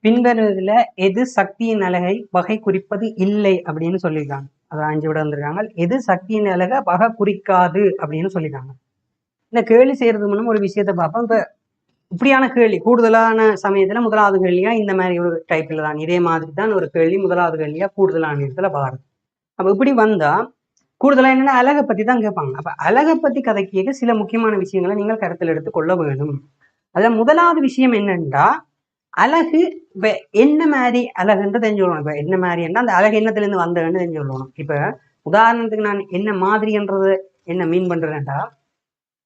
பின்வருவதில் எது சக்தியின் அலகை வகை குறிப்பது இல்லை அப்படின்னு சொல்லியிருக்காங்க. அதை 5 விட வந்திருக்காங்க. எது சக்தியின் அலகை வகை குறிக்காது அப்படின்னு சொல்லியிருக்காங்க. இந்த கேள்வி செய்யறது மூலம் ஒரு விஷயத்த பார்ப்போம். இப்போ இப்படியான கேள்வி கூடுதலான சமயத்துல முதலாவது கேள்வியா இந்த மாதிரி ஒரு டைப்ல தான், இதே மாதிரி தான் ஒரு கேள்வி முதலாவது கேள்வியா கூடுதலான இடத்துல பாருங்க. அப்ப இப்படி வந்தா கூடுதலா என்னன்னா அழகை பத்தி தான் கேட்பாங்க. அப்ப அழகை பத்தி கதை கேட்க சில முக்கியமான விஷயங்களை நீங்கள் கருத்தில் எடுத்து கொள்ள வேண்டும். அதுல முதலாவது விஷயம் என்னன்னா, அழகு இப்ப என்ன மாதிரி அழகுன்னு தெரிஞ்சு கொள்ளணும். இப்ப என்ன மாதிரின்னா அந்த அழகு என்னத்துல இருந்து வந்ததுன்னு தெரிஞ்சு கொள்ளணும். இப்ப உதாரணத்துக்கு நான் என்ன மாதிரின்றது என்ன மீன் பண்றேன்டா,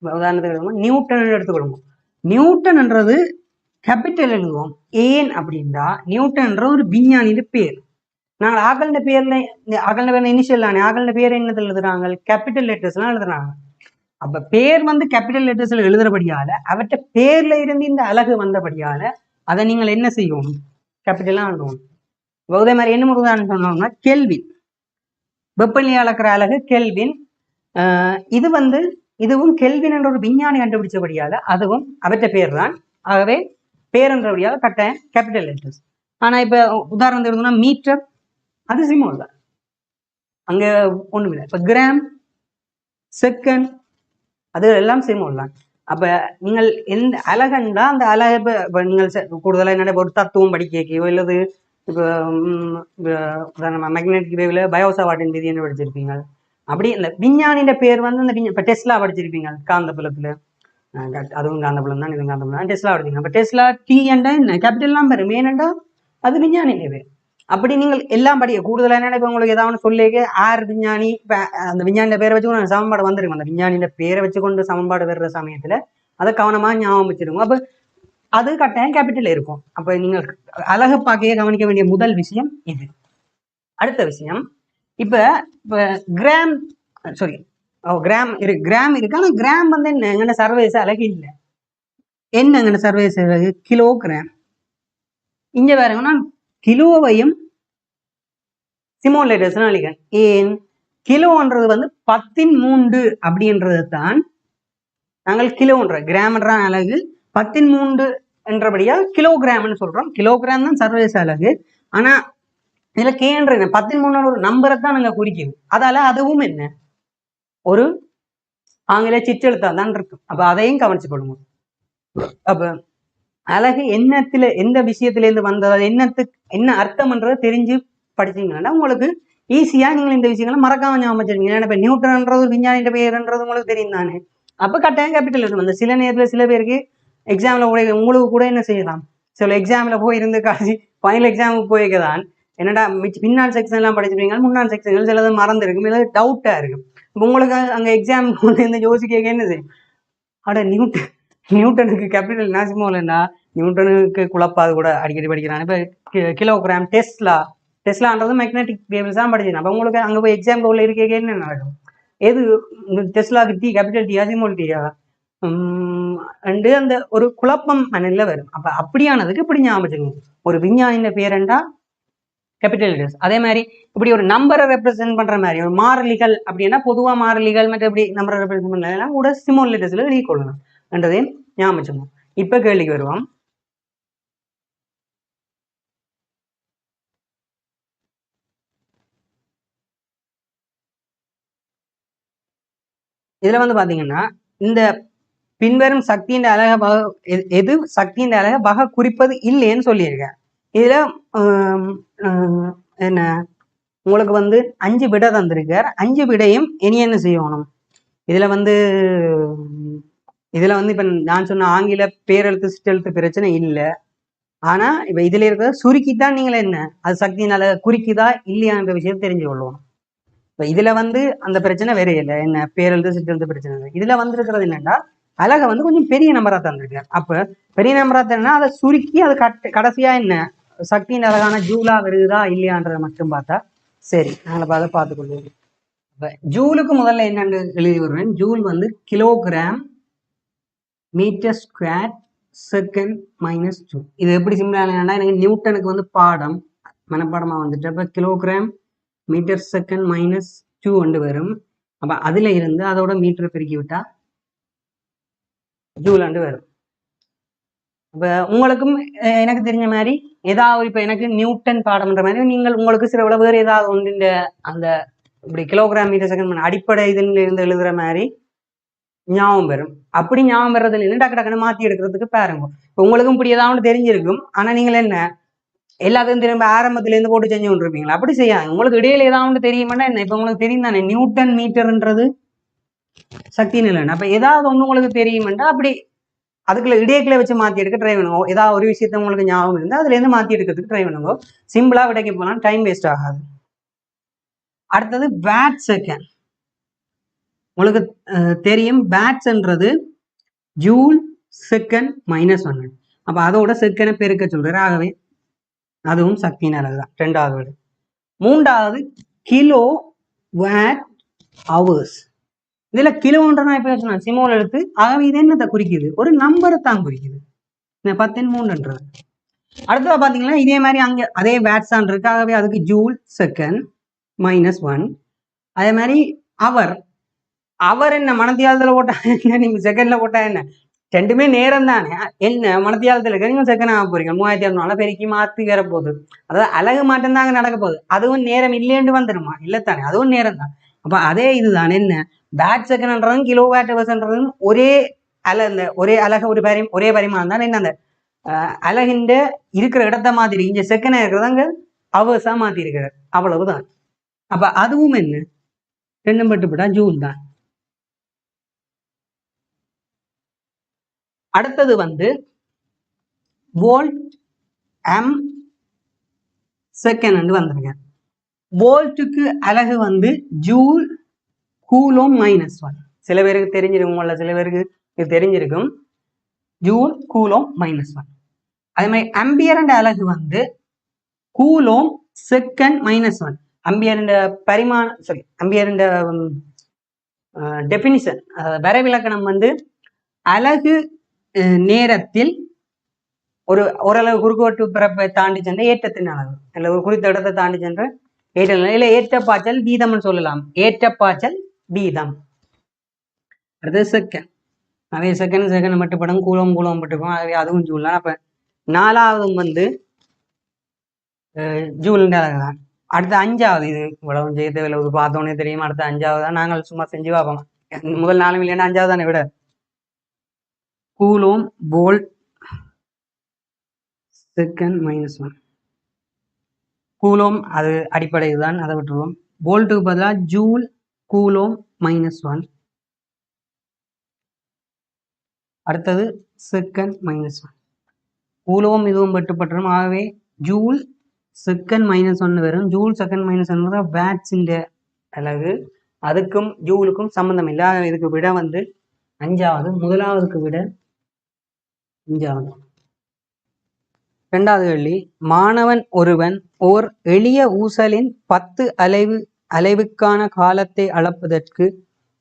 உதாரணத்துக்கு நியூட்டன் எடுத்துக்கொள்ளும். நியூட்டன்ன்றது கேபிட்டல் எழுதுவோம். ஏன் அப்படின்னா நியூட்டன்ற ஒரு விஞ்ஞானியின் பேர். நாங்கள் ஆகல்ட பேர்ல ஆகல்ட பேர்ல இனிஷியல் தானே, ஆகல்ட பேர் என்னது எழுதுறாங்க, கேபிட்டல் லெட்டர்ஸ் எல்லாம் எழுதுறாங்க. அப்ப பேர் வந்து கேபிட்டல் லெட்டர்ஸ்ல எழுதுறபடியால அவற்றை பேர்ல இருந்து இந்த அழகு வந்தபடியால அதை நீங்கள் என்ன செய்யணும், கேபிட்டலாம் எழுதுவோம். அதே மாதிரி என்ன உதாரணம் சொன்னோம்னா கெல்வின், வெப்பநிலை அளக்கிற அழகு கெல்வின். இது வந்து இதுவும் கெல்வின் என்ற ஒரு விஞ்ஞானி கண்டுபிடிச்சபடியால அதுவும் அவற்றை பேர் தான். ஆகவே பேர் என்றபடியால கட்டாயம் கேபிட்டல் லெட்டர்ஸ். ஆனா இப்ப உதாரணத்துக்கு எடுத்தோம்னா மீட்டர், அது சிம்போல் தான், அங்க ஒண்ணும் இல்லை. இப்ப கிராம், செகண்ட், அது எல்லாம் சிம்போல் தான். அப்ப நீங்கள் எந்த அழகண்டா அந்த அழகை இப்ப நீங்கள் கூடுதலா என்ன ஒரு தத்துவம் படிக்கையோ இல்லது இப்போ மேக்னெட்டிக் வேவ்ல பயோசாவார்டின் விதி என்ன படிச்சிருப்பீங்க. அப்படி இந்த விஞ்ஞானியோட பேர் வந்து இந்த இப்ப டெஸ்லா படிச்சிருப்பீங்க காந்தபுலத்துல, அதுவும் காந்தபுலம் தான், இதுவும் காந்தபுலம் தான். டெஸ்லா படிச்சிருக்கீங்க. அப்ப டெஸ்லா டி என்றா என்ன கேபிட்டல்லாம் பெரும், ஏனண்டா அது விஞ்ஞானியோட பேர். அப்படி நீங்கள் எல்லாம் படிக்க கூடுதலா என்ன இப்ப உங்களுக்கு ஏதாவது சொல்லிக்க ஆர் விஞ்ஞானி, அந்த விஞ்ஞானியோட பேரை வச்சு சமன்பாடு வந்துருக்கும். அந்த விஞ்ஞானியோட பேரை வச்சுக்கொண்டு சமன்பாடு வர்ற சமயத்துல அதை கவனமா ஞாபகம் வச்சிருக்கும். அப்ப அது கட்டாயம் கேபிட்டல் இருக்கும். அப்ப நீங்கள் அழகு பார்க்க கவனிக்க வேண்டிய முதல் விஷயம் இது. அடுத்த விஷயம், இப்ப கிராம் கிராம் இருக்கு, கிராம் இருக்கு. ஆனா கிராம் வந்து என்ன எங்கன சர்வதேச அழகு இல்லை. என்ன எங்கன சர்வதேச அழகு கிலோகிராம். இங்க பாருங்கன்னா கிலோவையும் சிமோல் லெட்டர்ஸ் அழிக்கிறேன். ஏன் கிலோன்றது வந்து 10³ அப்படின்றது தான் நாங்கள் கிலோன்ற, கிராம்ன்ற அழகு 10³ என்றபடியா கிலோகிராம்னு சொல்றோம். கிலோகிராம் தான் சர்வதேச அழகு. ஆனா இதுல கேன்ற 13 ஒரு நம்பரை தான் நாங்க குறிக்குது. அதால அதுவும் என்ன ஒரு ஆங்கில சிற்றெழுத்தா தான் இருக்கும். அப்ப அதையும் கவனிச்சு கொள்ளுங்க. அப்ப அழகு எண்ணத்துல எந்த விஷயத்துல இருந்து வந்தது, என்னத்துக்கு என்ன அர்த்தம்ன்றதை தெரிஞ்சு படிச்சீங்கன்னா உங்களுக்கு ஈஸியா நீங்கள் இந்த விஷயங்களை மறக்காம ஞாபகம் வச்சிருக்கீங்க. ஏன்னா இப்ப நியூட்டன்ன்றது விஞ்ஞானியோட பேருன்றது உங்களுக்கு தெரியும் தானே. அப்ப கட்டாயம் கேபிட்டல் இருக்கும். அந்த சில நேரத்துல சில பேருக்கு எக்ஸாம்ல கூட உங்களுக்கு கூட என்ன செய்யலாம், சில எக்ஸாம்ல போய் இருந்து காசி ஃபைனல் எக்ஸாமுக்கு போய்க்கதான் என்னடா பின்னால் செக்ஷன் எல்லாம் படிச்சிருப்பீங்க, முன்னாள் செக்ஷன்கள் சிலது மறந்துருக்கும், இல்லை டவுட்டா இருக்கும். உங்களுக்கு அங்க எக்ஸாம் இந்த யோசிக்க என்ன செய்யும், அட நியூட்டனுக்கு கேபிட்டல் நாசிமோலன்னா நியூட்டனுக்கு குழப்பாது கூட அடிக்கடி படிக்கிறான். இப்ப கிலோகிராம், டெஸ்லான்றது மேக்னெட்டிக் வேவ்ஸ் தான் படிச்சிருக்கேன். அப்ப உங்களுக்கு அங்க போய் எக்ஸாம் உள்ள இருக்க என்ன நடக்கும், எது டெஸ்லாக்கு D capital Diya small Diya and அந்த ஒரு குழப்பம் மனநில வரும். அப்ப அப்படியானதுக்கு இப்படி ஞாபகம் ஒரு விஞ்ஞானியின் பேரண்டா கேபிட்டல் லெட்டர்ஸ். அதே மாதிரி இப்படி ஒரு நம்பரை ரெப்ரசென்ட் பண்ற மாதிரி ஒரு மாறிலிகள் அப்படின்னா பொதுவா மாறிலிகள் மற்ற எப்படி நம்பரை ரெப்ரசென்ட் பண்ணலாம் கூட சிமோல் லெட்டர்ஸ்ல எழுதி கொள்ளணும் என்றதையும் ஞாபகம். இப்ப கேள்விக்கு வருவோம். இதுல வந்து பாத்தீங்கன்னா இந்த பின்வரும் சக்தியின் அழக எது சக்தியின் அழக வகை குறிப்பது இல்லைன்னு சொல்லியிருக்கேன். இதுல என்ன உங்களுக்கு வந்து 5 விடை தந்திருக்கார். 5 விடையும் இனி என்ன செய்யணும், இதுல வந்து இப்ப நான் சொன்ன ஆங்கில பேரெழுத்து சிற்றெழுத்து பிரச்சனை இல்லை. ஆனா இப்ப இதுல இருக்கிற சுருக்கித்தான் நீங்களே என்ன அது சக்தியின் அழக குறிக்குதா இல்லையான்ற விஷயம் தெரிஞ்சு கொள்வோம். இப்ப இதுல வந்து அந்த பிரச்சனை வேற இல்லை, என்ன பேரெழுத்து சிற்றெழுத்து பிரச்சனை இல்லை. இதுல வந்து இருக்கிறது என்னன்னா அழகை வந்து கொஞ்சம் பெரிய நம்பரா தந்திருக்காரு. அப்ப பெரிய நம்பரா தந்தா அதை சுருக்கி அது கடைசியா என்ன சக்தியின் அழகான ஜூலா வருதா இல்லையான்றதை மட்டும் பார்த்தா சரி, நாங்கள் அதை பார்த்துக்கொள்வோம். அப்ப ஜூலுக்கு முதல்ல என்னன்னு எழுதி வருவேன். ஜூல் வந்து kilogram metre square second minus 2. இது எப்படி சிம்பிளா எனக்கு நியூட்டனுக்கு வந்து பாடம் மனப்பாடமா வந்துட்டு அப்ப கிலோகிராம் மீட்டர் செகண்ட் மைனஸ் 2 வரும். அப்ப அதுல இருந்து அதோட மீட்டர் பெருக்கி விட்டா ஜூல் வரும். அப்ப உங்களுக்கும் எனக்கு தெரிஞ்ச மாதிரி ஏதாவது இப்ப எனக்கு நியூட்டன் பாடம்ன்ற மாதிரி நீங்கள் உங்களுக்கு சில வேறு ஏதாவது ஒன்று அந்த இப்படி கிலோகிராம் மீட்டர் செகண்ட் அடிப்படை இதில் இருந்து எழுதுற மாதிரி ஞாபகம் வரும். அப்படி ஞாபகம் வர்றதுல இருந்து டக்கு டக்குன்னு மாத்தி எடுக்கிறதுக்கு பாருங்க. உங்களுக்கும் இப்படி ஏதாவது தெரிஞ்சிருக்கும். ஆனா நீங்கள் என்ன எல்லாத்தையும் திரும்ப ஆரம்பத்துல இருந்து போட்டு செஞ்சு கொண்டிருப்பீங்களா? அப்படி செய்யாது. உங்களுக்கு இடையில ஏதாவது தெரியுமாட்டா என்ன? இப்ப உங்களுக்கு தெரியும் தானே நியூட்டன் மீட்டர்ன்றது சக்தி நிலைன்னு. அப்ப ஏதாவது ஒண்ணு உங்களுக்கு தெரியுமெண்டா அப்படி அதுக்குள்ள இடையக்குள்ள வச்சு மாத்தி எடுக்க ட்ரை பண்ணுங்க. ஏதாவது ஒரு விஷயத்த உங்களுக்கு ஞாபகம் இருந்தா அதுல இருந்து மாத்தி எடுக்கிறதுக்கு ட்ரை பண்ணுங்க. சிம்பிளா விடைக்க போனா டைம் வேஸ்ட் ஆகாது. அடுத்தது வாட் செகண்ட். உங்களுக்கு தெரியும் வாட்ஸ்ன்றது ஜூல் செகண்ட் -1. அப்ப அதோட செகண்டை பெருக்க சொல்றாரு. ஆகவே அதுவும் சக்தியின் அளவுதான். 2வது விட. 3வது கிலோ வாட் ஹவர்ஸ். இதுல கிலோன்ற நான் இப்ப சொன்னேன் சிமோல் எழுத்து. ஆகவே இது என்னத்தை குறிக்குது? ஒரு நம்பரை தான் குறிக்குது. 10-3. அடுத்தது பாத்தீங்கன்னா இதே மாதிரி அங்க அதே வாட்ஸான் இருக்கு. ஆகவே அதுக்கு ஜூல் செகண்ட் -1. அதே மாதிரி அவர் என்ன மனத்தியாலத்துல போட்டா என்ன, நீங்க செகண்ட்ல போட்டா என்ன, ரெண்டுமே நேரம் தானே. என்ன மனத்தியாலத்துல இருக்க நீங்க செகண்ட் ஆக போறீங்க. 3600 பெருக்கி மாத்தி வேற போகுது. அதாவது அழகு மாற்றம் தாங்க நடக்க போகுது. அதுவும் நேரம் இல்லைன்னு வந்துருமா? இல்லத்தானே, அதுவும் நேரம் தான். அப்ப அதே இதுதான் என்ன பேட் செகண்ட்ன்றதும் கிலோ வாட் ஹவர்ஸ்ன்றதும் ஒரே ஒரே அழகு ஒரே பரிமாணம் தான். என்ன அந்த அழகின்ற இருக்கிற இடத்த மாதிரி இங்க செகண்ட் இருக்கிறதாங்க ஹவர்ஸா மாத்தி இருக்கிறார். அவ்வளவுதான். அப்ப அதுவும் என்ன ரெண்டும் பட்டுப்பட்டா ஜூல் தான். அடுத்தது வோல்ட் எம் செகண்ட் வந்துருங்க. வோல்ட்டுக்கு அலகு ஜூல் கூலோம் -1. சில பேருக்கு தெரிஞ்சிருக்கும், சில பேருக்கு இது தெரிஞ்சிருக்கும். ஜூல் கூலோம் -1. அதே மாதிரி அம்பியர் அலகு கூலோம் செகண்ட் -1. அம்பியர் பரிமாணம் அம்பியர் டெபினிஷன் வரைவிலக்கணம் அலகு நேரத்தில் ஓரளவு குறுக்கோட்டு பிறப்பை தாண்டி சென்ற ஏற்றத்தின் அளவு, அல்ல ஒரு குறித்த இடத்தை தாண்டி சென்ற ஏற்ற ஏற்றப்பாய்ச்சல் வீதம்னு சொல்லலாம். ஏற்றப்பாய்ச்சல் வீதம். அடுத்தது செகண்ட். அதே செகண்ட் மட்டுப்படும் கூலம் மட்டுப்படும். ஆகவே அதுவும் ஜூல் தான். அப்ப 4வது ஜூல் அழகுதான். அடுத்த 5வது இது இவ்வளவு செய்ய தேவையில்லை, பார்த்தோன்னே தெரியும். அடுத்த 5வது தான் நாங்கள் சும்மா செஞ்சு பார்ப்போம். முதல் 4 இல்லைன்னா 5வது தானே விட. கூலோம் வோல்ட் செகண்ட் -1. கூலோம் அது அடிப்படை தான், அதை விட்டுருவோம். வோல்ட்டுக்கு பதிலாக ஜூல் கூலோம் -1. அடுத்தது செகண்ட் -1. கூலோம் இதுவும் வெட்டுப்பட்டுரும். ஆகவே ஜூல் செகண்ட் -1 வரும். ஜூல் செகண்ட் -1 வாட்ஸின் அலகு. அதுக்கும் ஜூலுக்கும் சம்பந்தம் இல்லை. இதுக்கு விட 5வது. முதலாவதுக்கு விட 5வது. 2வது கேள்வி. மாணவன் ஒருவன் ஓர் எளிய ஊசலின் 10 அலைவுக்கான காலத்தை அளப்பதற்கு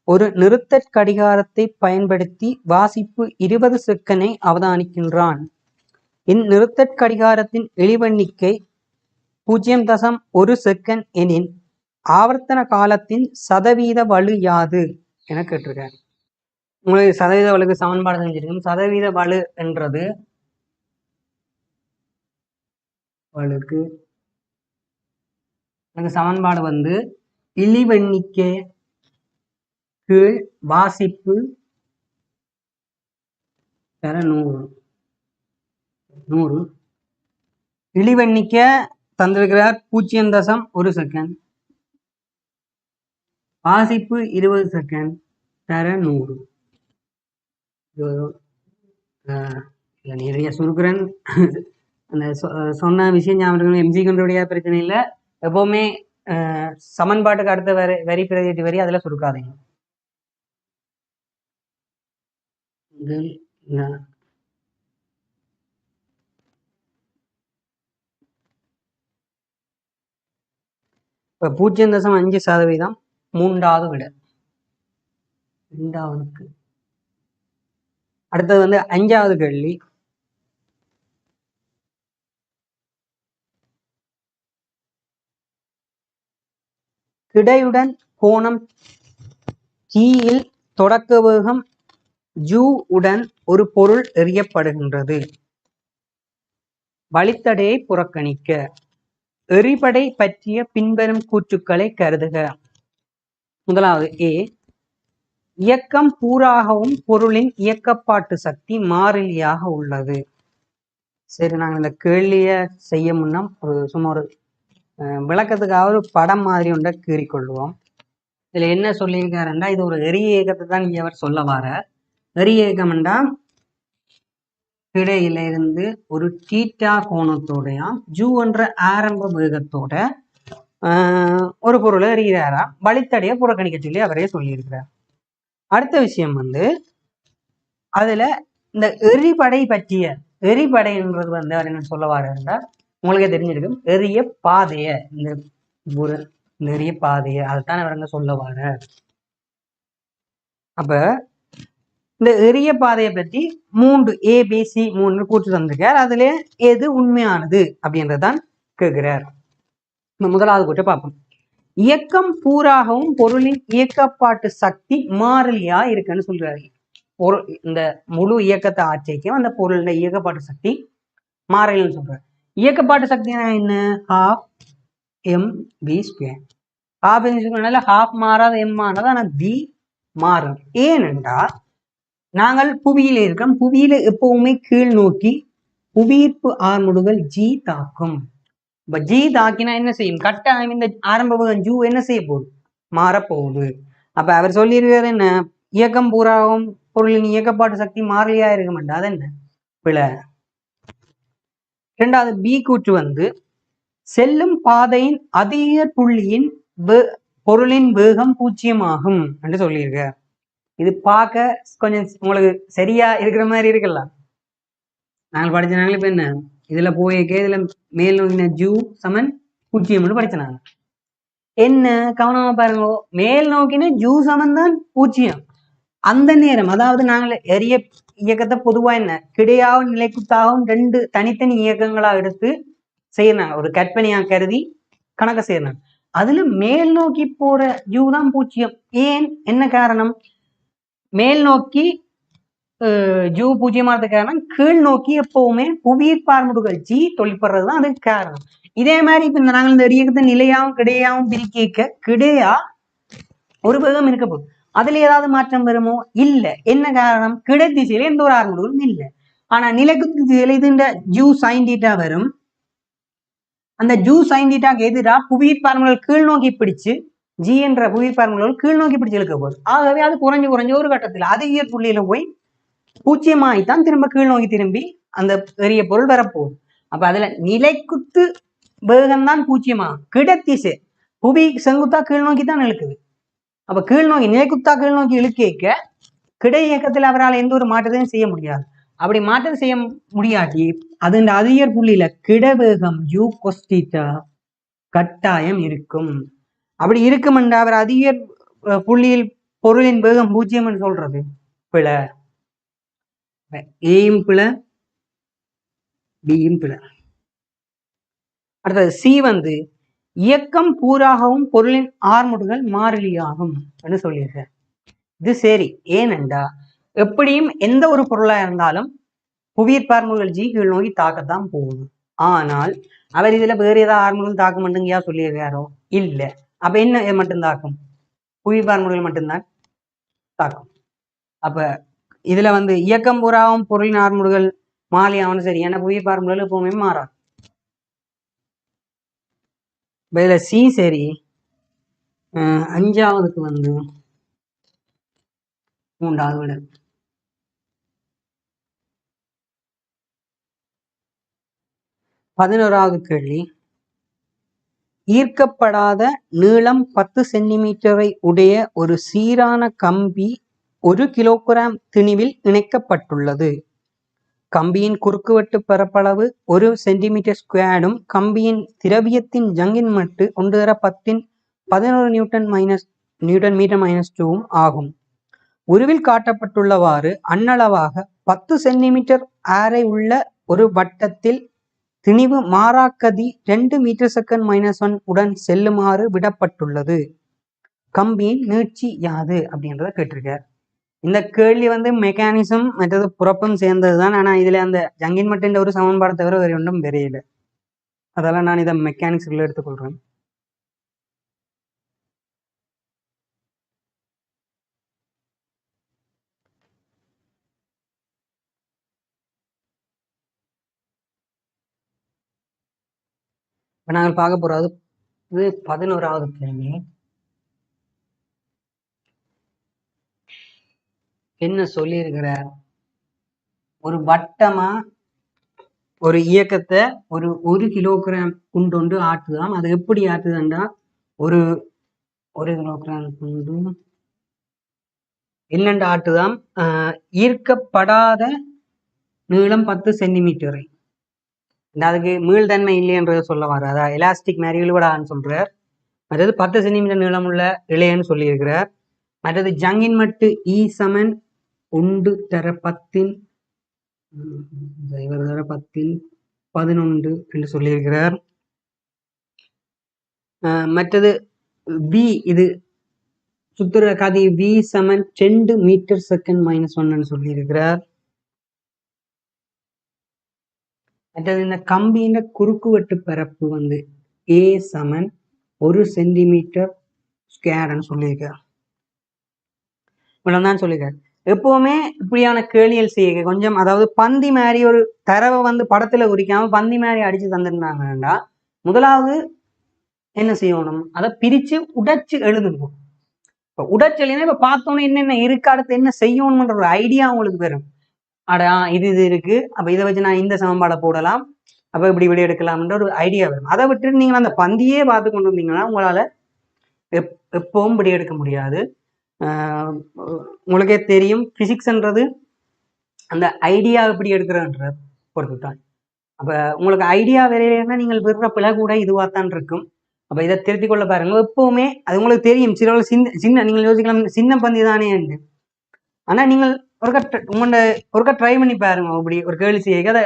ஒரு நிறுத்தற் கடிகாரத்தை பயன்படுத்தி வாசிப்பு 20 செகண்டை அவதானிக்கின்றான். இந்நிறுத்தற் கடிகாரத்தின் எளிவெண்ணிக்கை 0.1 செகண்ட் எனின் ஆவர்த்தன காலத்தின் சதவீத வலு யாது என கேட்டிருக்கார். உங்களுக்கு சதவீத வலுக்கு சமன்பாடு செஞ்சிருக்கும். சதவீத வலு என்றது வலுக்கு சமன்பாடு இழிவெண்ணிக்கை கீழ் வாசிப்பு 100. இழிவெண்ணிக்கை தந்திருக்கிறார் 0.1 செகண்ட். வாசிப்பு 20 செகண்ட் தர 100. நிறைய சுருக்குறேன். அந்த சொன்ன விஷயம் ஞாபகம். எம்ஜிகனுடைய பிரச்சனை இல்லை. எப்பவுமே சமன்பாட்டுக்கு அடுத்த வரி பிரதியீட்டு வரி அதுல சுருக்காதீங்க. இப்ப 0.5% 3வது விட. 2வதுக்கு அடுத்தது 5வது கேள்வி. கிடையுடன் கோணம் T-யில் தொடக்க வேகம் U உடன் ஒரு பொருள் எறியப்படுகின்றது. வழித்தடையை புறக்கணிக்க. எறிபடை பற்றிய பின்வரும் கூற்றுக்களை கருதுக. முதலாவது ஏ, இயக்கம் பூராகவும் பொருளின் இயக்கப்பாட்டு சக்தி மாறிலியாக உள்ளது. சரி, நாங்கள் இந்த கேள்விய செய்ய முன்னா சும்மா ஒரு விளக்கத்துக்காக ஒரு படம் மாதிரி ஒன்றை கீறிக்கொள்வோம். இதுல என்ன சொல்லியிருக்காருன்னா, இது ஒரு எரிய இயக்கத்தை தான் இங்க அவர் சொல்ல வர. எரிய இயக்கம்ண்டா கிடையில இருந்து ஒரு தீட்டா கோணத்தோடையா ஜூ என்ற ஆரம்ப வேகத்தோட ஒரு பொருளை எறிகிறாரா, வழித்தடைய புறக்கணிக்க சொல்லி அவரே சொல்லியிருக்கிறார். அடுத்த விஷயம் அதுல இந்த எரிபடை பற்றிய, எரிபடைன்றது அவர் என்ன சொல்ல வர்றாருன்னா, உங்களுக்கே தெரிஞ்சிருக்கும், எரிய பாதைய, இந்த ஒரு எரிய பாதைய அதைத்தான் அவர் என்ன சொல்ல வர. அப்ப இந்த எரிய பாதையை பற்றி 3 ABC 3 கூற்று தந்திருக்கார். அதுல எது உண்மையானது அப்படின்றதான் கேட்கிறார். முதலாவது கூற்றை பார்ப்போம். இயக்கம் பூராகவும் பொருளின் இயக்கப்பாட்டு சக்தி மாறிலியா இருக்குன்னு சொல்றாரு. இந்த முழு இயக்கத்தை ஆட்சிக்கும் அந்த பொருளோட இயக்கப்பாட்டு சக்தி மாறிலின்னு சொல்றாரு. இயக்கப்பாட்டு சக்தி என்ன? ½ mv². ½ மாறாத m ஆனது, ஆனா v மாறும். ஏனென்றா நாங்கள் புவியில இருக்கோம். புவியில எப்பவுமே கீழ் நோக்கி புவியீர்ப்பு ஆர்முடுகள் ஜி தாக்கும். இப்ப ஜி தாக்கினா என்ன செய்யும்? கட்டாயம் இந்த ஆரம்ப வேகம் ஜூ என்ன செய்ய போகுது? மாறப்போகுது. அப்ப அவர் சொல்லியிருக்கிறது என்ன? இயக்கம் பூராவும் பொருளின் இயக்கப்பாட்டு சக்தி மாறிலியா இருக்க மாட்டா. அது என்ன? பிழை. இரண்டாவது பி கூற்று செல்லும் பாதையின் அதிக புள்ளியின் பொருளின் வேகம் 0 ஆகும் என்று சொல்லியிருக்க. இது பார்க்க கொஞ்சம் உங்களுக்கு சரியா இருக்கிற மாதிரி இருக்கலாம். நாங்கள் படிச்சனால இப்ப என்ன, இதுல போயிருக்கே, இதுல மேல் நோக்கின ஜூ சமன் 0 படிச்சனாங்க. என்ன கவனமா பாருங்க, மேல் நோக்கின ஜூ சமன் தான் 0. அந்த நேரம், அதாவது நாங்கள் எரிய இயக்கத்தை பொதுவா என்ன கிடையாவும் நிலைக்குத்தாகவும் 2 தனித்தனி இயக்கங்களா எடுத்து செய்யறாங்க, ஒரு கற்பனையா கருதி கணக்க செய்யறாங்க. அதுல மேல் நோக்கி போற ஜூ தான் 0. ஏன்? என்ன காரணம்? மேல் நோக்கி ஜூ 0 காரணம் கீழ் நோக்கி எப்பவுமே புவியீர்ப்பார்முடுகள் ஜி தொழிற்படுறதுதான் அதுக்கு காரணம். இதே மாதிரி இப்ப நாங்கள் இந்த இயக்கத்தை நிலையாவும் கிடையாவும் பிரிக்க கிடையா ஒரு வேகம் இருக்க போகுது. அதுல ஏதாவது மாற்றம் வருமோ? இல்ல. என்ன காரணம்? கிடை திசையில எந்த ஒரு ஆர்முடுகளும் இல்லை. ஆனா நிலைக்கு திசையில இது இந்த ஜூ சைன் தீட்டா வரும். அந்த ஜூ சைன் தீட்டாக்கு எதிராக புவியீர்ப்பார்முடுகள் கீழ் நோக்கி பிடிச்சு ஜி என்ற புவியீர்ப்பார்முடுகள் கீழ் நோக்கி பிடிச்சு இழுக்க போகுது. ஆகவே அது குறைஞ்சு ஒரு கட்டத்தில் அதிக புள்ளியில போய் 0 தான் திரும்ப கீழ் நோக்கி திரும்பி அந்த பெரிய பொருள் வரப்போகுது. அப்ப அதுல நிலைக்குத்து வேகம் தான் 0. கிடைத்திசை புவி செங்குத்தா கீழ் நோக்கி தான் இழுக்குது. அப்ப கீழ் நோக்கி நிலைக்குத்தா கீழ் நோக்கி இழுக்க கிடை இயக்கத்தில் அவரால் எந்த ஒரு மாற்றத்தையும் செய்ய முடியாது. அப்படி மாற்றம் செய்ய முடியாட்டி அது இந்த அதிக புள்ளியில கிடைவேகம் யூ கொஸ்டீட்டா கட்டாயம் இருக்கும். அப்படி இருக்கும் என்ற அவர் அதிக புள்ளியில் பொருளின் வேகம் 0 சொல்றது பிழை. ஏயும் பிழை, பியும் பிழை. அடுத்தது சி இயக்கம் பூராகவும் பொருளின் ஆர்முடுகள் மாறிலியாகும் என்று சொல்லியிருக்கார். இது சரி. ஏனென்றா எப்படியும் எந்த ஒரு பொருளா இருந்தாலும் புவியீர்ப்பார்முடுகள் ஜி கீழ் நோக்கி தாக்கத்தான் போகுது. ஆனால் அவர் இதுல வேறு ஏதாவது ஆர்முடுகள் தாக்க மட்டுங்கயா சொல்லியிருக்காரோ? இல்ல. அப்ப என்ன மட்டும் தாக்கும்? புவியீர்ப்பார்முடுகள் மட்டும்தான் தாக்கும். அப்ப இதுல இயக்கம் பூராவும் பொருளின் ஆர்முடுகள் மாறிலியாகும். சரி, ஏன்னா புவியீர்ப்பார்முடுகள் எப்பவுமே மாறாது. இதுல சி சரி. அஞ்சாவதுக்கு 3வது விட 11வது கேள்வி. ஈர்க்கப்படாத நீளம் 10 சென்டிமீட்டரை உடைய ஒரு சீரான கம்பி 1 கிலோகிராம் திணிவில் இணைக்கப்பட்டுள்ளது. கம்பியின் குறுக்குவெட்டு பரப்பளவு 1 சென்டிமீட்டர் ஸ்கொயர்டும் கம்பியின் திரவியத்தின் ஜங்கின் மட்டு 1/10 நியூட்டன் மீட்டர் -2 ஆகும். உருவில் காட்டப்பட்டுள்ளவாறு அன்னளவாக 10 சென்டிமீட்டர் ஆரை உள்ள ஒரு வட்டத்தில் திணிவு மாறாக்கதி 2 மீட்டர்/s உடன் செல்லுமாறு விடப்பட்டுள்ளது. கம்பியின் நீட்சி யாது அப்படின்றத கேட்டிருக்கார். இந்த கேள்வி வந்து மெக்கானிசம் மற்றது புறப்பும் சேர்ந்தது தான். ஆனால் இதில் அந்த ஜங்கின் மட்டின் ஒரு சமன்பாடு தவிர வேறு ஒன்றும் தெரியல. அதெல்லாம் நான் இதை மெக்கானிக்ஸில் எடுத்துக்கொள்கிறேன். இப்போ நாங்கள் பார்க்க போகிறது இது 11வது கேள்வி. என்ன சொல்லியிருக்கிறார்? ஒரு வட்டமா ஒரு இயக்கத்தை ஒரு கிலோகிராம் குண்டு ஆட்டுதாம். அது எப்படி ஆட்டுதுண்டா, ஒரு கிலோகிராம் குண்டு என்னென்று ஆட்டுதாம். ஈர்க்கப்படாத நீளம் 10 சென்டிமீட்டர். அதுக்கு மீள்தன்மை இல்லைன்றத சொல்ல வர, அதாவது எலாஸ்டிக் மாதிரி இழுபடான்னு சொல்றார். மற்றது 10 சென்டிமீட்டர் நீளம் உள்ள இழையன்னு சொல்லியிருக்கிறார். மற்றது ஜங்கின் மட்டு ஈ சமன் 1/10 11 என்று சொல்லியிருக்கிறார். மற்றது வி, இது சுத்துற கதி வி சமன் 2 மீட்டர் செகண்ட் -1 சொல்லியிருக்கிறார். மற்றது இந்த கம்பியின் குறுக்கு வெட்டு பரப்பு வந்து ஏ சமன் 1 சென்டிமீட்டர் ஸ்கொயர்னு சொல்லியிருக்கார். இவ்வளவுதான் சொல்லியிருக்காரு. எப்பவுமே இப்படியான கேளியல் செய்ய கொஞ்சம், அதாவது பந்தி மாதிரி ஒரு தரவை வந்து படத்துல உரிக்காம பந்தி மாதிரி அடிச்சு தந்துருந்தாங்கன்னா முதலாவது என்ன செய்யணும், அதை பிரிச்சு உடைச்சு எழுதுங்க. இப்போ உடைச்சு எழுதினா இப்ப பார்த்தோன்னே என்னென்ன இருக்கு, அடுத்து என்ன செய்யணும்ன்ற ஒரு ஐடியா உங்களுக்கு வரும். அடா இது இருக்கு, அப்ப இதை வச்சு நான் இந்த சமன்பாடை போடலாம், அப்ப இப்படி எடுக்கலாம்ன்ற ஒரு ஐடியா வரும். அதை விட்டு நீங்க அந்த பந்தியே பார்த்து கொண்டு வந்தீங்கன்னா உங்களால எப்பவும் இப்படி எடுக்க முடியாது. உங்களுக்கே தெரியும், பிசிக்ஸ்ன்றது அந்த ஐடியா எப்படி எடுக்கிறன்ற பொறுத்து தான். அப்ப உங்களுக்கு ஐடியா வரையிலன்னா நீங்கள் விடுற பிழை கூட இதுவாகத்தான் இருக்கும். அப்ப இதை திருத்திக் கொள்ள பாருங்க. எப்பவுமே அது உங்களுக்கு தெரியும், சின்ன நீங்கள் யோசிக்கலாம் சின்ன பந்தி தானே என்று. ஆனா நீங்கள் ஒருக்கா ட்ரை பண்ணி பாருங்க. அப்படி ஒரு கேள்வி செய்ய அதை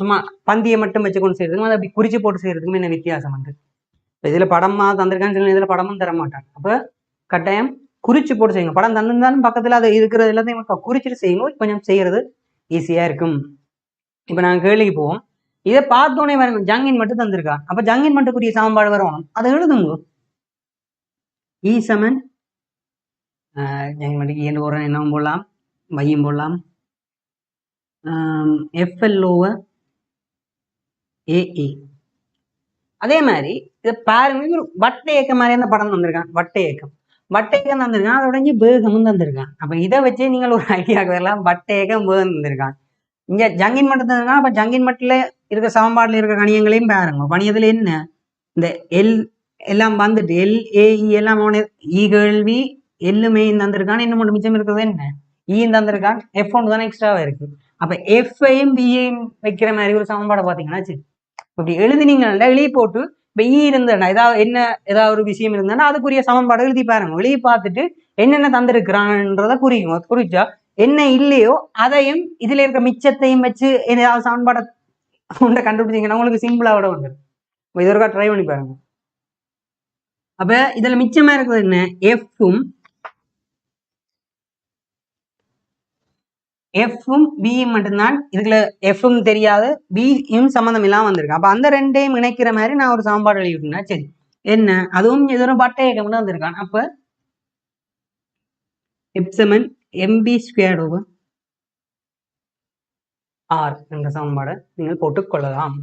சும்மா பந்தியை மட்டும் வச்சுக்கொண்டு செய்யறதுக்கும் அதை அப்படி குறிச்சு போட்டு செய்யறதுக்கும் என்ன வித்தியாசம் வந்து. இதுல படமா தந்திருக்கான்னு சொல்லி இதுல படமும் தர மாட்டாங்க. அப்ப கட்டாயம் குறிச்சு போட்டு செய்யுங்க. படம் தந்திருந்தாலும் பக்கத்துல அது இருக்கிறது எல்லாத்தையும் குறிச்சிட்டு செய்யுங்க, கொஞ்சம் செய்யறது ஈஸியா இருக்கும். இப்ப நாங்க கேள்விக்கு போவோம். இதை பார்த்தோன்னே பாருங்க, ஜங்கின் மட்டும் தந்திருக்கா. அப்ப ஜங்கின் மட்டுக்குரிய சமன்பாடு வரும், அதை எழுதுங்க. ஈ சமன் ஜங்கின் மட்டுக்கு ஏன்னு போடுறேன், என்னவும் போடலாம், மையம் போடலாம். FL/AE. அதே மாதிரி இதை பாருங்க, வட்ட இயக்கம் மாதிரியான படம் தந்திருக்கான். வட்ட இயக்கம் தந்திருக்கான், அதோட வேகமும் தந்திருக்கான். அப்ப இதை வச்சே நீங்கள் ஒரு ஐடியாவுக்கு வரலாம். வட்ட இயக்கம் வேகம் தந்திருக்கான். இங்க ஜங்கின் மட்டும் தந்திருக்கான். அப்ப ஜங்கின் மட்டுல இருக்க சமன்பாடுல இருக்க கணியங்களையும் பாருங்க. கணியத்துல என்ன, இந்த எல் எல்லாம் வந்துட்டு LAE எல்லாம் ஈ கேள்வி எல்லுமே தந்திருக்கான். என்ன மட்டும் மிச்சம் இருக்கிறது என்ன, ஈயும் தந்திருக்கான். F1 தானே எக்ஸ்ட்ராவா இருக்கு. அப்ப F-ஐயும் B-ஐயும் வைக்கிற மாதிரி ஒரு சமன்பாடை பாத்தீங்கன்னா இப்படி எழுதினீங்கன்னா எழுதி போட்டு இப்ப ஈ இருந்தேன்னா ஏதாவது ஒரு விஷயம் இருந்தானா அதுக்குரிய சமன்பாடு எழுதி பாருங்க. எழுதி பார்த்துட்டு என்னென்ன தந்திருக்கிறான்றத குறிச்சா என்ன இல்லையோ அதையும் இதுல இருக்க மிச்சத்தையும் வச்சு ஏதாவது சமன்பாடை கண்டுபிடிச்சீங்கன்னா உங்களுக்கு சிம்பிளா விட வந்துடும். இது ஒருக்கா ட்ரை பண்ணி பாருங்க. அப்ப இதுல மிச்சமா இருக்கிறது என்ன, எஃப்பும் பியும் மட்டும்தான். இதுல எஃப்பும் தெரியாது, பியும் சம்மந்தம் இல்லாம வந்திருக்கு. அப்ப அந்த ரெண்டையும் இணைக்கிற மாதிரி நான் ஒரு சமன்பாடு எழுதிவிட்டேன்னா சரி, என்ன அதுவும் ஏதோ ஒரு வட்ட இயக்கம் தான் வந்திருக்கான். அப்ப F=mb² r என்ற சமன்பாடை நீங்கள் போட்டுக்கொள்ளலாம்.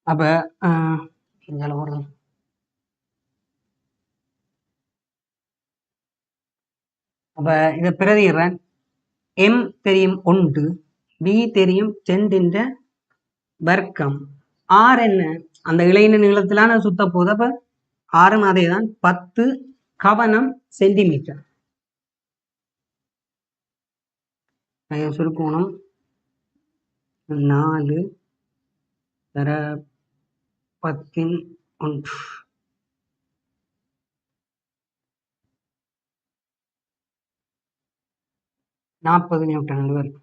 அப்ப அப்ப இதை பிரதிடுறேன். எம் தெரியும் 1, பி தெரியும் 2 வர்க்கம், ஆர் என்ன அந்த இளைஞர் நீளத்திலான சுத்த போது. அப்ப ஆறும் அதே தான், 10 கவனம் சென்டிமீட்டர். சுருக்கோணம் 4 தர 10 1. நாற்பது நியூட்டன் வரும்.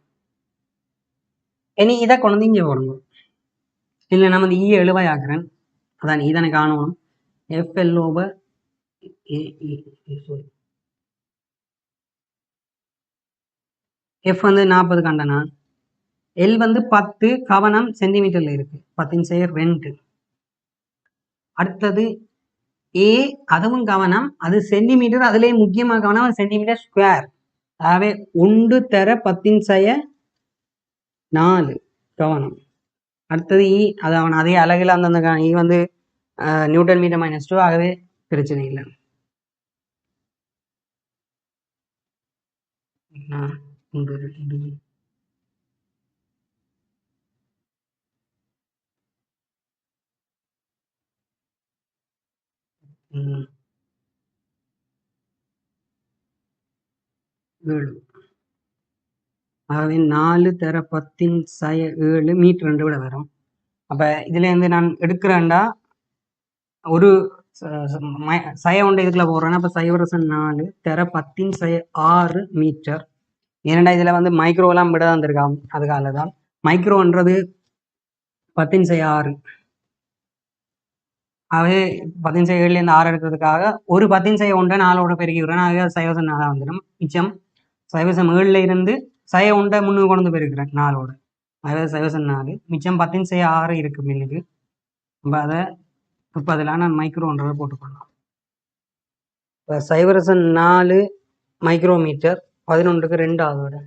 இனி இதை கொண்டு இங்கே போடுங்க. இல்லை நம்ம ஈ எழுவாய் ஆக்குறேன், அதான் இதனை காணணும். FL/AE எஃப் வந்து 40 கண்டனா, எல் வந்து 10, கவனம் சென்டிமீட்டர்ல இருக்கு, 10^2. அடுத்தது ஏ, அதுவும் கவனம், அது சென்டிமீட்டர், அதுலேயே முக்கியமாக கவனம் சென்டிமீட்டர் ஸ்கொயர். ஆகவே 1×10⁴ கவனம். அடுத்தது இ, அது அவன் அதே அழகில் அந்தந்த இ வந்து நியூட்டன் மீட்டர் -2, ஆகவே பிரச்சனை இல்லை. ஆகவே 4×10⁷ மீட்டர் என்று விட வரும். அப்ப இதுல இருந்து நான் எடுக்கிறேன்டா ஒரு சய ஒன்று இதுக்குள்ள போடுறேன்னா அப்ப 0.4×10⁶ மீட்டர். ஏன்னா இதுல வந்து மைக்ரோலாம் விட வந்திருக்கான், அதுக்காக தான் மைக்ரோன்றது 10⁶. ஆகவே 10⁶ 6 எடுக்கிறதுக்காக ஒரு 10⁶ 4 பெருக்கி விடுறேன். ஆகவே 0.4 வந்துடும். மிச்சம் 0.7 இருந்து 0.1 முன்னுக்கு கொண்டு பெருக்கிறேன் 4. ஆகவே 0.4 மிச்சம் 10⁶ இருக்கு மின்னுக்கு. நம்ம அதை இப்போ அதில் நான் மைக்ரோன்றதை போட்டுக்கொள்ளலாம். இப்போ 0.4 மைக்ரோமீட்டர் 11க்கு 2 ஆகுது.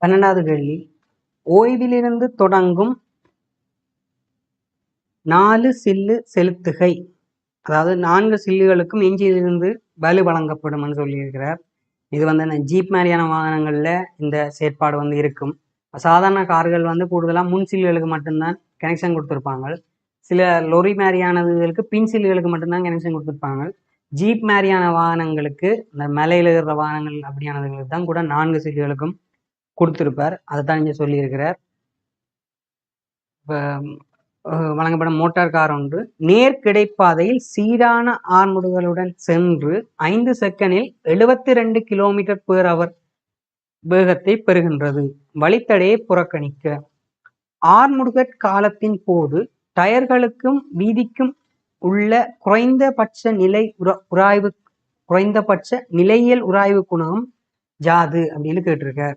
12வது கேள்வி, ஓய்விலிருந்து தொடங்கும் 4 சில்லு செலுத்துகை, அதாவது 4 சில்லுகளுக்கும் எஞ்சியிலிருந்து வலு வழங்கப்படும் சொல்லியிருக்கிறார். இது வந்து ஜீப் மாதிரியான வாகனங்களில் இந்த செயற்பாடு வந்து இருக்கும். சாதாரண கார்கள் வந்து கூடுதலாக முன் சில்லுகளுக்கு மட்டும்தான் கனெக்ஷன் கொடுத்துருப்பாங்க. சில லொரி மாதிரியானதுகளுக்கு பின் சில்லுகளுக்கு மட்டும்தான் கனெக்ஷன் கொடுத்துருப்பாங்க. ஜீப் மாதிரியான வாகனங்களுக்கு, இந்த மலையில் இருக்கிற வாகனங்கள் அப்படியானதுகளுக்கு தான் கூட 4 சில்லுகளுக்கும் கொடுத்துருப்பார். அதை தான் இங்கே சொல்லியிருக்கிறார். இப்போ வழங்கப்படும் மோட்டார் கார் ஒன்று நேர்கிடைப்பாதையில் சீரான ஆர்முடுகளுடன் சென்று 5 செகண்டில் 72 km/h வேகத்தை பெறுகின்றது. வழித்தடையை புறக்கணிக்க. ஆர்முடுகட் காலத்தின் போது டயர்களுக்கும் வீதிக்கும் உள்ள குறைந்தபட்ச நிலையியல் உராய்வு குணகம் யாது அப்படின்னு கேட்டிருக்கார்.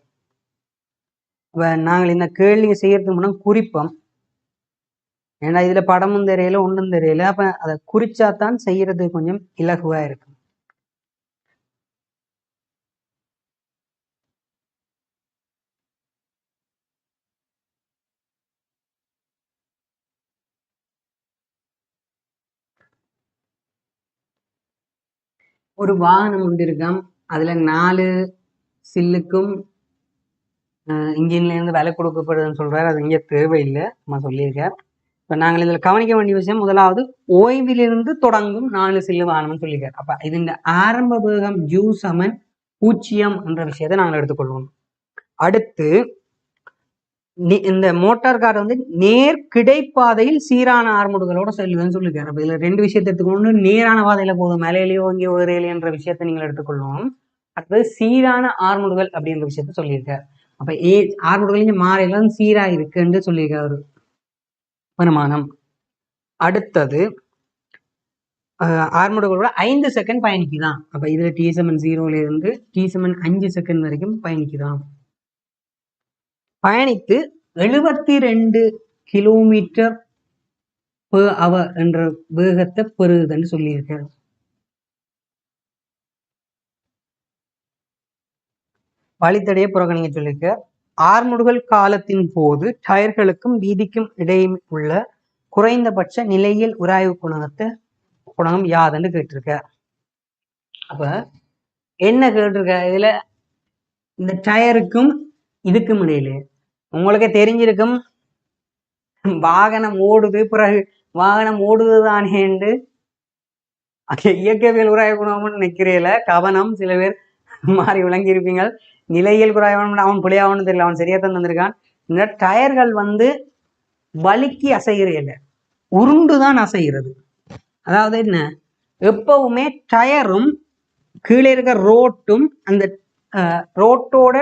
நாங்கள் இந்த கேள்வியை செய்யறதுக்கு முன்னாடி குறிப்போம். ஏன்னா இதுல படமும் தெரியல ஒன்றும் தெரியல. அப்ப அதை குறிச்சாதான் செய்யறது கொஞ்சம் இலகுவா இருக்கும். ஒரு வாகனம் ஒன்று இருக்காம். அதுல 4 சில்லுக்கும் இன்ஜின்ல இருந்து விலை கொடுக்கப்படுதுன்னு சொல்றாரு. அது இங்கே தேவையில்லை, நம்ம சொல்லியிருக்கார். இப்ப நாங்கள் இதுல கவனிக்க வேண்டிய விஷயம், முதலாவது ஓய்விலிருந்து தொடங்கும் 4 சில்லு வாகனம்னு சொல்லியிருக்காரு. அப்ப இது இந்த ஆரம்ப வேகம் u = 0 என்ற விஷயத்தை நாங்கள் எடுத்துக்கொள்வோம். அடுத்து இந்த மோட்டார் கார் வந்து நேர் கிடைப்பாதையில் சீரான ஆர்முடுகளோட செல்லுதுன்னு சொல்லியிருக்காரு. அப்ப இதுல 2 விஷயத்தை எடுத்துக்கொண்டு, நேரான பாதையில போதும் மலையிலேயோ இங்கே ஒரேலையோ என்ற விஷயத்தை நீங்கள் எடுத்துக்கொள்வோம். அடுத்தது சீரான ஆர்முடுகள் அப்படின்ற விஷயத்த சொல்லியிருக்காரு. அப்ப ஆர்முடுகள் மாறையெல்லாம் சீரா இருக்குன்னு சொல்லியிருக்காரு வருமானம். அடுத்தது ஆர்முடுகளோட 5 செகண்ட் பயணிக்குதான். அப்ப இதுல t=0 இருந்து t=5 செகண்ட் வரைக்கும் பயணிக்குதான். பயணித்து 72 km/h என்ற வேகத்தை பெறுதுன்னு சொல்லியிருக்காரு. வழித்தடையை புறக்கணிக்க சொல்லியிருக்க. ஆர்முடுகள் காலத்தின் போது டயர்களுக்கும் வீதிக்கும் இடையே உள்ள குறைந்தபட்ச நிலையில் உராய்வு குணகம் யாதுன்னு கேட்டிருக்க. அப்ப என்ன கேட்டிருக்க, இதுல இந்த டயருக்கும் இதுக்கும் இடையில உங்களுக்கு தெரிஞ்சிருக்கும், வாகனம் ஓடுது, பிறகு வாகனம் ஓடுதுதானேண்டு இயற்கையல் உராய்வு குணகம்னு நினைக்கிறேல கவனம். சில பேர் மாறி விளங்கி இருப்பீங்க. நிலையில் குறைவான அவன் பிள்ளையாவன்னு தெரியல, அவன் சரியா தான் தந்திருக்கான். இந்த டயர்கள் வந்து வலிக்கு அசைகிறேன், உருண்டுதான் அசைகிறது. அதாவது என்ன, எப்பவுமே டயரும் கீழே இருக்க ரோட்டும் அந்த ரோட்டோட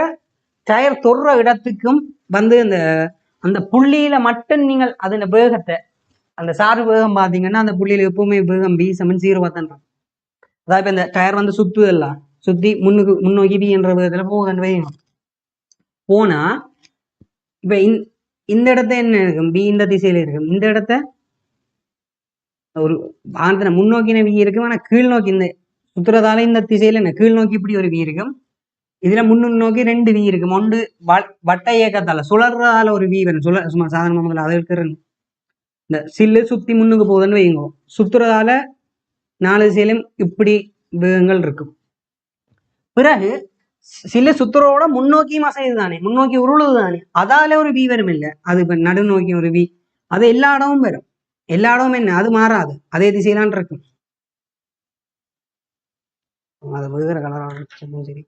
டயர் தொடுற இடத்துக்கும் வந்து அந்த புள்ளியில மட்டும் நீங்கள் அதோட வேகத்தை, அந்த சார்பு வேகம் பார்த்தீங்கன்னா அந்த புள்ளியில எப்பவுமே வேகம் b = 0 தான். அதாவது இப்ப இந்த டயர் வந்து சுத்துதெல்லாம் சுத்தி முன்னோக்கி பி என்ற விதத்துல போகுதுன்னு வைங்க. போனா இப்ப இந்த இடத்த என்ன இருக்கும், பி இந்த திசையில இருக்கும். இந்த இடத்த ஒரு ஆந்தன முன்னோக்கின வி இருக்கும். ஆனா கீழ் நோக்கி இந்த சுத்துறதால இந்த திசையில என்ன கீழ் நோக்கி இப்படி ஒரு வி இருக்கும். இதுல முன்னோக்கி 2 வி இருக்கும். ஒன்று வட்ட இயக்கத்தால சுழறால ஒரு வி வரும். சும்மா சாதாரண முதல்ல அது இருக்கிற இந்த சில்லு சுத்தி முன்னுக்கு போகுதுன்னு வைங்க. சுத்துறதால 4 திசையிலும் இப்படி வேகங்கள் இருக்கும். பிறகு சில்லு சுத்துறோட முன்னோக்கியும் அசைது தானே, முன்னோக்கி உருளுது தானே, அதால ஒரு வி வரும் இல்லை. அது இப்ப நடு நோக்கி ஒரு வி, அது எல்லா இடமும் வரும். எல்லா இடமும் என்ன, அது மாறாது, அதே திசையிலான் இருக்கும். அது வேற கலராக சரி.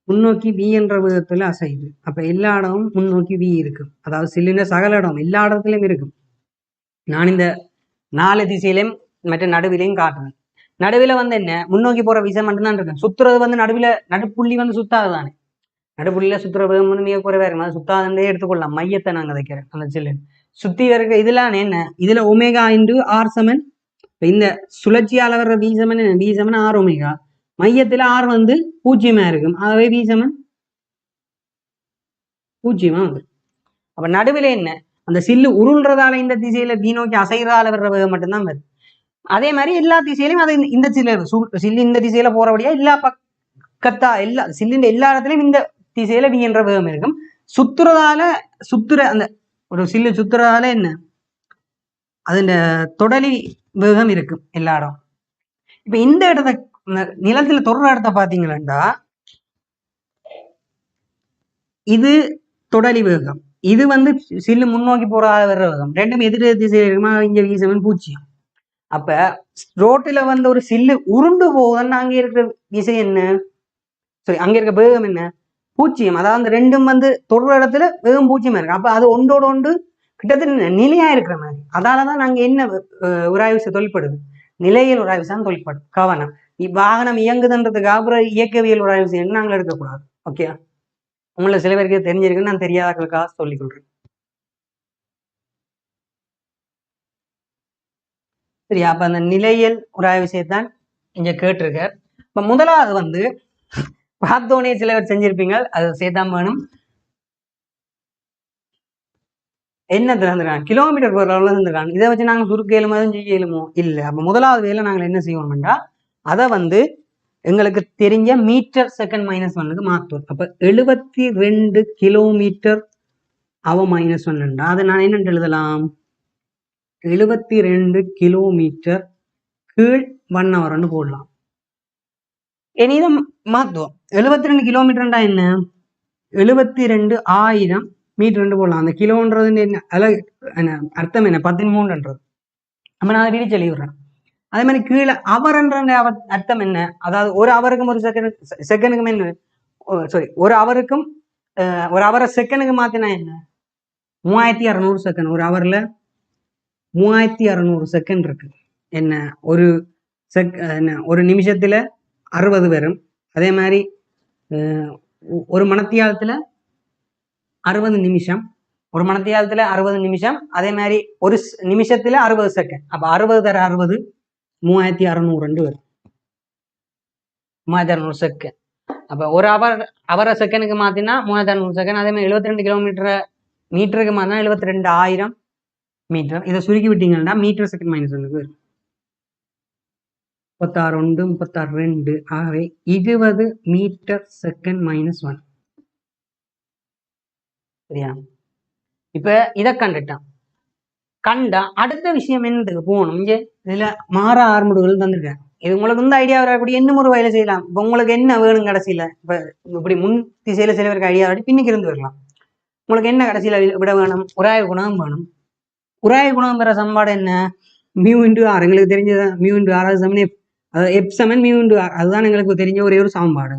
முன்னோக்கி வி என்ற விதத்துல அசைது. அப்ப எல்லா இடமும் முன்னோக்கி வி இருக்கும். அதாவது சில்லுன சகல இடம் எல்லா இடத்துலயும் இருக்கும். நான் இந்த 4 திசையிலையும் மற்ற நடுவிலையும் காட்டுறேன். நடுவில் வந்து என்ன, முன்னோக்கி போற விசை மட்டும்தான் இருக்கு. சுத்துறது வந்து நடுப்புள்ளி வந்து சுத்தாது தானே. நடுப்புள்ளியில சுத்துற வேகம் வந்து மிக குறைவா இருக்கும். அது சுத்தாதே எடுத்துக்கொள்ளலாம். மையத்தை நாங்க வைக்கிறேன் அந்த சில்லு சுத்தி இருக்க. இதெல்லாம் என்ன, இதுல ஒமேகா இன்டு ஆர் சமன். இந்த சுழற்சியால வர்ற வி சமன் என்ன, வி சமன் ஆர் ஒமேகா. மையத்துல ஆர் வந்து 0 இருக்கும். ஆகவே வி சமன் 0 வந்துடும். அப்ப நடுவில் என்ன, அந்த சில்லு உருள்றதால இந்த திசையில வி நோக்கி அசைறதால வர்ற வேகம் மட்டும்தான் வருது. அதே மாதிரி எல்லா திசையிலையும் அது இந்த சில்லு இந்த திசையில போறபடியா எல்லா பக்கத்தா எல்லா சில்லின் எல்லா இடத்துலயும் இந்த திசையில வி என்ற வேகம் இருக்கும். சுத்துற அந்த ஒரு சில்லு சுத்துறதால என்ன, அது தொடலி வேகம் இருக்கும் எல்லா இடம். இப்ப இந்த இடத்த நிலத்துல தொடர இடத்த பாத்தீங்களா, இது தொடலி வேகம், இது வந்து சில்லு முன்னோக்கி போறதால வர்ற வேகம். ரெண்டும் எதிர் திசையில இருக்குமா, இங்க வி சமன் 0. அப்ப ரோட்டுல வந்து ஒரு சில்லு உருண்டு போகுதுன்னு அங்க இருக்கிற விசை என்ன, சரி அங்க இருக்க வேகம் என்ன, 0. அதாவது அந்த ரெண்டும் வந்து தொடர இடத்துல வேகம் 0 இருக்கு. அப்ப அது ஒன்றோட ஒன்று கிட்டத்தட்ட நிலையா இருக்கிற மாதிரி. அதாலதான் நாங்க என்ன உராய்விசை தொழிற்படுது, நிலையியல் உராய்விசைன்னு தொழிற்படும். கவனம், வாகனம் இயங்குதுன்றதுக்காக அப்புறம் இயக்கவியல் உராய்விசை நாங்கள் எடுக்கக்கூடாது. ஓகே, உங்களை சில பேருக்கு தெரிஞ்சிருக்குன்னு நான் தெரியாதவர்களுக்காக சொல்லிக் கொள்றேன். சரியா, அப்ப அந்த நிலையியல் உராய்விசையத்தான் இங்க கேட்டிருக்க. இப்ப முதலாவது வந்து பார்த்தோனே சில பேர் செஞ்சிருப்பீங்க, அது சேர்த்தாம வேணும். என்ன திறந்துருக்காங்க, கிலோமீட்டர் ஒரு அளவுல இருந்திருக்காங்க. இதை வச்சு நாங்க சுருக்க இயலுமோ செய்ய இயலுமோ இல்லை. அப்ப முதலாவது வேலை நாங்கள் என்ன செய்வோம்னா, அதை வந்து எங்களுக்கு தெரிஞ்ச மீட்டர் செகண்ட் -1க்கு மாற்றுவோம். அப்ப 72 கிலோமீட்டர் அவ -1, அதை நான் என்ன எழுதலாம், 72 கிலோமீட்டர் கீழ் 1 ஹவர்னு போடலாம். இனி இதை மாற்றுவோம். 72 கிலோமீட்டர்டா என்ன, 72,000 மீட்டர் போடலாம். அந்த கிலோன்றது என்ன, அதில் அர்த்தம் என்ன, 13ன்றது. நம்ம நான் அதை விரிச்சு எழுதிடுறேன். அதே மாதிரி கீழே அவர்ன்ற அர்த்தம் என்ன, அதாவது ஒரு அவருக்கும் ஒரு செகண்டுக்கும் என்ன, சாரி ஒரு அவருக்கும் ஒரு அவரை செகண்டுக்கு மாத்தினா என்ன, 3600 செகண்ட். ஒரு அவர்ல 3600 செகண்ட் இருக்கு. என்ன, ஒரு நிமிஷத்துல 60 வரும். அதே மாதிரி ஒரு மணத்தியாலத்துல 60 நிமிஷம், ஒரு மணத்தியாலத்துல 60 நிமிஷம். அதே மாதிரி ஒரு நிமிஷத்துல 60 செகண்ட். அப்ப 60 தர 60 3600 வரும். 3600 செகண்ட். அப்ப ஒரு அவரை செகண்டுக்கு மாத்தினா 3600 செகண்ட். அதே மாதிரி 72 கிலோமீட்டர் மீட்டருக்கு மாத்தினா 72,000 மீட்டர். இதை சுருக்கி விட்டீங்கன்னா மீட்டர் செகண்ட் -1 வரும். 36 36 ஆகவே 20 மீட்டர் செகண்ட் -1. சரியா, இப்ப இதை கண்டா அடுத்த விஷயம் என்னதுக்கு போகணும். இங்க இதுல மாற ஆர்முடுகள் தந்திருக்கேன். இது உங்களுக்கு வந்து ஐடியா வரக்கூடிய இன்னும் ஒரு வயலை செய்யலாம். இப்ப உங்களுக்கு என்ன வேணும் கடைசியில, இப்ப இப்படி முன் திசையில சில பேருக்கு ஐடியா வரி பின்னுக்கு இருந்து வரலாம். உங்களுக்கு என்ன கடைசியில விட வேணும், உராய்வு குணம் வேணும். உராய்வு குணம் பெற சமன்பாடு என்ன, μ×r. எங்களுக்கு தெரிஞ்சது μ×r சமன் f, அதாவது f சமன் μ×r. அதுதான் எங்களுக்கு தெரிஞ்ச ஒரே ஒரு சமன்பாடு.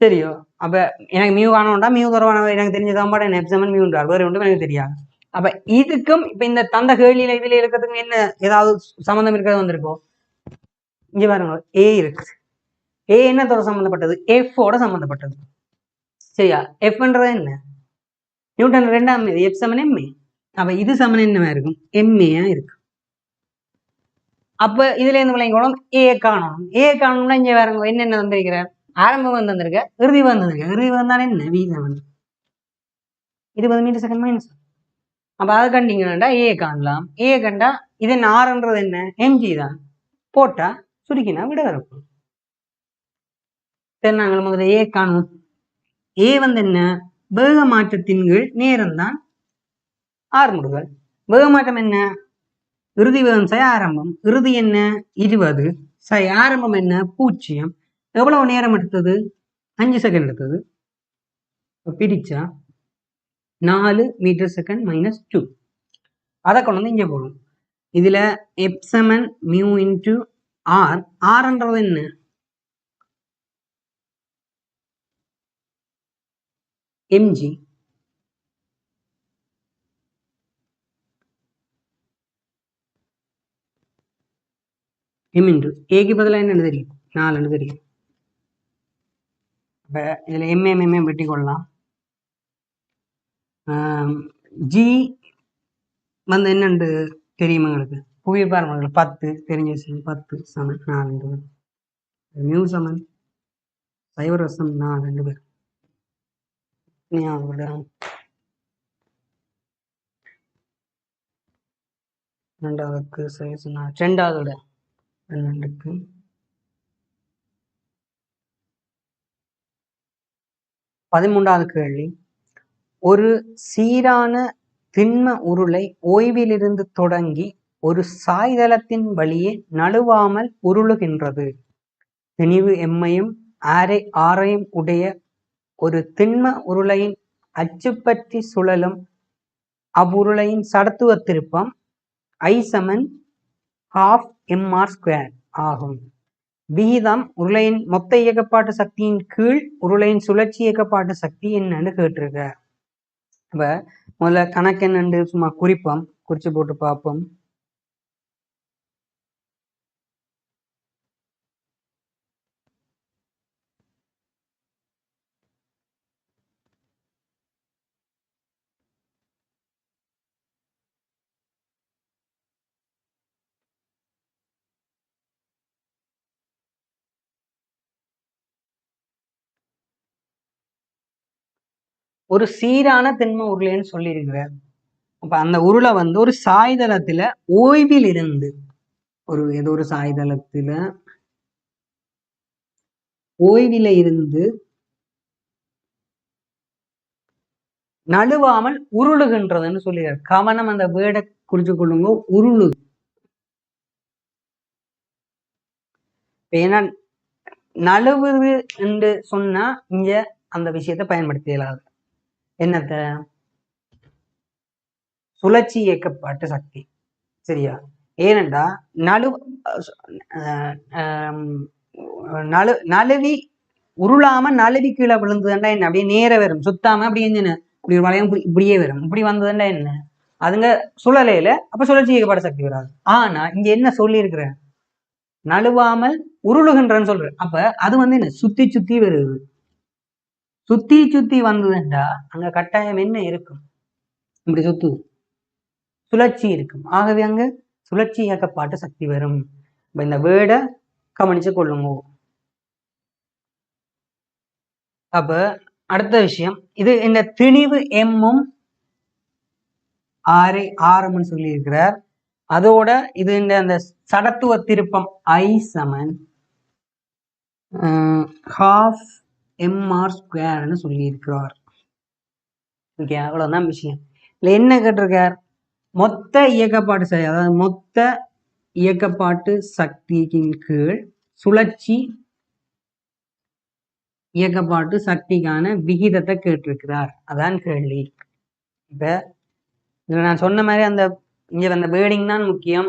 சரியோ, அப்ப எனக்கு மியூ காணோம்டா, மியூ தருவான எனக்கு தெரிஞ்ச சமன்பாடு என்ன, f சமன் μ×r. வேற ஒன்றும் எனக்கு தெரியாது. அப்ப இதுக்கும் இப்ப இந்த தந்த கேள்வியில இதுல இருக்கிறதுக்கும் என்ன ஏதாவது சம்பந்தம் இருக்கிறது வந்திருக்கோம். இங்க பாருங்க, ஏ இருக்கு. ஏ என்னத்தோட சம்பந்தப்பட்டது, எஃப்-ஓட சம்பந்தப்பட்டது. சரியா, எஃப்ன்றது என்ன, நியூட்டன் 2ஆம் விதி, எஃப் சமன் எம்ஏ. அப்ப இது சமன் என்னவா இருக்கும், எம்ஏயா இருக்கு. அப்ப இதுல இருந்து விளங்கணும் ஏ காணணும். ஏ காணணும்னா இங்க வேற என்னென்ன வந்திருக்கிறார்? ஆரம்பம் வந்திருக்க, இறுதி வந்திருக்க. இறுதி வந்தானே என்ன வீதம் 20 மீட்டர் செகண்ட் மைனஸ். அப்ப அதை கண்டிங்கன்னா ஏ காணலாம். ஏ கண்டா இதன் ஆறுன்றது என்ன? எம்ஜி தான். போட்டா சுருக்கினா விட இருக்கும். சரி, நாங்கள் முதல்ல ஏ காணுவோம். ஏ வந்து என்ன? வேக மாற்றத்தின் கீழ் நேரம் தான் ஆறுமுடுகள். வேக மாற்றம் என்ன? இறுதி வேகம் சை ஆரம்பம். இறுதி என்ன? 20 சை ஆரம்பம் என்ன? 0. எவ்வளவு நேரம் எடுத்தது? 5 செகண்ட் எடுத்தது. பிரிச்சா 4 மீட்டர் செகண்ட் மைனஸ் 2. அதை கொண்டு வந்து இங்க போடும். இதுல எப் சமன் மியூ இன்டு ஆர். ஆர்ன்றது என்ன? எம்ஜி. எம் இன்டு ஏக்கு பதிலாக என்ன தெரியும்? 4 தெரியும். அப்ப இதுல எம்எம் வெட்டி கொள்ளலாம். ஜி வந்து என்னண்டு தெரியும் எங்களுக்கு? புவியீர்ப்பு ஆரம்பங்கள் 10 தெரிஞ்ச விஷயம். 10 சமன் 4. மியூ சமன் 0.4 2 பேர். ரெண்டாவதுக்கு 2வது 2க்கு 13வது கேள்வி. ஒரு சீரான திண்ம உருளை ஓய்விலிருந்து தொடங்கி ஒரு சாய்தளத்தின் வழியே நழுவாமல் உருளுகின்றது. திணிவு எம்மையும் ஆரையும் உடைய ஒரு திண்ம உருளையின் அச்சுப்பற்றி சுழலும் அவ்வுருளையின் சடத்துவ திருப்பம் I சமன் ½ mr² ஆகும். விகிதம் உருளையின் மொத்த இயக்கப்பாட்டு சக்தியின் கீழ் உருளையின் சுழற்சி இயக்கப்பாட்டு சக்தி என்னன்னு கேட்டிருக்க. இப்ப முதல்ல கணக்கு என்னண்டு சும்மா குறிப்போம், குறிச்சு போட்டு பார்ப்போம். ஒரு சீரான திண்ம உருளைன்னு சொல்லி இருக்கிறார். அப்ப அந்த உருளை வந்து ஒரு சாய்தளத்துல ஓய்வில் இருந்து ஏதோ ஒரு சாய்தளத்துல ஓய்வில இருந்து நழுவாமல் உருளுகின்றதுன்னு சொல்லிடுறார். கவனம், அந்த வேர்டை குறிச்சு கொள்ளுங்க. உருளு. ஏன்னா நழுவுது என்று சொன்னா இங்க அந்த விஷயத்தை பயன்படுத்த இயலாது. என்னத்த? சுழற்சி இயக்கப்பாட்டு சக்தி. சரியா? ஏனென்றா நழுவி உருளாம நழுவி கீழே விழுந்ததுண்டா என்ன? அப்படியே நேர வரும், சுத்தாம அப்படியே இப்படி வளையம் இப்படியே வரும். இப்படி வந்ததுண்டா என்ன? அதுங்க சுழலையில அப்ப சுழற்சி இயக்கப்பாட்டு சக்தி வராது. ஆனா இங்க என்ன சொல்லி இருக்கிற? நழுவாமல் உருளுகின்றன்னு சொல்ற. அப்ப அது வந்து என்ன? சுத்தி சுத்தி வருது. சுத்தி சுத்தி வந்ததுண்டா அங்க கட்டாயம் என்ன இருக்கும்? இப்படி சுத்து சுழற்சி இருக்கும். ஆகவே அங்க சுழற்சி இயக்கப்பாட்டு சக்தி வரும். இந்த வேர்டை கவனிச்சு கொள்ளுங்க. அப்ப அடுத்த விஷயம், இது இந்த திணிவு எம்மும் ஆரம்னு சொல்லி இருக்கிறார். அதோட இது இந்த அந்த சடத்துவ திருப்பம் I சமன் ½ mr² சொல்லி இருக்கிறார். ஓகே, அவ்வளவுதான் விஷயம். இல்ல என்ன கேட்டிருக்கார்? மொத்த இயக்கப்பாட்டு சக்தி, அதாவது மொத்த இயக்கப்பாட்டு சக்தியின் கீழ் சுழற்சி இயக்கப்பாட்டு சக்திக்கான விகிதத்தை கேட்டிருக்கிறார். அதான் கேள்வி. இப்ப இதுல நான் சொன்ன மாதிரி அந்த இங்க அந்த வேர்டிங் தான் முக்கியம்.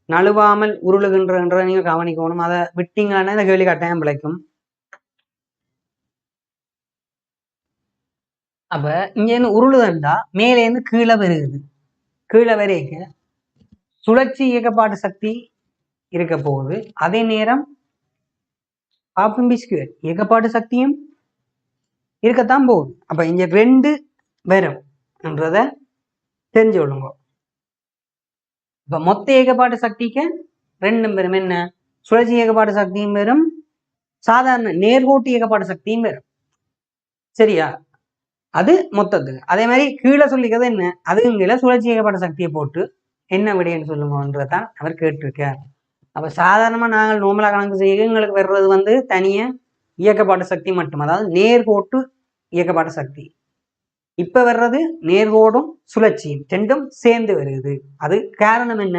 நழுவாமல் உருளுகின்றதை நீங்க கவனிக்கணும். அதை விட்டீங்கன்னா இந்த கேள்வி கட்டாயம் பிழைக்கும். அப்ப இங்க இருந்து உருளுதண்டா மேலே இருந்து கீழே வருகுது. கீழே வரைக்க சுழற்சி இயக்கப்பாட்டு சக்தி இருக்க போகுது. அதே நேரம் ½ இயக்கப்பாட்டு சக்தியும் இருக்கத்தான் போகுது. அப்ப இங்க 2 வரும் என்றத தெரிஞ்சு கொள்ளுங்க. இப்ப மொத்த இயக்கப்பாட்டு சக்திக்கு ரெண்டும் பெறும் என்ன சுழற்சி இயக்கப்பாட்டு சக்தியும் பெறும் சாதாரண நேர்கோட்டு இயக்கப்பாட்டு சக்தியும் பெறும் சரியா அது மொத்தத்துக்கு அதே மாதிரி கீழே சொல்லிக்கிறது என்ன அதுவும் கீழே சுழற்சி இயக்கப்பாட்டு சக்தியை போட்டு என்ன விடைன்னு சொல்லுங்கன்றதான் அவர் கேட்டிருக்கார் அப்ப சாதாரணமா நாங்கள் நோமலா கணக்கு செய்ய எங்களுக்கு வர்றது வந்து தனிய இயக்கப்பாட்டு சக்தி மட்டும் அதாவது நேர்கோட்டு இயக்கப்பாட்டு சக்தி இப்ப வர்றது நேர்கோடும் சுழற்சியும் ரெண்டும் சேர்ந்து வருது அது காரணம் என்ன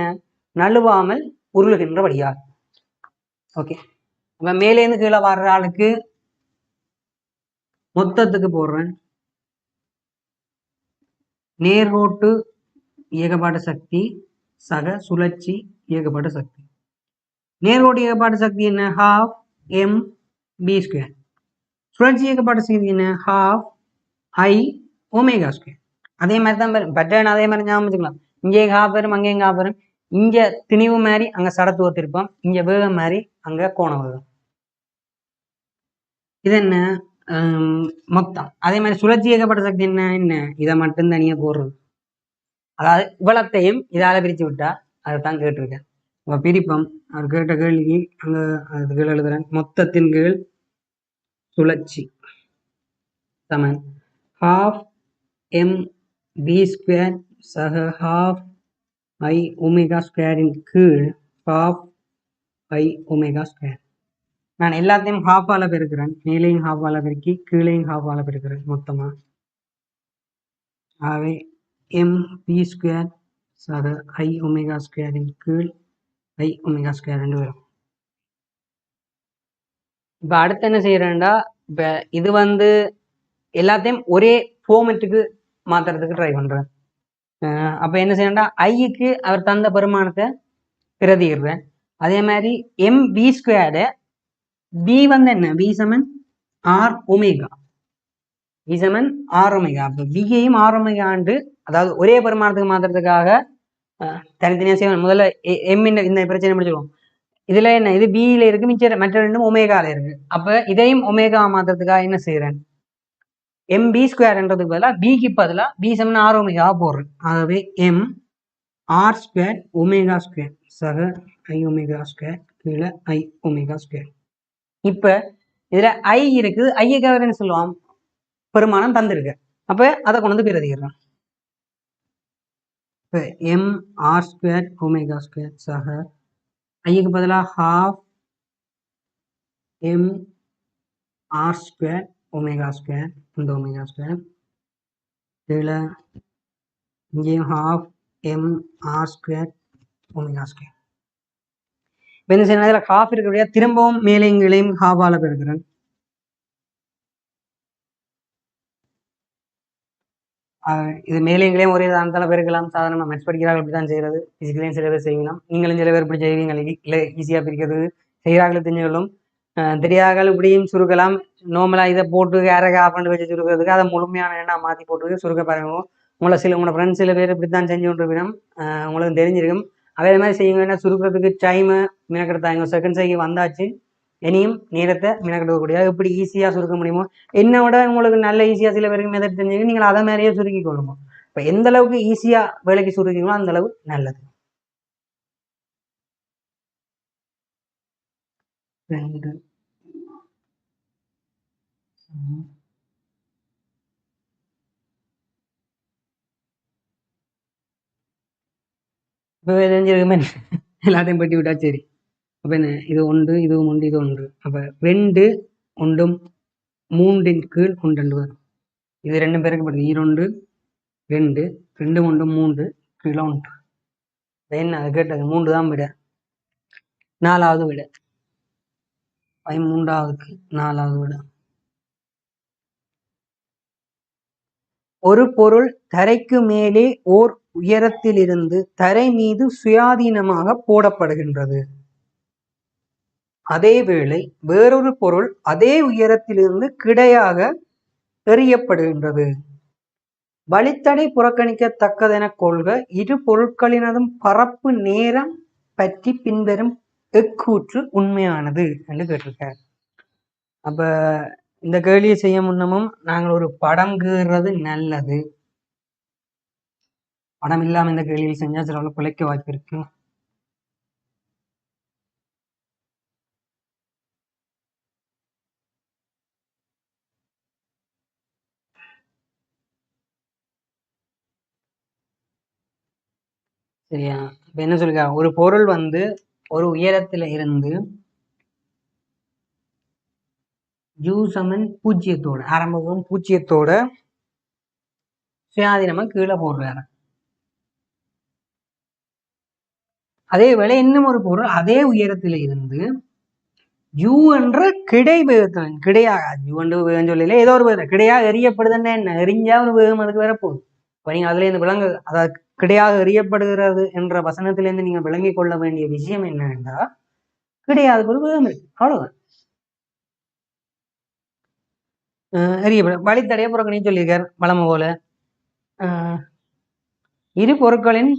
நழுவாமல் உருளுகின்றபடியால் ஓகே அப்ப மேலேருந்து கீழே வர்ற ஆளுக்கு மொத்தத்துக்கு போடுறேன் நேர்கோட்டு இயக்கப்பாட்டு சக்தி சக சுழற்சி இயக்கப்பாட்டு சக்தி நேர்கோட்டு இயக்கப்பாட்டு சக்தி என்ன half mv². சுழற்சி இயக்கப்பாட்டு சக்தி என்ன half i⍵². அதே மாதிரி தான் பட்டன் அதே மாதிரி ஞாபகம் வச்சுக்கலாம் இங்கே ஹாஃப் வரும் அங்கேயும் ஹாஃப் வரும் இங்க திணிவு மாதிரி அங்க சடத்துவத்து இருப்போம் இங்க வேகம் மாதிரி அங்க கோணம் வரும் இது என்ன மொத்தம் அதே மாதிரி சுழற்சி இயக்கப்பட்ட சக்தி என்ன இதை மட்டும் தனியா போடுறது அதாவது இவ்வளத்தையும் இதால பிரிச்சு விட்டா அதைத்தான் கேட்டிருக்கேன் உங்க பிரிப்பம் அவர் கேட்ட கேள்விக்கு அங்க அது கீழ் எழுதுறேன் மொத்தத்தின் கீழ் சுழற்சி சமன் half mv² சக half i⍵² கீழ் half i⍵². நான் எல்லாத்தையும் ஹாஃபால பெருக்கிறேன் மேலையும் ஹாஃபால பெருக்கி கீழையும் ஹாஃபால பெருக்கிறேன் மொத்தமா ஆகவே mv² சக i⍵² கீழ் i⍵² வரும் இப்ப அடுத்து என்ன செய்யறேன்டா இப்ப இது வந்து எல்லாத்தையும் ஒரே ஃபார்மெட்டுக்கு மாத்துறதுக்கு ட்ரை பண்றேன் அப்ப என்ன செய்யறேன்டா ஐக்கு அவர் தந்த பெருமானத்தை பிரதிடுறேன் அதே மாதிரி mv². b வந்து என்ன b சமன் r⍵. b சமன் r⍵. அப்ப b-யையும் r⍵ஆண்டு அதாவது ஒரே பெருமானத்துக்கு மாத்துறதுக்காக தனித்தனியா செய்வேன் முதல்ல இந்த பிரச்சனை முடிச்சுக்கோம் இதுல என்ன இது b-ல இருக்கு மிச்சம் மற்ற ரெண்டும் ஒமேகால இருக்கு அப்ப இதையும் ஒமேகா மாத்துறதுக்காக என்ன செய்யறேன் mv²ன்றதுக்கு பதிலாக b-க்கு பதிலாக b சமன் r⍵ போடுறேன் ஆகவே m r²⍵² சக i⍵² கீழே i⍵². இப்ப இதுல ஐ இருக்குது ஐக்கு அவர் என்ன சொல்லுவான் பெருமானம் தந்திருக்கு அப்ப அதை கொண்டு வந்து பிரதிக்கிறோம் இப்ப mr²⍵² சக ஐக்கு பதிலாக half mr²⍵² இந்த ⍵². கீழே இங்கேயும் half mr²⍵². இப்போ என்ன செய்யணும் இதில் ஹாஃப் இருக்கக்கூடிய திரும்பவும் மேலையும் கீழையும் ஹாஃபால பெருக்கிறேன் இது மேலையும் கீழையும் ஒரே தானத்தால பெருக்கலாம் சாதாரணமாக மெட்ஸ் படிக்கிறார்கள் இப்படி தான் செய்யறது பிசிக்கலையும் சில பேர் செய்யலாம் நீங்களும் சில பேர் இப்படி செய்வீங்க இல்லை ஈஸியாக பிரிக்கிறது செய்கிறார்கள் தெரிஞ்சுகளும் தெரியாத இப்படியும் சுருக்கலாம் நார்மலாக இதை போட்டு யாராக ஆஃப் வச்சு சுருக்கிறதுக்கு அதை முழுமையான எண்ணா மாற்றி போட்டு சுருக்க பாருங்க உங்களோட ஃப்ரெண்ட்ஸ் சில பேர் இப்படி தான் செஞ்சு கொண்டிருப்பினும் உங்களுக்கு தெரிஞ்சிருக்கும் அதே மாதிரி செய்யுங்கன்னா சுருக்கிறதுக்கு டைமு மினக்கெடுத்தாங்க செகண்ட் சைக்கு வந்தாச்சு இனியும் நேரத்தை மினக்கெடுக்கக்கூடிய எப்படி ஈஸியாக சுருக்க முடியுமோ என்னை விட உங்களுக்கு நல்ல ஈஸியாக சில பேருக்கு மெதட் தெரிஞ்சுக்க நீங்கள் அதை மாதிரியே சுருக்கி கொள்ளுங்க இப்போ எந்த அளவுக்கு ஈஸியாக வேலைக்கு சுருக்கிங்களோ அந்த அளவு நல்லது 2 இப்போ தெரிஞ்சிருக்குமே எல்லாத்தையும் பட்டி விட்டா சரி அப்போ என்ன இது ஒன்று இதுவும் ஒன்று இது ஒன்று அப்போ 2 ஒன்றும் 3 கீழ் 1 வரும் இது ரெண்டும் பேருக்கு படுது 2 2 2 1 3 கீழே 1 என்ன அது கேட்டது 3 தான் விட 4வது விட 13வது 4வது விட ஒரு பொருள் தரைக்கு மேலே ஓர் உயரத்திலிருந்து தரை மீது சுயாதீனமாக போடப்படுகின்றது அதேவேளை வேறொரு பொருள் அதே உயரத்திலிருந்து கிடையாக எறியப்படுகின்றது வழித்தடை புறக்கணிக்கத்தக்கதென கொள்க இரு பொருட்களினதும் பரப்பு நேரம் பற்றி பின்வரும் எக்கூற்று உண்மையானது என்று கேட்டிருக்கார் அப்ப இந்த கேள்வியை செய்ய முன்னமும் நாங்கள் ஒரு படம் கீறுறது நல்லது படம் இல்லாம இந்த கேள்வியை செஞ்சா சில பிழைக்க வாய்ப்பு இருக்கு சரியா? இப்ப என்ன சொல்லுங்க, ஒரு பொருள் வந்து ஒரு உயரத்துல இருந்து u சமன் பூஜ்ஜியத்தோட ஆரம்பமும் பூஜ்ஜியத்தோட சுயாதீனமா கீழே போடுறாரு. அதே வேளை இன்னும் ஒரு பொருள் அதே உயரத்துல இருந்து u என்ற கிடை வேகத்தின் கிடையாக u என்று வேகம் சொல்லல, ஏதோ ஒரு வேகம் கிடையாக எறியப்படுதுன்னா என்ன, எரிஞ்சா ஒரு வேகம் அதுக்கு வரப்போகுது. இப்ப நீங்க அதுல இருந்து விளங்கு, அதாவது கிடையாக எறியப்படுகிறது என்ற வசனத்திலிருந்து நீங்க விளங்கிக் கொள்ள வேண்டிய விஷயம் என்னன்னா, கிடையாது ஒரு வேகம் இருக்கு, அவ்வளவுதான். எரியப்படும் வழித்தடைய புறக்கணி சொல்லியிருக்கார் வளம போல. இரு பொருட்களின்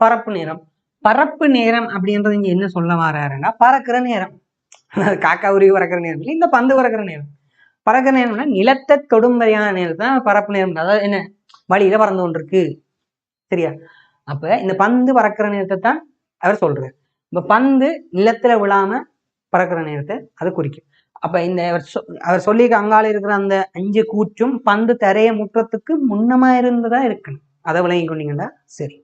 பரப்பு நேரம். பரப்பு நேரம் அப்படின்றது இங்க என்ன சொல்ல வர்றாருன்னா, பறக்கிற நேரம். காக்கா உருவி பறக்கிற நேரம் இல்லை, இந்த பந்து பறக்கிற நேரம். பறக்கிற நேரம்னா நிலத்தை தொடும் வரையான நேரம் தான் பரப்பு நேரம். அதாவது என்ன, வழியில பறந்து கொண்டிருக்கு, சரியா? அப்ப இந்த பந்து பறக்கிற நேரத்தை தான் அவர் சொல்றாரு. இப்ப பந்து நிலத்துல விழாம பறக்கிற நேரத்தை அது குறிக்கும். அப்ப இந்த அவர் சொல்லி அங்கால இருக்கிற அந்த 5 கூற்றும் பந்து தரைய முற்றத்துக்கு முன்னமா இருந்ததா இருக்கணும். அதை விளங்கி கொண்டீங்கன்னா சரி.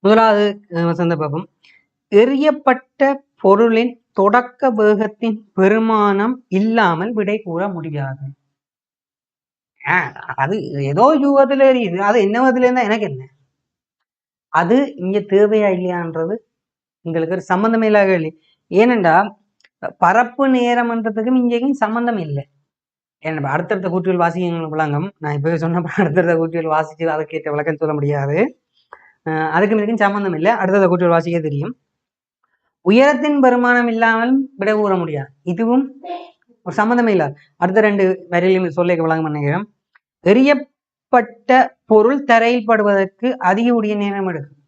முதலாவது வசந்த பாபம், எறியப்பட்ட பொருளின் தொடக்க வேகத்தின் பெருமானம் இல்லாமல் விடை கூற முடியாது. அது ஏதோ யூகத்துல எரியுது, அது என்ன விதத்துல இருந்தா எனக்கு என்ன, அது இங்க தேவையா இல்லையான்றது உங்களுக்கு ஒரு சம்பந்தமே இல்லாத கேள்வி. ஏனென்றா பரப்பு நேரம்ன்றதுக்கும் இங்கேயும் சம்பந்தம் இல்லை. ஏன்னா அடுத்தடுத்த கூற்றுகள் வாசிக்க விளங்கம். நான் இப்போ சொன்ன அடுத்தடுத்த கூற்றுகள் வாசிச்சு அதுக்கேற்ற விளக்கம் சொல்ல முடியாது. அதுக்கு இதுக்கும் சம்பந்தம் இல்லை, அடுத்தடுத்த கூற்றுகள் வாசிக்க தெரியும். உயரத்தின் பெருமானம் இல்லாமல் விட கூற முடியாது, இதுவும் ஒரு சம்பந்தமே இல்லை. அடுத்த 2 வரையிலும் சொல்ல விளங்கம் நினைக்கிறேன். எரியப்பட்ட பொருள் தரையில் படுவதற்கு அதிக உடைய நேரம் எடுக்கும்,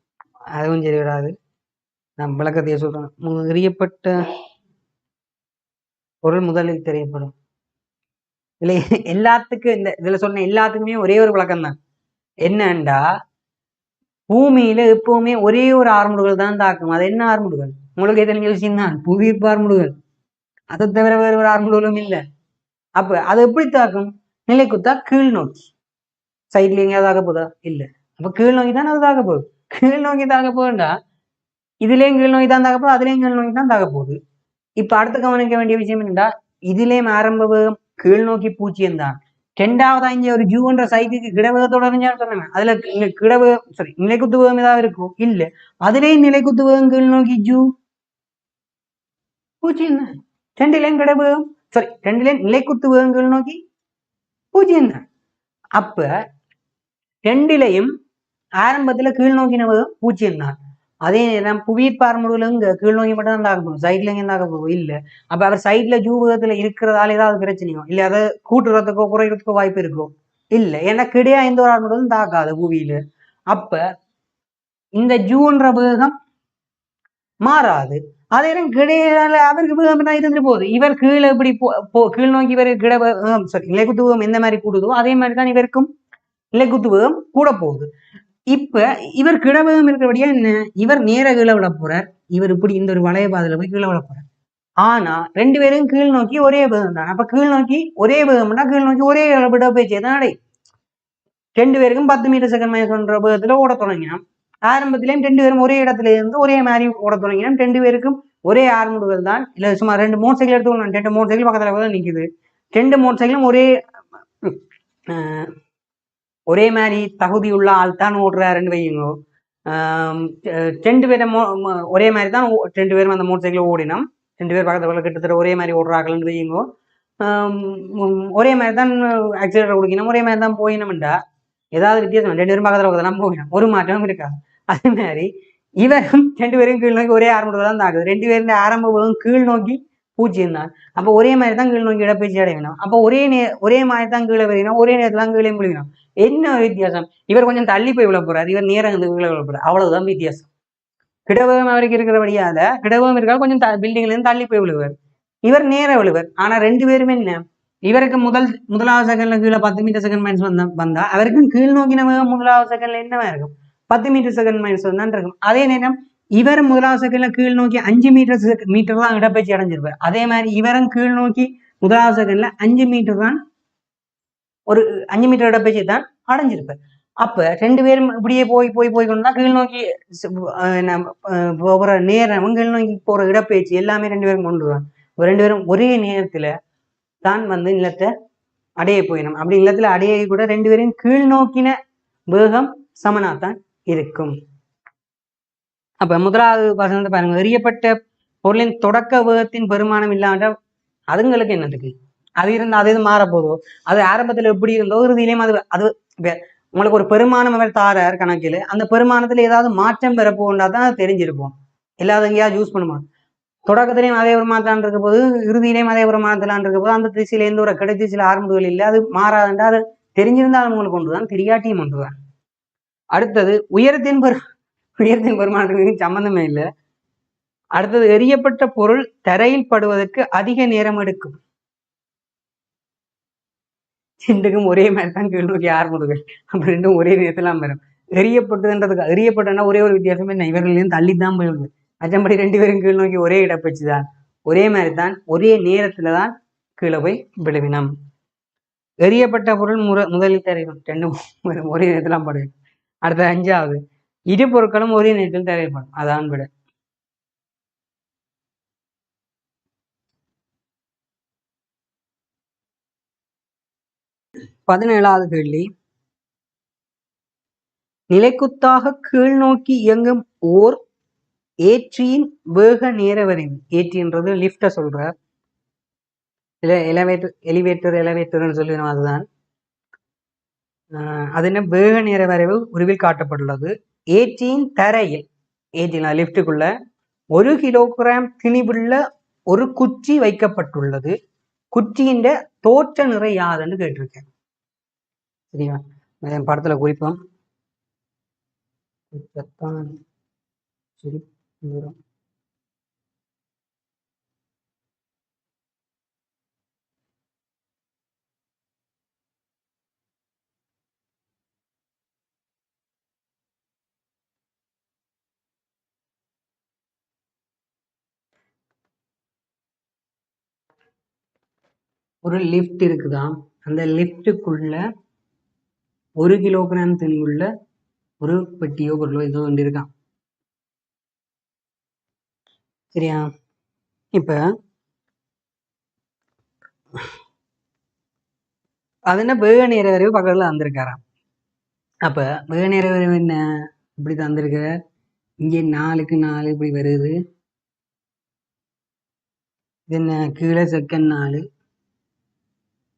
அதுவும் சரி வராது. நான் விளக்கத்தையே சொல்றேன். எரியப்பட்ட பொருள் முதலில் தெரியப்படும் இல்லை, எல்லாத்துக்கும் இந்த இதுல சொன்ன எல்லாத்துக்குமே ஒரே ஒரு விளக்கம் தான். என்னண்டா பூமியில எப்பவுமே ஒரே ஒரு ஆறுமுடுகள் தான் தாக்கும். அது என்ன ஆறுமுடுகள் உங்களுக்கு தெரிஞ்ச விஷயம் தான், புவியீர்ப்பு ஆறுமுடுகள். அதை தவிர வேறு ஒரு ஆறுமுடுகளும் இல்லை. அப்ப அது எப்படி தாக்கும், நிலை குத்தா கீழ் நோக்கி, சைட்ல எங்கேயாவது தாக்க போதா இல்லை, அப்ப கீழ் நோக்கி தான் அது தாக்க போகுது. கீழ் நோக்கி தாக்க போகுதுண்டா இதுலயும் கீழ் நோக்கி தான் தாக்க போகுது, அதுலயும் கீழ் நோக்கி தான் தாக்க போகுது. இப்ப அடுத்து கவனிக்க வேண்டிய விஷயம் என்னடா, இதுலயும் ஆரம்ப வேகம் கீழ் நோக்கி 0 தான். 2வது இங்க ஒரு ஜூன்ற சைட்டுக்கு கிடவேகத்தோட சொன்னேன், அதுல கிடவேகம் சாரி நிலைக்குத்து வேகம் ஏதாவது இருக்கும் இல்ல, அதுலயும் நிலைக்குத்து வேகம் கீழ் நோக்கி ஜூ 0 தான். 2லயும் கிடவேகம் சாரி 2லயும் நிலைக்குத்து வேகம் கீழ் நோக்கி 0 தான். அப்ப 2லயும் ஆரம்பத்துல கீழ் நோக்கின வேகம் 0 தான். அதே நேரம் புவியீர்ப்பு முழுவதும் கீழ் நோக்கி மட்டும் தான் தாக்க போகும், சைட்ல எங்கேயும் தாக்க போகும் இல்ல. அப்ப அவர் சைட்ல ஜூபகத்துல இருக்கிறதால ஏதாவது பிரச்சனையோ இல்ல, அதை கூட்டுறதுக்கோ குறைகிறதுக்கோ வாய்ப்பு இருக்கோ இல்ல, ஏன்னா கிடையா எந்த ஒரு ஆர்முழுவதும் தாக்காது பூமியில. அப்ப இந்த ஜூன்ற வேகம் மாறாது. அதே நேரம் கிடையால அவருக்கு வேகம் தான் இருந்துட்டு போகுது. இவர் கீழே இப்படி கீழ் நோக்கி இவர் கிட சாரி நிலைக்குத்து வேகம் எந்த மாதிரி கூடுதோ அதே மாதிரி தான் இவருக்கும் நிலைக்குத்து வேகம் கூட போகுது. இப்ப இவர் கிழவகம் இருக்கிறபடியா என்ன, இவர் நேர கீழே விட போறார், இவர் இப்படி இந்த ஒரு வளைய பாதையில போய் கீழே விட போறார். ஆனா 2 பேரும் கீழ் நோக்கி ஒரே வேகம் தான். அப்ப கீழ் நோக்கி ஒரே வேகம்னா கீழ் நோக்கி ஒரே விட போயிச்சே தான் அடை. 2 பேருக்கும் 10 மீட்டர் செகண்ட் மைனஸ் வேகத்துல ஓட தொடங்கினோம். ஆரம்பத்திலேயும் 2 பேரும் ஒரே இடத்துல இருந்து ஒரே மாதிரி ஓட தொடங்கினோம். 2 பேருக்கும் ஒரே ஆர்முடுகள் தான், இல்ல சும்மா 2 மோட்டர் சைக்கிள் எடுத்துக்கணும். 2 மோட்டர் சைக்கிள் பக்கத்துல தான் நிக்குது. 2 மோட்டர் சைக்கிளும் ஒரே மாதிரி தகுதியுள்ள ஆள் தான் ஓடுறாருன்னு வையுங்க. 2 பேரும் ஒரே மாதிரி தான் 2 பேரும் அந்த மோட்டர் சைக்கிள் ஓடினோம். 2 பேர் பக்கத்துல கிட்டத்தட்ட ஒரே மாதிரி ஓடுறாங்கன்னு வையுங்க. ஒரே மாதிரி தான் ஆக்சிடென்ட் கொடுக்கணும், ஒரே மாதிரி தான் போயினோம்டா ஏதாவது வித்தியாசம் 2 பேரும் பக்கத்துல தான் போயினோம், ஒரு மாற்றமும் இருக்காது. அதே மாதிரி இவரும் 2 பேரும் கீழ் நோக்கி ஒரே ஆரம்பத்தில் தான் தாக்குது. 2 பேரும் ஆரம்பம் கீழ் நோக்கி 0 தான். அப்ப ஒரே மாதிரி தான் கீழ் நோக்கி இடப்பயிற்சி அடையணும். அப்ப ஒரே மாதிரி தான் கீழே வரணும், ஒரே நேரத்துல தான் கீழே முடிக்கணும். என்ன வித்தியாசம், இவர் கொஞ்சம் தள்ளி போய் விழ போறாரு, இவர் நேரம் கீழே விழ போறாரு, அவ்வளவுதான் வித்தியாசம். கிடவகம் அவருக்கு இருக்கிறபடியால கிடவகம் இருக்காது, கொஞ்சம் பில்டிங்ல இருந்து தள்ளி போய் விழுவார், இவர் நேர விழுவார். ஆனா 2 பேருமே என்ன, இவருக்கு முதலாவது செகண்ட்ல கீழே 10 மீட்டர் செகண்ட் மைனஸ் வந்தா அவருக்கும் கீழ் நோக்கின முதலாவது செகண்ட்ல என்னவா இருக்கும், 10 மீட்டர் செகண்ட் மைனஸ் தான் இருக்கும். அதே நேரம் இவர் முதலாவது செகண்ட்ல கீழ் நோக்கி 5 மீட்டர் தான் இடப்பயிற்சி அடைஞ்சிருப்பார். அதே மாதிரி இவரும் கீழ் நோக்கி முதலாவது செகண்ட்ல 5 மீட்டர் தான் ஒரு 5 மீட்டர் இடப்பெயர்ச்சி தான் அடைஞ்சிருப்பேன். அப்ப 2 பேரும் இப்படியே போய் போய் போய் கொண்டு கீழ் நோக்கி போகிற நேரம் கீழ் நோக்கி போற இடப்பெயர்ச்சி எல்லாமே 2 பேரும் கொண்டு வருவாங்க. 2 பேரும் ஒரே நேரத்துல தான் வந்து நிலத்தை அடைய போயிடும். அப்படி நிலத்துல அடைய கூட 2 பேரும் கீழ் நோக்கின வேகம் சமனாத்தான் இருக்கும். அப்ப முதலாவது வசனத்தை பாருங்க, எறியப்பட்ட பொருளின் தொடக்க வேகத்தின் பெருமானம் இல்லாமல் அதுங்களுக்கு என்னதுக்கு அது இருந்தா அது எது மாறப்போதோ, அது ஆரம்பத்துல எப்படி இருந்தோ இறுதியிலையும் அது அது உங்களுக்கு ஒரு பெருமானம் அவர் தாரார் கணக்கில், அந்த பெருமானத்துல ஏதாவது மாற்றம் பெறப்போண்டா தான் அது தெரிஞ்சிருப்போம். இல்லாத எங்கேயாவது யூஸ் பண்ணுமா, தொடக்கத்திலையும் அதே ஒரு மாற்றான் இருக்க போது இறுதியிலையும் அதே ஒரு மாற்றலான் இருக்க போது அந்த திசையில எந்த ஒரு கிடைச்சி சில ஆரம்புகள் இல்லை, அது மாறாதுண்டா அது தெரிஞ்சிருந்தாலும் உங்களுக்கு ஒன்றுதான், தெரியாட்டியும் ஒன்றுதான். அடுத்தது உயரத்தின் பெருமானத்துக்கு சம்பந்தமே இல்லை. அடுத்தது எரியப்பட்ட பொருள் தரையில் படுவதற்கு அதிக நேரம் எடுக்கும். ரெண்டுக்கும் ஒரே மாதிரி தான் கீழ் நோக்கி ஆரம்புகள், அப்ப ரெண்டும் ஒரே நேரத்திலாம் வரும். எரியப்பட்டதுன்றதுக்கு எரியப்பட்டனா ஒரே ஒரு வித்தியாசம் என்ன, இவர்களையும் தள்ளித்தான் போயிடுது. மற்றபடி 2 பேரும் கீழ் நோக்கி ஒரே இடப்பெச்சு தான், ஒரே மாதிரி தான், ஒரே நேரத்துல தான் கீழே போய் விழுவினம். எரியப்பட்ட பொருள் முதலில் தரையும், ரெண்டும் ஒரே நேரத்திலாம் படுது. அடுத்த 5வது, இரு பொருட்களும் ஒரே நேரத்தில் தரையப்படும், அதான் விட. பதினேழாவது கேள்வி, நிலைக்குத்தாக கீழ் நோக்கி இயங்கும் ஓர் ஏற்றியின் வேக நேர வரைவு. ஏற்றின்றது லிப்ட சொல்ற, இல்ல எலிவேட்டர்னு சொல்லிடும், அதுதான். அது என்ன, வேக நேர வரைவு உருவில் காட்டப்பட்டுள்ளது. ஏற்றியின் தரையில், ஏற்றினா லிப்டுக்குள்ள 1 கிலோகிராம் திணிவுள்ள ஒரு குச்சி வைக்கப்பட்டுள்ளது. குச்சியின் தோற்ற நிறை யாதுன்னு கேட்டிருக்கேன். சரியா, படத்துல குறிப்போம். சரி, ஒரு லிப்ட் இருக்குதான், அந்த லிப்டுக்குள்ள 1 கிலோகிராம் திணிவுள்ள ஒரு பெட்டியோ பொருளோ ஏதோ ஒன்று இருக்கான். சரியா, இப்ப அது என்ன, வேக நேர வரைவு பக்கத்துல வந்திருக்காராம். அப்ப வேக நேர வரைவு என்ன, இப்படி தந்திருக்க, இங்கே 4க்கு 4 இப்படி வருது. இது என்ன, கீழே செகண்ட் 4,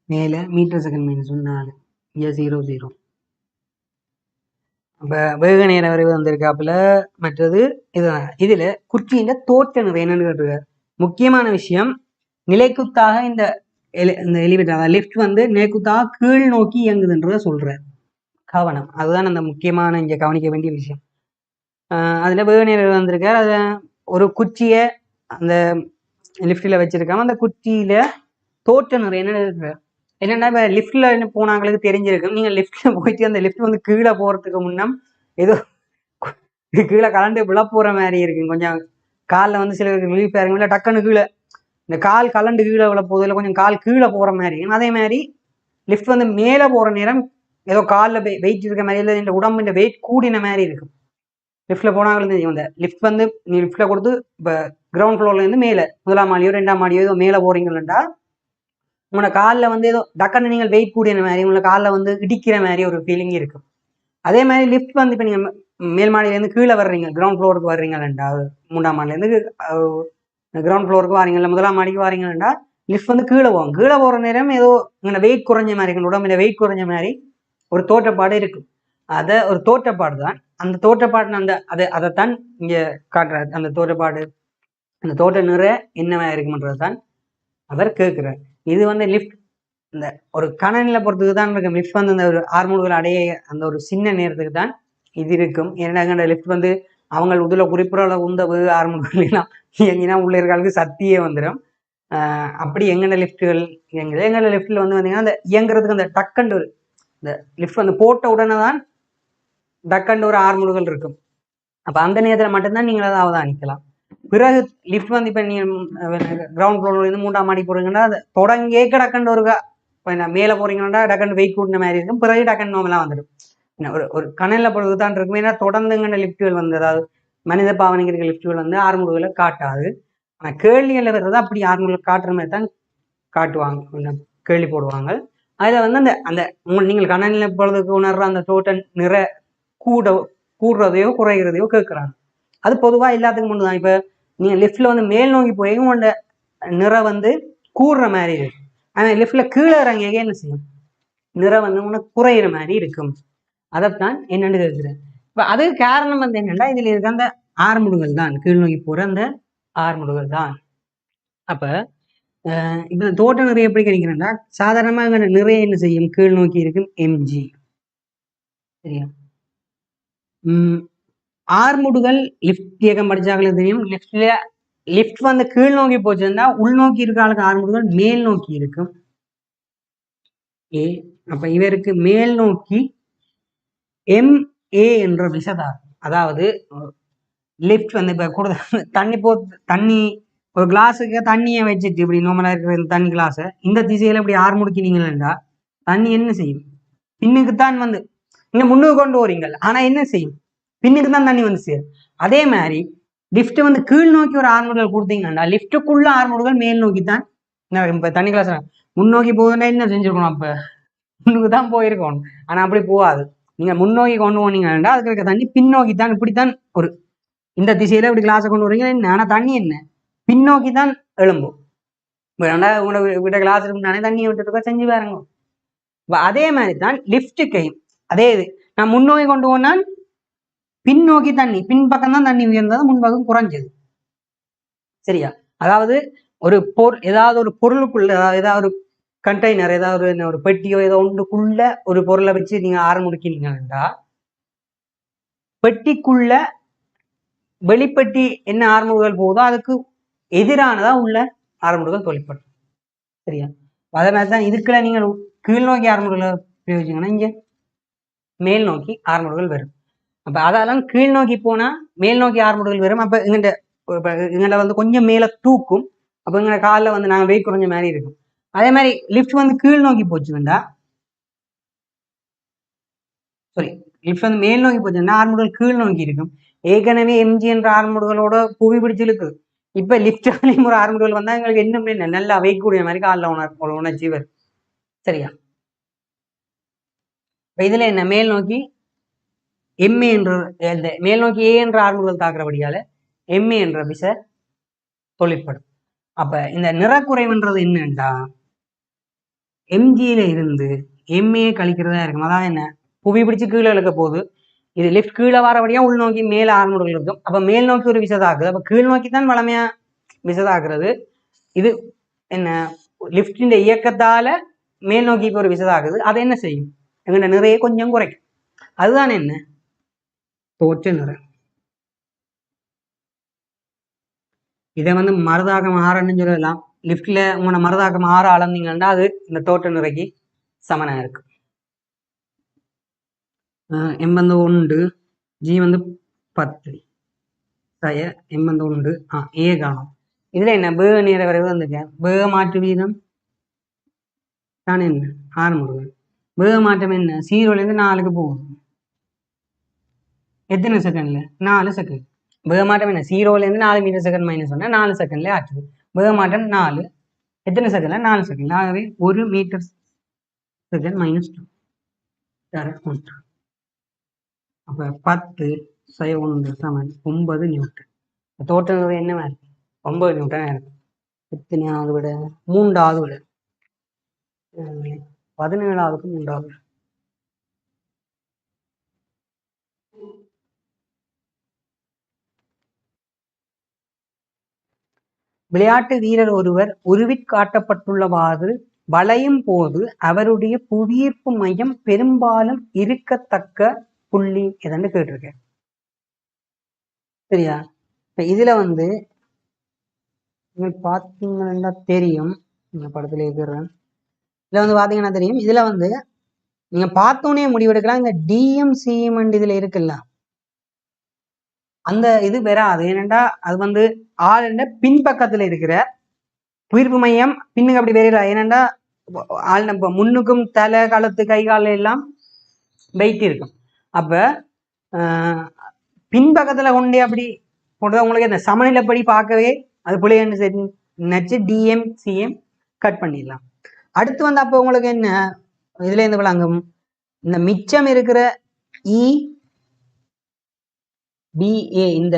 மேல மீட்டர் செகண்ட் -4, இங்கே 0 0. அப்ப வேக நேர வரைவு வந்திருக்காப்புல. மற்றது இதுதான். இதுல குச்சியின் தோற்ற நிறை என்னன்னு கேட்டிருக்காரு. முக்கியமான விஷயம், நிலைக்குத்தாக இந்த எலிவேட்டர் லிப்ட் வந்து நிலைக்குத்தாக கீழ் நோக்கி இயங்குதுன்றத சொல்ற கவனம், அதுதான் அந்த முக்கியமான இங்க கவனிக்க வேண்டிய விஷயம். அதுல வேக நேர வந்திருக்காரு. அது ஒரு குச்சிய அந்த லிப்ட்ல வச்சிருக்காம, அந்த குச்சியில தோற்ற நிறை என்ன என்னன்னா, இப்ப லிப்ட்ல போனவங்களுக்கு தெரிஞ்சிருக்கும். நீங்க லிப்ட்ல போயிட்டு அந்த லிப்ட் வந்து கீழே போறதுக்கு முன்னம் ஏதோ கீழே கலந்து விழ போற மாதிரி இருக்கு. கொஞ்சம் காலில் வந்து சில ரிலீஃப் ஆயிருங்களா, டக்குன்னு கீழே இந்த கால் கலண்டு கீழே விழ போதில் கொஞ்சம் கால் கீழே போற மாதிரி. அதே மாதிரி லிஃப்ட் வந்து மேலே போற நேரம் ஏதோ காலில் வெயிட் இருக்க மாதிரி, இல்லை இந்த உடம்புல வெயிட் கூடின மாதிரி இருக்கும். லிஃப்ட்ல போனாங்களும் தெரியும், இந்த லிஃப்ட் வந்து நீ லிஃப்ட்ல கொடுத்து இப்போ கிரவுண்ட் ஃப்ளோர்ல இருந்து மேலே 1ஆம் மாடியோ 2ஆம் மாடியோ ஏதோ மேலே போறீங்களா, உங்களோட காலில் வந்து ஏதோ டக்குன்னு நீங்கள் வெயிட் கூடின மாதிரி, உங்களை காலில் வந்து இடிக்கிற மாதிரி ஒரு ஃபீலிங் இருக்கும். அதே மாதிரி லிஃப்ட் வந்து இப்போ நீங்கள் மேல் மாடியிலேருந்து கீழே வர்றீங்க, கிரவுண்ட் ஃப்ளோருக்கு வர்றீங்களா, 3ஆம் மாடிலேருந்து கிரவுண்ட் ஃப்ளோருக்கு வாரீங்க, 1ஆம் மாடிக்கு வாரீங்களா, லிஃப்ட் வந்து கீழே போகும். கீழே போகிற நேரம் ஏதோ இங்கே வெயிட் குறைஞ்ச மாதிரி இருக்கும், உடம்புல வெயிட் குறைஞ்ச மாதிரி ஒரு தோற்றப்பாடு இருக்கும். அதை ஒரு தோற்றப்பாடு தான், அந்த தோற்றப்பாடு அந்த அதைத்தான் இங்கே காட்டுறாரு. அந்த தோற்றப்பாடு, அந்த தோற்ற நிறை என்னவா இருக்கும்ன்றது தான் அவர் கேட்குறார். இது வந்து லிஃப்ட் இந்த ஒரு கணநிலை பொறுத்துக்கு தான் இருக்கும். லிஃப்ட் வந்து அந்த ஒரு 6 அடைய அந்த ஒரு சின்ன நேரத்துக்கு தான் இது இருக்கும். ஏன்னா லிஃப்ட் வந்து அவங்க உதுல குறிப்பிட உந்தவு 6 இயங்கினா உள்ள இருக்கிறவங்களுக்கு சக்தியே வந்துடும். அப்படி எங்கென்ன லிஃப்ட்டுகள் இயங்குது, எங்கென்ன லிஃப்ட்ல வந்து வந்தீங்கன்னா அந்த இயங்குறதுக்கு அந்த டக்கண்டு ஒரு இந்த லிஃப்ட் வந்து போட்ட உடனே தான் டக்கண்டு ஒரு 6 இருக்கும். அப்போ அந்த நேரத்தில் மட்டும்தான் நீங்கள் அதை அவதானிக்கலாம். பிறகு லிஃப்ட் வந்து இப்போ நீங்கள் கிரவுண்ட் ஃப்ளோர்லேருந்து 3ஆம் மாடி போகிறீங்கன்னா அது தொடங்கியே கிடக்கண்டு ஒரு இப்போ நான் மேலே போறீங்கன்னா டக்குன்னு வெயிட் கூட்டின மாதிரி இருக்கும், பிறகு டக்குன்னு நோமெல்லாம் வந்துடும். ஒரு ஒரு கணனில் பொழுது தான் இருக்கும். ஏன்னா தொடர்ந்துங்கிற லிஃப்ட்டுகள் வந்து அதாவது மனித பாவனைக்கு இருக்க லிஃப்ட்டுகள் வந்து ஆறுமுடுகளை காட்டாது. ஆனால் கேள்விகளில் வர்றது அப்படி ஆறுமுடுகளை காட்டுற மாதிரி தான் காட்டுவாங்க, கேள்வி போடுவாங்க. அதில் வந்து அந்த அந்த நீங்கள் கணனில் பொழுதுக்கு உணர்ற அந்த டோட்டல் நிற கூடுறதையோ குறைகிறதையோ கேட்குறாங்க. அது பொதுவாக எல்லாத்துக்கும் முன்னு தான். இப்போ நீங்கள் லிஃப்ட்டில் வந்து மேல் நோக்கி போய் உங்களோட நிறம் வந்து கூடுற மாதிரி இருக்கு. ஆனால் லிஃப்ட்டில் கீழே இறங்க என்ன செய்யும், நிறம் வந்து உனக்கு குறையிற மாதிரி இருக்கும். அதைத்தான் என்னென்னு கேட்குறேன். இப்போ அது காரணம் வந்து என்னென்னா இதில் இருக்க அந்த ஆறுமுடுகள் தான், கீழ் நோக்கி போகிற அந்த ஆறுமுடுகள் தான். அப்போ இப்போ தோட்ட நிறைய எப்படி கிடைக்கிறேன்னா சாதாரணமாக நிறைய என்ன செய்யும், கீழ் நோக்கி இருக்கும் எம்ஜி. சரியா? ஆறுமுடுகள் லிஃப்ட் இயக்கம் படிச்சாக்களுக்கு தெரியும். லிஃப்ட் வந்து கீழ் நோக்கி போச்சுன்னா உள்நோக்கி இருக்க ஆளுக்கு ஆறுமுடுகள் மேல் நோக்கி இருக்கும். ஏ அப்ப இவருக்கு மேல் நோக்கி MA என்ற விசைதார். அதாவது லிஃப்ட் வந்து இப்ப கூட தண்ணி ஒரு கிளாஸுக்கு தண்ணியை வச்சுட்டு இப்படி நார்மலா இருக்கிற தண்ணி கிளாஸை இந்த திசையில இப்படி ஆறு முடுக்கினீங்களா தண்ணி என்ன செய்யும், பின்னுக்குத்தான் வந்து நீங்க முன்னுக்கு கொண்டு வரீங்க, ஆனா என்ன செய்யும், பின்னுக்கு தான் தண்ணி வந்து சேரும். அதே மாதிரி லிஃப்ட் வந்து கீழ் நோக்கி ஒரு ஆறுமுடுகள் கொடுத்தீங்கன்னா லிஃப்ட்டுக்குள்ள ஆறுமுடுகள் மேல் நோக்கி தான். இப்ப தண்ணி கிளாஸ் முன்னோக்கி போகுதுன்னா என்ன செஞ்சிருக்கணும், அப்ப முன்னுக்கு தான் போயிருக்கணும். ஆனா அப்படி போகாது. நீங்க முன்னோக்கி கொண்டு போனீங்கன்னா அதுக்கு இருக்க தண்ணி பின்னோக்கி தான், இப்படித்தான் ஒரு இந்த திசையில இப்படி கிளாஸை கொண்டு வரீங்க என்ன, ஆனா தண்ணி என்ன பின்னோக்கி தான் எழும்பும். உங்களோட விட கிளாஸ் இருக்குனாலே தண்ணியை விட்டுட்டு செஞ்சு பாருங்க. அதே மாதிரி தான் லிஃப்ட்டுக்கையும் அதே இது. நான் முன்னோக்கி கொண்டு போனால் பின்னோக்கி தண்ணி, பின்பக்கம் தான் தண்ணி உயர்ந்தது, முன்பக்கம் குறைஞ்சது. சரியா? அதாவது ஒரு ஏதாவது ஒரு பொருளுக்குள்ள, ஏதாவது ஒரு கண்டெய்னர், ஏதாவது ஒரு பெட்டியோ ஏதோ ஒன்றுக்குள்ள ஒரு பொருளை வச்சு நீங்க ஆரம்பிக்கிறீங்கன்னா பெட்டிக்குள்ள வெளிப்பட்டி என்ன ஆறுமுடுகள் போகுதோ அதுக்கு எதிரானதா உள்ள ஆறுமுடுகள் தொழிற்படும். சரியா? அதே மாதிரிதான் இதுக்குள்ள நீங்கள் கீழ் நோக்கி ஆறுமுடுகளை பிரயோஜிங்கன்னா இங்க மேல் நோக்கி ஆறுமுடுகள் வரும். அப்ப அதெல்லாம் கீழ் நோக்கி போனா மேல் நோக்கி ஆறுமுடுகள் வரும். அப்ப எங்கள்ட வந்து கொஞ்சம் மேல தூக்கும். அப்ப எங்க காலில் வந்து நாங்கள் வெயிட் குறைஞ்ச மாதிரி இருக்கும். அதே மாதிரி லிஃப்ட் வந்து கீழ் நோக்கி போச்சுன்னா லிஃப்ட் வந்து மேல் நோக்கி போச்சுன்னா ஆறுமுடுகள் கீழ் நோக்கி இருக்கும். ஏற்கனவே எம்ஜி என்ற ஆறுமுடுகளோட புவி பிடிச்சு இருக்கு. இப்ப லிஃப்ட்லையும் ஒரு ஆறுமுடுகள் வந்தா எங்களுக்கு இன்னுமே நல்லா வெயிட் கூடிய மாதிரி காலில் உணர்ச்சி வரும். சரியா? இதுல என்ன மேல் நோக்கி எம்ஏ என்ற மேல் நோக்கி ஏ என்ற ஆறுமுடுகள் தாக்குறபடியால எம்ஏ என்ற விசை தொழிற்படும். அப்ப இந்த நிறக்குறைவுன்றது என்னண்டா எம்ஜியில இருந்து எம்ஏ கழிக்கிறதா இருக்கும். அதான் என்ன புவி பிடிச்சு கீழே இழுக்க போகுது. இது லிஃப்ட் கீழே வரபடியா உள்நோக்கி மேல ஆறுமுடுகள் இருக்கும். அப்ப மேல் நோக்கி ஒரு விசை தாக்குது. அப்ப கீழ் நோக்கி தான் வளமையா விசை தாக்குறது. இது என்ன லிஃப்டின் இயக்கத்தால மேல் நோக்கி ஒரு விசை தாக்குது. அதை என்ன செய்யும், எங்கள்ட நிறைய கொஞ்சம் குறைக்கும். அதுதான் என்ன தோற்ற நிறை. இதை வந்து மருதாக்கம் ஆறன்னு சொல்லலாம். லிஃப்ட்ல உங்களோட மருதாக்கம் ஆற அளந்தீங்கன்னா அது இந்த தோற்ற நிறைக்கு சமனா இருக்கு. எம் வந்து 1, ஜி வந்து 10, எம் வந்து 1, ஏ காணும். இதுல என்ன பேக நேர வரைவு வந்துருக்கேன். பேக மாற்று வீதம் தான் என்ன ஆறுமுடுகள். பேக மாற்றம் என்ன 0லேருந்து 4க்கு போகுது. எத்தனை செகண்ட்ல 4 செகண்ட். பேக மாற்றம் என்ன 0லேருந்து 4 மீட்டர் செகண்ட் மைனஸ் சொன்னா 4 செகண்ட்ல ஆச்சுது. பேக மாற்றம் 4 எத்தனை செகண்ட்ல 4 செகண்ட். ஆகவே 1 மீட்டர் செகண்ட் -2 1. அப்ப 10 -1 சமன் 9 நியூட்டன். தோற்ற நிறை என்ன மாதிரி 9 நியூட்டன் இருக்கும். எத்தனையாவது விட 3வது விட 17வது 3வது. விளையாட்டு வீரர் ஒருவர் உருவிற்காட்டப்பட்டுள்ளவாறு வளையும் போது அவருடைய புவியீர்ப்பு மையம் பெரும்பாலும் இருக்கத்தக்க புள்ளி எதன்னு கேட்டிருக்கேன். சரியா? இப்ப இதுல வந்து பாத்தீங்கன்னா தெரியும், இந்த படத்துல இருக்கிறேன். இதுல வந்து பாத்தீங்கன்னா தெரியும். இதுல வந்து நீங்க பார்த்தோன்னே முடிவெடுக்கலாம். இந்த டிஎம்சிஎம் இதுல இருக்குல்ல அந்த இது வராது. ஏனென்றா அது வந்து ஆளுண்ட பின்பக்கத்துல இருக்கிற உயிர்ப்பு மையம் பின்னுக்கு அப்படி வரையில. ஏனென்றா இப்போ முன்னுக்கும் தலை கழுத்து கை கால எல்லாம் வெயிட் இருக்கும். அப்ப பின்பக்கத்துல கொண்டே அப்படி போட்டது உங்களுக்கு இந்த சமநிலைப்படி பார்க்கவே அது பிள்ளைன்னு நினைச்சு டிஎம் சிஎம் கட் பண்ணிடலாம். அடுத்து வந்து அப்போ உங்களுக்கு என்ன இதுல இருந்து விளங்கும், இந்த மிச்சம் இருக்கிற பிஏ இந்த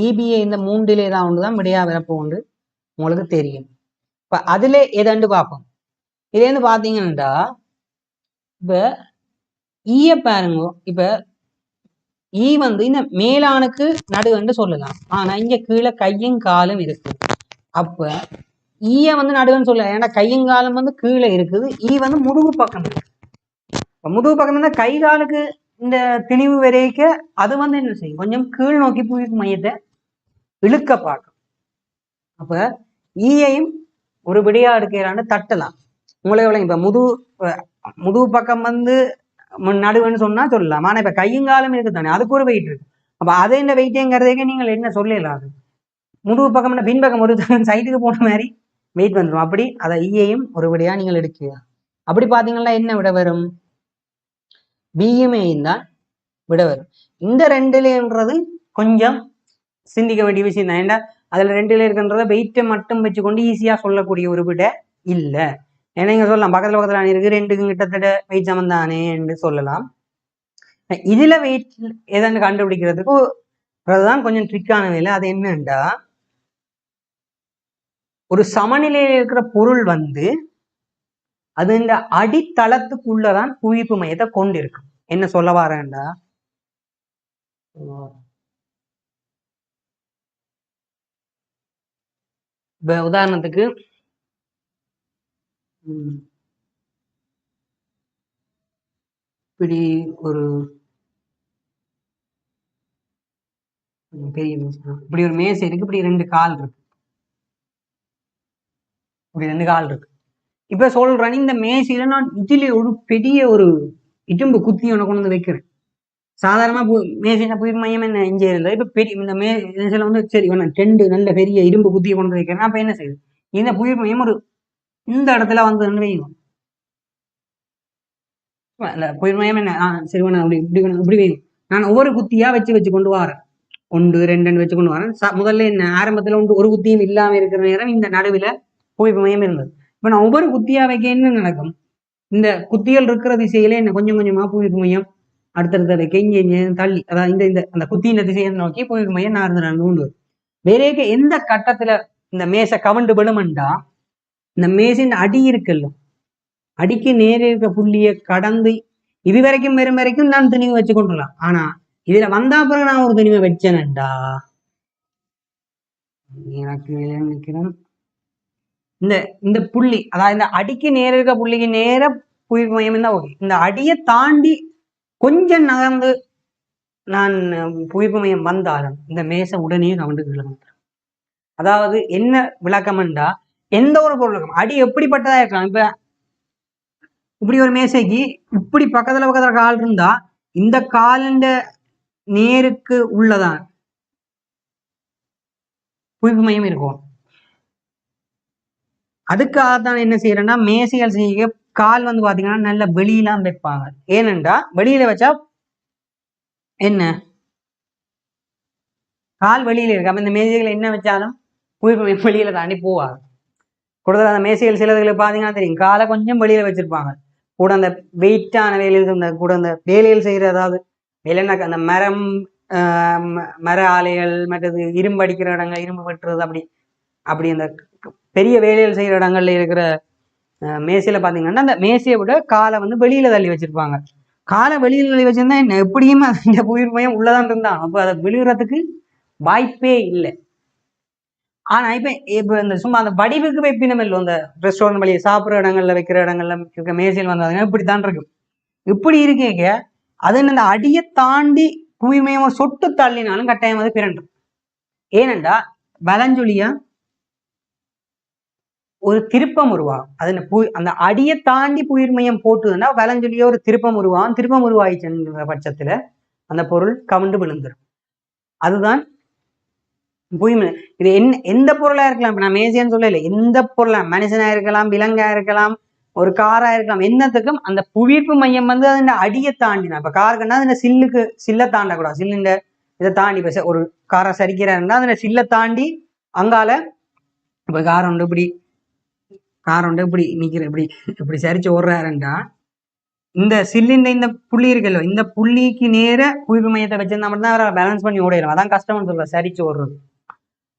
இபிஏ இந்த மூன்றிலே தான் ஒன்றுதான் விடையா வரப்போன்று உங்களுக்கு தெரியும். இப்ப அதுல எதாண்டு பார்ப்போம். இதுலேருந்து பார்த்தீங்கன்னா இப்ப ஈய பாருங்க. இப்ப ஈ வந்து இந்த மேலானுக்கு நடுவன்னு சொல்லலாம். ஆனா இங்க கீழே கையும் காலும் இருக்கு. அப்ப ஈய வந்து நடுவன்னு சொல்லலாம். ஏன்னா கையும் காலம் வந்து கீழே இருக்குது. ஈ வந்து முதுகு பக்கம் இருக்கு. முதுகு பக்கம் இருந்தா கை காலுக்கு இந்த திணிவு வரைக்க அது வந்து என்ன செய்யும், கொஞ்சம் கீழ் நோக்கி புவிக்கு மையத்தை இழுக்க பார்க்கும். அப்ப ஈயையும் ஒரு விடையா எடுக்கிறான்னு தட்டலாம். உங்களை இப்ப முதுகு பக்கம் வந்து நடுவுன்னு சொன்னா சொல்லலாம். ஆனா இப்ப கையங்காலம் இருக்கு தானே, அதுக்கு ஒரு வெயிட் இருக்கு. அப்ப அதை இந்த வெயிட்டேங்கிறதுக்கு நீங்கள் என்ன சொல்லலாம், அது முதுகு பக்கம் பின்பக்கம் ஒரு சைட்டுக்கு போன மாதிரி வெயிட் வந்துடும். அப்படி அதை ஈயையும் ஒரு விடையா நீங்கள் எடுக்கலாம். அப்படி பாத்தீங்கன்னா என்ன விட வரும், பிஎம்ஏயும் தான் விட வரும். இந்த ரெண்டுலேன்றது கொஞ்சம் சிந்திக்க வேண்டிய விஷயம் தான். ஏன்னா அதுல ரெண்டுல இருக்குன்றத வெயிட்டை மட்டும் வச்சுக்கொண்டு ஈஸியா சொல்லக்கூடிய ஒரு விட இல்லை. ஏன்னா இங்க சொல்லலாம் பக்கத்துல இருக்கு, ரெண்டுக்கும் கிட்டத்தட்ட வெயிட் சமம் தானே என்று சொல்லலாம். இதுல வெயிட் எதான்னு கண்டுபிடிக்கிறதுக்கு அதுதான் கொஞ்சம் ட்ரிக்கான வேலை. அது என்னண்டா, ஒரு சமநிலையில் இருக்கிற பொருள் வந்து அது இந்த அடித்தளத்துக்குள்ளதான் புவிப்பு மையத்தை கொண்டிருக்கும். என்ன சொல்ல வரேன்டா, உதாரணத்துக்கு இப்படி ஒரு பெரிய இப்படி ஒரு மேசை இருக்கு, இப்படி ரெண்டு கால் இருக்கு, இப்படி ரெண்டு கால் இருக்கு. இப்ப சொல்றேன், இந்த மேசையில நான் இதுல ஒரு பெரிய ஒரு இரும்பு குத்தி ஒன்று கொண்டு வந்து வைக்கிறேன். சாதாரணமா மேசையில புவிப்பு மையம் என்ன இங்கே இல்லை. இப்ப பெரிய இந்த மேசையில வந்து சரி ரெண்டு நல்ல பெரிய இரும்பு குத்தியை கொண்டு வந்து வைக்கிறேன். அப்ப என்ன செய்யுது, இந்த புவிப்பு மையம் ஒரு இந்த இடத்துல வந்து வையும். இந்த புவிப்பு மையம் என்ன சரி அப்படி இப்படி வையும். நான் ஒவ்வொரு குத்தியா வச்சு கொண்டு வரேன். 1 2 வச்சு கொண்டு வரேன். முதல்ல என்ன ஆரம்பத்துல ஒரு குத்தியும் இல்லாம இருக்கிற நேரம் இந்த நடுவில் புவிப்பு மையம் இருந்தது. இப்ப நான் ஒவ்வொரு குத்தியா வைக்க என்ன நடக்கும், இந்த குத்திகள் இருக்கிற திசையில என்ன கொஞ்சம் கொஞ்சமா புவிப்பு மையம் அடுத்தடுத்த வைக்க இங்கே தள்ளி, அதாவது இந்த அந்த குத்தியின் திசையை நோக்கி புவிப்பு மையம் நகர்ந்து வேறேக்கு எந்த கட்டத்துல இந்த மேசை கவண்டு விழுமெண்டா, இந்த மேசின் அடி இருக்குல்ல, அடிக்கு நேர இருக்க புள்ளிய கடந்து இது வரைக்கும் வரும் வரைக்கும் நான் துணிவு வச்சு கொண்டுலாம். ஆனா இதுல வந்தா பிறகு நான் ஒரு துணிவை வச்சேன்டா, எனக்கு நினைக்கிறேன் இந்த இந்த புள்ளி, அதாவது இந்த அடிக்கு நேர இருக்க புள்ளிக்கு நேர புவிப்பு மையம் இருந்தா ஓகே. இந்த அடியை தாண்டி கொஞ்சம் நகர்ந்து நான் புவிப்பு மையம் வந்தாலும் இந்த மேசை உடனே கவண்டு கீழே வந்துடும். அதாவது என்ன விளக்கம்ண்டா, எந்த ஒரு பொருளுக்கும் அடி எப்படிப்பட்டதா இருக்கலாம். இப்ப இப்படி ஒரு மேசைக்கு இப்படி பக்கத்துல கால் இருந்தா இந்த காலின் நேருக்கு உள்ளதான் புவிப்பு மையம் இருக்கும். அதுக்காகத்தான் என்ன செய்யறேன்னா, மேசைகள் செய்ய கால் வந்து பாத்தீங்கன்னா நல்ல வெளியெல்லாம் வைப்பாங்க. ஏனென்றா வெளியில வச்சா என்ன கால் வெளியில இருக்கு. அப்ப இந்த மேசைகள் என்ன வச்சாலும் புவிப்பு மையம் வெளியில தாண்டி போவாங்க. கூடுதல் அந்த மேசைகள் சிலதுகளை பாத்தீங்கன்னா தெரியும், காலை கொஞ்சம் வெளியில வச்சிருப்பாங்க. கூட அந்த வெயிட்டான வேலைகள் கூட அந்த வேலைகள் செய்யற, அதாவது வேலைனாக்க அந்த மர ஆலைகள் மற்றது இரும்பு அடிக்கிற இடங்கள், இரும்பு வெட்டுறது, அப்படி அந்த பெரிய வேலைகள் செய்யற இடங்கள்ல இருக்கிற மேசையில பாத்தீங்கன்னா அந்த மேசையை விட காலை வந்து வெளியில தள்ளி வச்சிருப்பாங்க. காலை வெளியில தள்ளி வச்சிருந்தா என்ன எப்படியும் இந்த உயிர் மையம் உள்ளதான் இருந்தான். அப்ப அதை விழுகிறதுக்கு வாய்ப்பே இல்லை. ஆனா இப்ப இந்த சும்மா அந்த வடிவுக்கு வைப்பினம் இல்லை, இந்த ரெஸ்டாரண்ட் வழியை சாப்பிட்ற இடங்கள்ல வைக்கிற இடங்கள்ல இருக்க மேசையில் வந்தாங்க இப்படித்தான் இருக்கும். இப்படி இருக்கீங்க அது இந்த அடியை தாண்டி தூய்மையமா சொட்டு தள்ளினாலும் கட்டாயம் அது பிறண்டும். ஏனென்றா வலஞ்சொலியா ஒரு திருப்பம் உருவாகும். அது அந்த அடியை தாண்டி புயிர்மையம் போட்டுதுன்னா வலஞ்சொலியா ஒரு திருப்பம் உருவாகும். திருப்பம் உருவாயிச்சுன்ற பட்சத்துல அந்த பொருள் கவுண்டு விழுந்துடும். அதுதான் புவிமை. இது எந்த பொருளா இருக்கலாம். இப்ப நான் மேசைன்னு சொல்லல, எந்த பொருளா, மனுஷனா இருக்கலாம், விலங்கா இருக்கலாம், ஒரு காரா இருக்கலாம், என்னத்துக்கும் அந்த புவியீர்ப்பு மையம் வந்து அதோட அடியை தாண்டினா, இப்ப காருக்குன்னா அந்த சில்லை தாண்டக்கூடாது, சில்லுண்ட இதை தாண்டி இப்ப ஒரு காரை சரிக்கிறாருன்னா அதுல சில்லை தாண்டி அங்கால இப்ப கார் ஒன்று இப்படி நிக்கிற இப்படி சரிச்சு ஓடுறாருண்டா இந்த சில்லிண்ட இந்த புள்ளி இருக்குல்ல, இந்த புள்ளிக்கு நேர புவிப்பு மையத்தை வச்சிருந்தா மட்டும்தான் அவரை பேலன்ஸ் பண்ணி ஓடிடும். அதான் கஷ்டம்னு சொல்ல சரிச்சு ஓடுறது.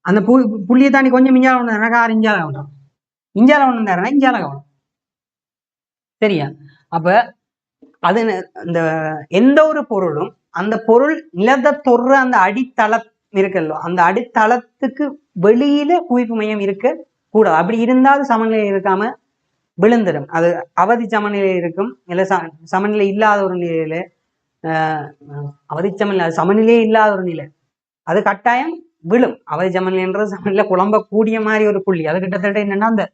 அந்த புள்ளியை தாண்டி கொஞ்சம் மிஞ்சால ஒண்ணு கார் இஞ்சால கவனம், இஞ்சால ஒண்ணு தாருன்னா இஞ்சால கவனம். சரியா? அப்ப அது இந்த எந்த ஒரு பொருளும் அந்த பொருள் நிலத்தை தொடுற அந்த அடித்தளம் இருக்குல்ல, அந்த அடித்தளத்துக்கு வெளியில புவிப்பு மையம் இருக்க கூடாது. அப்படி இருந்தால் சமநிலை இருக்காம விழுந்துடும். அது அவதி சமநிலை இருக்கும், இல்ல சமநிலை இல்லாத ஒரு நிலையில அவதி சமநிலை, அது சமநிலையே இல்லாத ஒரு நிலை, அது கட்டாயம் விழும். அவதி சமநிலைன்றது சமநிலை குழம்ப கூடிய மாதிரி ஒரு புள்ளி. அது கிட்டத்தட்ட என்னன்னா அந்த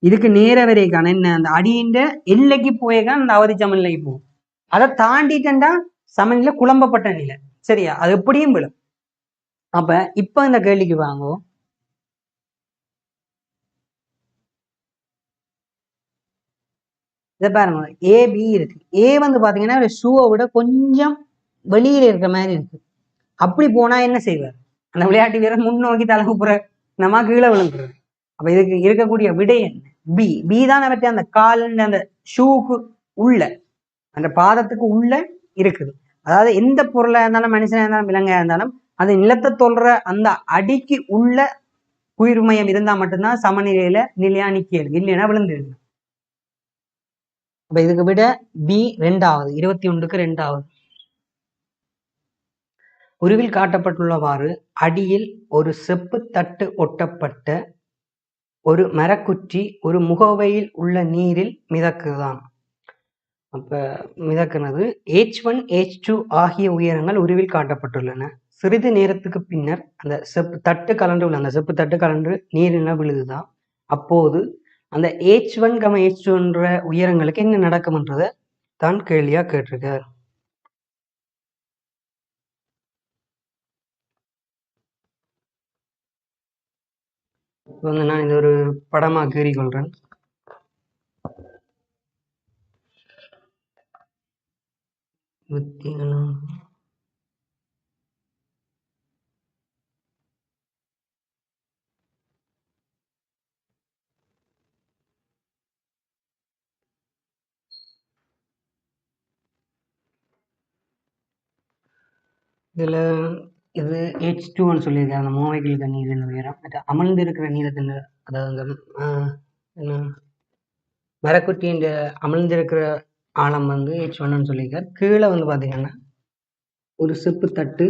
இதுக்கு நேர வரைக்கான என்ன அந்த அடியின் எல்லைக்கு போயதான் அந்த அவதி சமநிலைக்கு போகும். அதை தாண்டிட்டா சமநிலை குழம்பப்பட்ட நிலை. சரியா? அது எப்படியும் விழும். அப்ப இப்ப இந்த கேள்விக்கு வாங்கோ, இதை பாருங்க, ஏபி இருக்கு. ஏ வந்து பாத்தீங்கன்னா ஷூவை விட கொஞ்சம் வெளியில இருக்கிற மாதிரி இருக்கு. அப்படி போனா என்ன செய்வார்? அந்த விளையாட்டு வீரர் முன்னோக்கி தலைப்புற நம்ம கீழே விழுந்துருது. அப்ப இதுக்கு இருக்கக்கூடிய விடை என்ன? பி தான் பற்றி அந்த கால் அந்த ஷூக்கு உள்ள அந்த பாதத்துக்கு உள்ள இருக்குது. அதாவது எந்த பொருளா இருந்தாலும் மனுஷனா இருந்தாலும் விலங்கா இருந்தாலும் அது நிலத்தை தொல்ற அந்த அடிக்கு உள்ள உயிர்மயம் இருந்தா மட்டும்தான் சமநிலையில நிலையா நிக்கல், இல்லைன்னா விழுந்துருக்கு. அப்ப இதுக்கு விட பி 2வது 21க்கு 2வது. உருவில் காட்டப்பட்டுள்ளவாறு அடியில் ஒரு செப்பு தட்டு ஒட்டப்பட்ட ஒரு மரக்குற்றி ஒரு முகவையில் உள்ள நீரில் மிதக்குதான். அப்ப மிதக்குனது H1 H2 ஆகிய உயரங்கள் உருவில் காட்டப்பட்டுள்ளன. சிறிது நேரத்துக்கு பின்னர் அந்த செப்பு தட்டு கலன்று நீரில் விழுதுதான். அப்போது அந்த H1, H2 என்ற உயரங்களுக்கு என்ன நடக்கும்ன்றத தான் கேள்வியா கேட்டிருக்கார். நான் இது ஒரு படமா கீறிக்கொள்றேன். இதுல இது H2ன்னு சொல்லியிருக்கேன். அந்த மோவைகள் நீரின் உயரம் அமர்ந்து இருக்கிற நீளத்தின், அதாவது மரக்குட்டியின் அமர்ந்திருக்கிற ஆழம் வந்து H1ன்னு சொல்லியிருக்கார். கீழே வந்து பாத்தீங்கன்னா ஒரு செப்பு தட்டு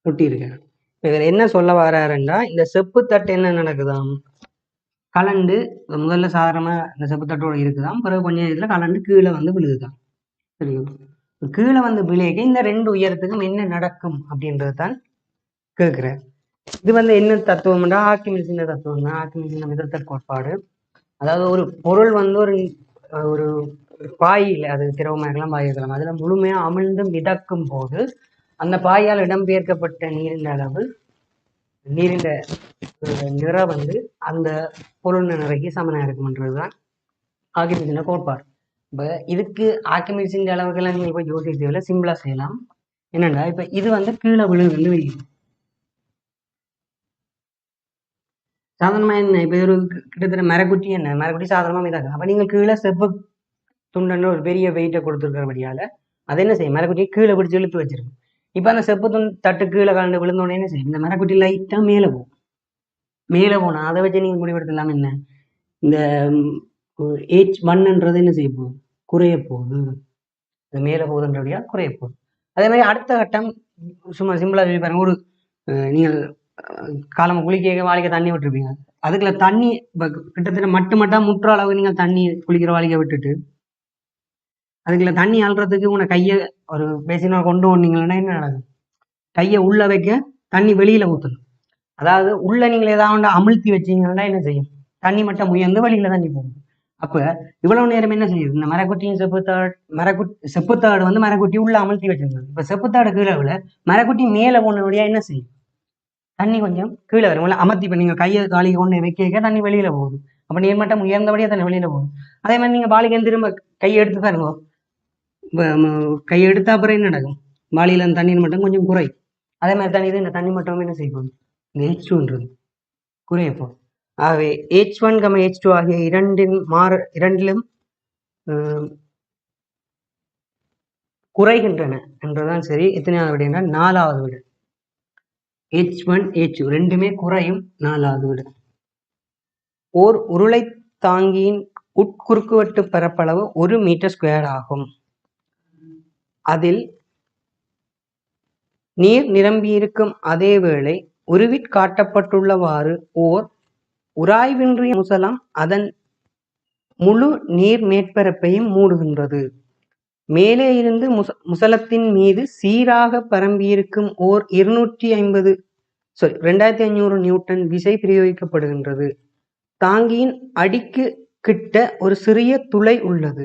ஒட்டி இருக்காரு. இவர் என்ன சொல்ல வர்றாருன்னா, இந்த செப்பு தட்டு என்ன நடக்குதாம், கலண்டு முதல்ல சாதாரணமா இந்த செப்பு தட்டோட இருக்குதாம், பிறகு கொஞ்சம் இதுல கலண்டு கீழே வந்து விழுதுதான். சரி, கீழே வந்து விளையக இந்த 2 உயரத்துக்கும் என்ன நடக்கும் அப்படின்றது தான் கேட்கிறார். இது வந்து என்ன தத்துவம்னா ஆர்க்கிமிடிஸ் தத்துவம் தான். ஆர்க்கிமிடிஸ் மிதத்தல் கோட்பாடு. அதாவது ஒரு பொருள் வந்து ஒரு பாயில், அது திரவமாக இருக்கலாம், பாய் இருக்கலாம், அதுல முழுமையா அமிழ்ந்து மிதக்கும் போது அந்த பாயால் இடம்பெயர்க்கப்பட்ட நீரின் அளவு, நீரின் நிறை வந்து அந்த பொருள் நிறைக்கு சமனாக இருக்கும்ன்றதுதான் ஆர்க்கிமிடிஸ் கோட்பாடு. இப்போ இதுக்கு ஆர்க்கிமிடிஸ் அளவுக்கெல்லாம் நீங்க போய் யோசிக்க தேவையில்லை, சிம்பிளா செய்யலாம். என்னன்னா இப்ப இது வந்து கீழே விழுந்து வைக்கும் சாதாரணமா என்ன, இப்ப ஒரு கிட்டத்தட்ட மரக்குட்டி சாதாரணமா இதாகும். அப்ப நீங்க கீழே செப்பு துண்டன்னு ஒரு பெரிய வெயிட்டை கொடுத்துருக்கிறபடியால அதை என்ன செய்யும், மரக்குட்டியை கீழே பிடிச்சி இழுத்து வச்சிருக்கும். இப்ப அந்த செப்பு தட்டு கீழே கலந்து விழுந்தோடனே என்ன செய்யும், இந்த மரக்குட்டி லைட்டா மேலே போனா அதை வச்சு நீங்க முடிவெடுக்கலாம் என்ன, இந்த H1ன்றது என்ன செய்ய போகுது, குறைய போகுது. அது மேலே போகுதுன்றபடியா குறைய போகுது. அதே மாதிரி அடுத்த கட்டம் சும்மா சிம்பிளா சொல்லி பாருங்க. ஒரு நீங்கள் காலமா குளிக்க வாளிக்க தண்ணி விட்டுருப்பீங்க, அதுக்குள்ள தண்ணி கிட்டத்தட்ட மட்டும் முற்ற அளவு நீங்கள் தண்ணி குளிக்கிற வாளிக்க விட்டுட்டு அதுக்குள்ள தண்ணி அள்ளுறதுக்கு உன கையை ஒரு பேசினா கொண்டு வந்தீங்கன்னா என்ன நடக்கும், கையை உள்ள வைக்க தண்ணி வெளியில ஊற்றணும். அதாவது உள்ள நீங்கள் ஏதாவது அமிழ்த்தி வச்சீங்கன்னா என்ன செய்யும், தண்ணி மட்டும் உயர்ந்து வெளியில தண்ணி போகும். அப்ப இவ்வளவு நேரம் என்ன செய்யுது, இந்த மரக்குட்டியும் செப்புத்தாடு வந்து மரக்குட்டி உள்ள அமழ்த்தி வச்சிருந்தது. இப்ப செப்புத்தாடு கீழே விட மரக்குட்டி மேல போனபடியா என்ன செய்யும், தண்ணி கொஞ்சம் கீழே வரும். அமர்த்தி இப்ப நீங்க கையை காலிக்கு கொண்டு வைக்க தண்ணி வெளியில போகுது. அப்போ நீர்மட்டம் உயர்ந்தபடியே தண்ணி வெளியில போகும். அதே மாதிரி நீங்க பாலிக்கு திரும்ப கையை எடுத்து பாருங்க, கையை எடுத்தா அப்புறம் என்ன நடக்கும், பாலியில அந்த தண்ணீர் மட்டம் கொஞ்சம் குறை. அதே மாதிரி தண்ணி இந்த தண்ணி மட்டம் என்ன செய்யும், இந்த H2ன்றது குறையப்போ. ஆகவே H1, H2 ஆகிய இரண்டிலும் குறைகின்றன என்றுதான் சரி. எத்தனையாவது விட என்றால் 4வது விட. H1, H2 ரெண்டுமே குறையும். 4வது விட. ஓர் உருளை தாங்கியின் உட்குறுக்குவெட்டு பரப்பளவு 1 மீட்டர் ஸ்கொயர் ஆகும். அதில் நீர் நிரம்பியிருக்கும் அதே வேளை உருவிற் காட்டப்பட்டுள்ளவாறு ஓர் உராய்வின்றிய முசலம் அதன் முழு நீர் மேற்பரப்பையும் மூடுகின்றது. மேலே இருந்து முசலத்தின் மீது சீராக பரம்பியிருக்கும் ஓர் 2500 நியூட்டன் விசை பிரயோகிக்கப்படுகின்றது. தாங்கியின் அடிக்கு கிட்ட ஒரு சிறிய துளை உள்ளது.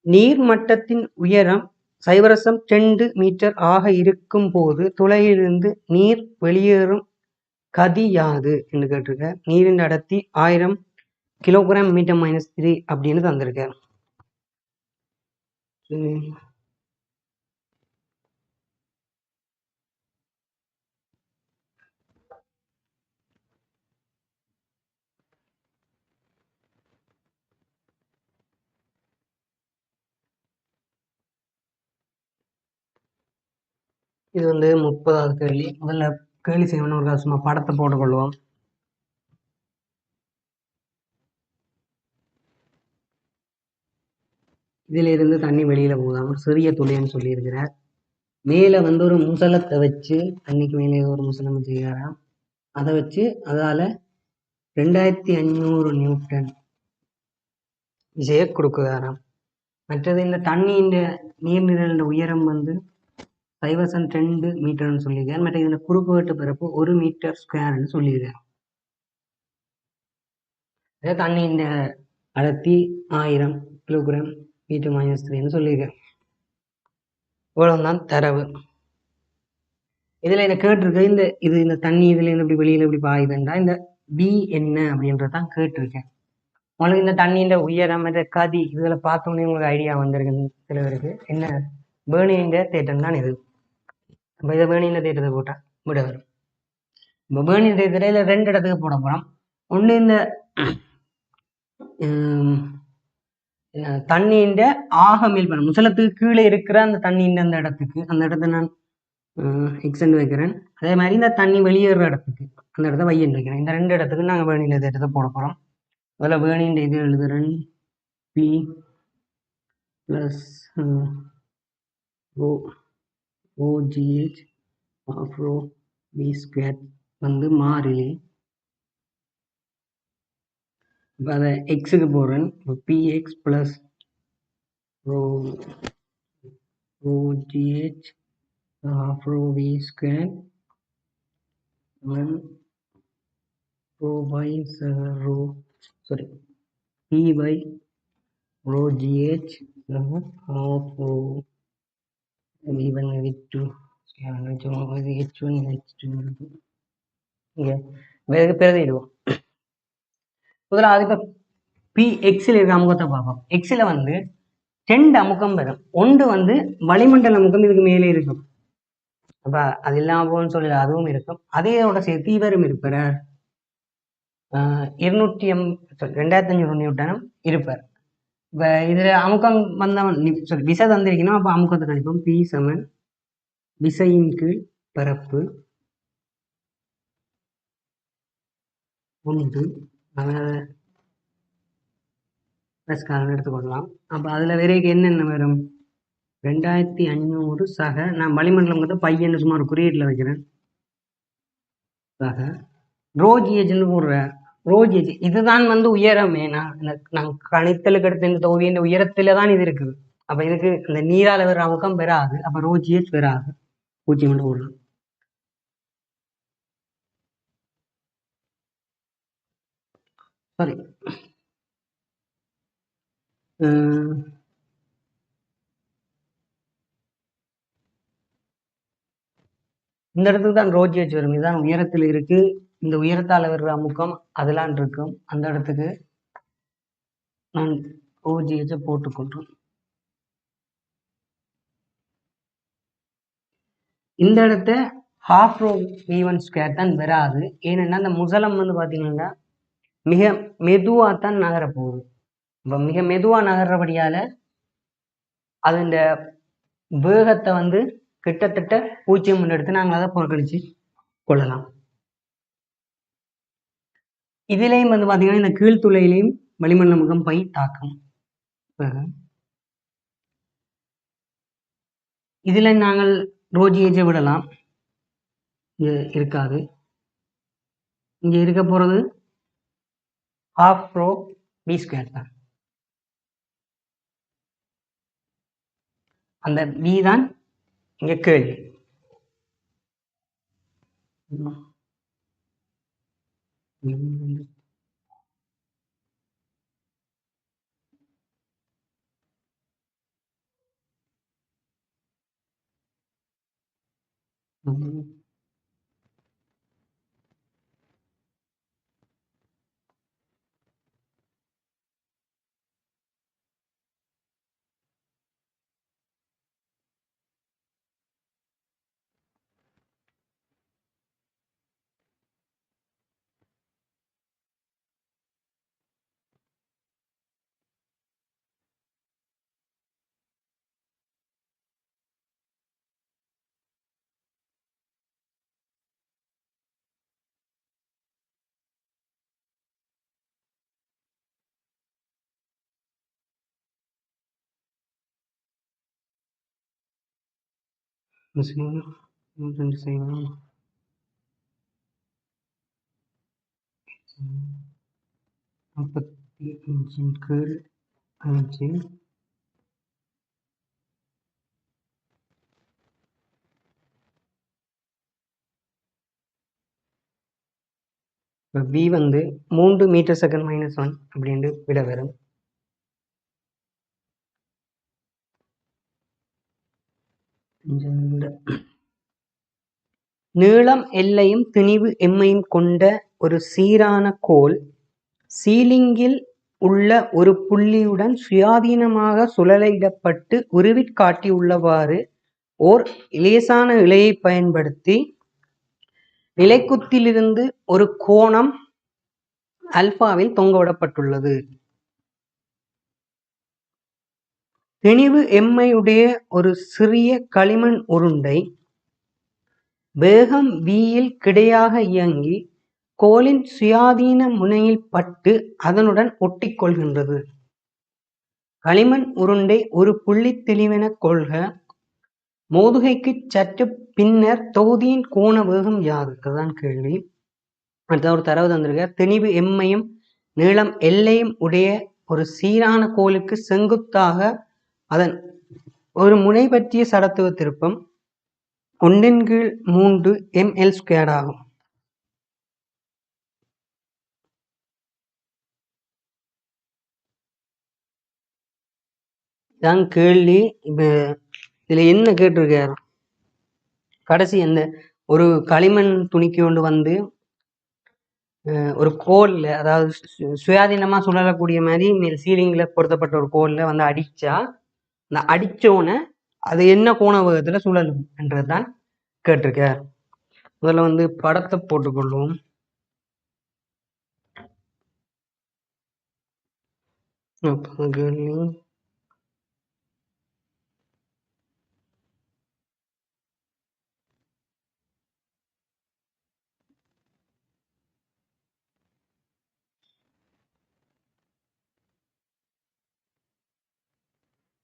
நீர் மட்டத்தின் உயரம் 0.2 மீட்டர் ஆக இருக்கும் போது துளையிலிருந்து நீர் வெளியேறும் கதி யாது என்று கேட்டிருக்க. நீரின் அடர்த்தி 1000 கிலோகிராம் மீட்டர் -3 அப்படின்னு தந்திருக்க. இது 30வது கேள்வி. முதல்ல கேள்வி செய்யணும், ஒரு சும்மா படத்தை போட்டுக்கொள்வோம். இதுல இருந்து தண்ணி வெளியில போகாம சிறிய துளைன்னு சொல்லியிருக்கிறார். மேல ஒரு முசலத்தை வச்சு, தண்ணிக்கு மேலே ஒரு முசலம் வச்சுக்கிறாராம். அதை வச்சு அதால 2500 நியூட்டன் விசையை கொடுக்குறாராம். மற்றது இந்த தண்ணியின் நீர்நிழல் உயரம் 0.2 மீட்டர்னு சொல்லியிருக்காரு. மற்ற இதுல குறுக்குவெட்டு பரப்பு 1 மீட்டர் ஸ்கொயர்னு சொல்லியிருக்காரு. தண்ணியின் அடர்த்தி 1000 கிலோகிராம் மீட்டர் -3ன்னு சொல்லியிருக்கேன். இவ்வளவுதான் தரவு. இதுல என்ன கேட்டிருக்கு, இந்த தண்ணி இதுல இருந்து இப்படி வெளியில இப்படி பாயுதுண்டா இந்த பி என்ன அப்படின்றதான் கேட்டிருக்கேன். உங்களுக்கு இந்த தண்ணியின் உயரம் கதி இதுல பார்த்தோன்னே உங்களுக்கு ஐடியா வந்திருக்கு சில பேருக்கு. என்ன பேர்னியின் தேட்டம் தான் இது. இப்போ இதை பேர்னியின் தேட்டத்தை போட்டா விட வரும். இப்போ பேர்னியின் தேட்டத்தில் இதில் 2 இடத்துக்கு போட போகிறோம். ஒன்று இந்த தண்ணியின் ஆகமேல் பண்ண முசலத்துக்கு கீழே இருக்கிற அந்த தண்ணியின் அந்த இடத்தை நான் எக்ஸ்டெண்ட் வைக்கிறேன். அதே மாதிரி இந்த தண்ணி வெளியேற இடத்துக்கு அந்த இடத்த வையன் வைக்கிறேன். இந்த 2 இடத்துக்கு நாங்கள் பேர்னியின் தேட்டத்தை போட போகிறோம். அதில் பேர்னியின் இது எழுதுறேன், P + OGH (ρV²) மாறிலி. இப்போ அதை எக்ஸுக்கு போடுறேன். PX + OGH (ρV²) P/ρGH பிரதிடுவோம். முதலாவது இப்போ PX-ல் இருக்க அமுகத்தை பார்ப்போம். X-ல் 2 அமுகம் வரும். ஒன்று வளிமண்டல அமுகம் இதுக்கு மேலே இருக்கும். அப்ப அது இல்லாம போன்னு சொல்லி அதுவும் இருக்கும். அதையோட சேர்த்து இவரும் இருப்பார். 2500 நியூட்டனும் இருப்பார். இப்ப இதுல அமுக்கம் வந்தவன் விசை தந்திருக்கணும். அப்ப அமுக்கத்தை கணிப்போம். P = விசையின் கீழ் பரப்பு 1 + எடுத்துக்கொள்ளலாம். அப்ப அதுல வரைக்கும் என்னென்ன வரும், 2500 சக, நான் வளிமண்டலம் பையன்னு சும்மா ஒரு குறியீட்டில் வைக்கிறேன், சக ρGH போடுறேன். ρGH இதுதான் உயரமே. நான் கணித்தலுக்கு எடுத்த இந்த தொகுதியின் உயரத்துல தான் இது இருக்குது. அப்ப இதுக்கு இந்த நீரால வர அமுக்கம் வராது. அப்ப ρGH வராது. 0 போடலாம். சாரி, இந்த இடத்துக்கு தான் ρGH வரும். இதுதான் உயரத்தில் இருக்கு. இந்த உயரத்தால் வர்ற அமுக்கம் அதெல்லாம் இருக்கும். அந்த இடத்துக்கு நான் OGH போட்டுக்கொள்றேன். இந்த இடத்த ஹாஃப் ரோ V1² தான் வராது. ஏனென்னா அந்த முசலம் வந்து பார்த்தீங்கன்னா மிக மெதுவாக தான் நகரப்போகுது. இப்போ மிக மெதுவாக நகர்றபடியால் அதன் வேகத்தை வந்து கிட்டத்தட்ட 0 எடுத்து நாங்கள் அதை புறக்கணிச்சு கொள்ளலாம். இதுலேயும் வந்து பார்த்தீங்கன்னா இந்த கீழ்த்துளையிலையும் வளிமண்டல முகம் பை தாக்கும். இதில் நாங்கள் ரோஜியேஜை விடலாம். இங்கே இருக்காது. இங்கே இருக்க போகிறது ஹாஃப் ரோ V² தான். அந்த V தான் இங்கே கேள்வி. செய்வோம். கீழ் 5 V வந்து 3 m/s-1 அப்படின்ட்டு விட வரும். நீளம் எல்லையும் திணிவு எம்மையும் கொண்ட ஒரு சீரான கோல் சீலிங்கில் உள்ள ஒரு புள்ளியுடன் சுயாதீனமாக சுழலிடப்பட்டு உருவிக்காட்டியுள்ளவாறு ஓர் லேசான இழையை பயன்படுத்தி நிலைக்குத்திலிருந்து ஒரு கோணம் அல்பாவில் தொங்கவிடப்பட்டுள்ளது. திணிவு எம்மையுடைய ஒரு சிறிய களிமண் உருண்டை வேகம் V-யில் கிடையாக இயங்கி கோலின் சுயாதீன முனையில் பட்டு அதனுடன் ஒட்டிக்கொள்கின்றது. களிமண் உருண்டை ஒரு புள்ளி தெளிவென கொள்க. மோதுகைக்கு சற்று பின்னர் தொகுதியின் கோண வேகம் யாது? அதுதான் கேள்வி. அடுத்த ஒரு தரவு தந்திருக்க. திணிவு எம்மையும் நீளம் எல்லையும் உடைய ஒரு சீரான கோலுக்கு செங்குத்தாக அதன் ஒரு முனை பற்றிய சடத்துவ திருப்பம் 1/3 mL² ஆகும். தான் கேள்வி. இப்ப இதுல என்ன கேட்டிருக்காரு? கடைசி அந்த ஒரு களிமண் துணிக்கு கொண்டு வந்து ஒரு கோல்ல, அதாவது சுயாதீனமா சுழலக்கூடிய மாதிரி மேல் சீலிங்ல பொருத்தப்பட்ட ஒரு கோல்ல வந்து அடிச்சா அந்த அடிச்சோன்னு அது என்ன கோண வேகத்துல சுழலும் என்றதுதான் கேட்டிருக்க. முதல்ல வந்து படத்தை போட்டுக்கொள்வோம்.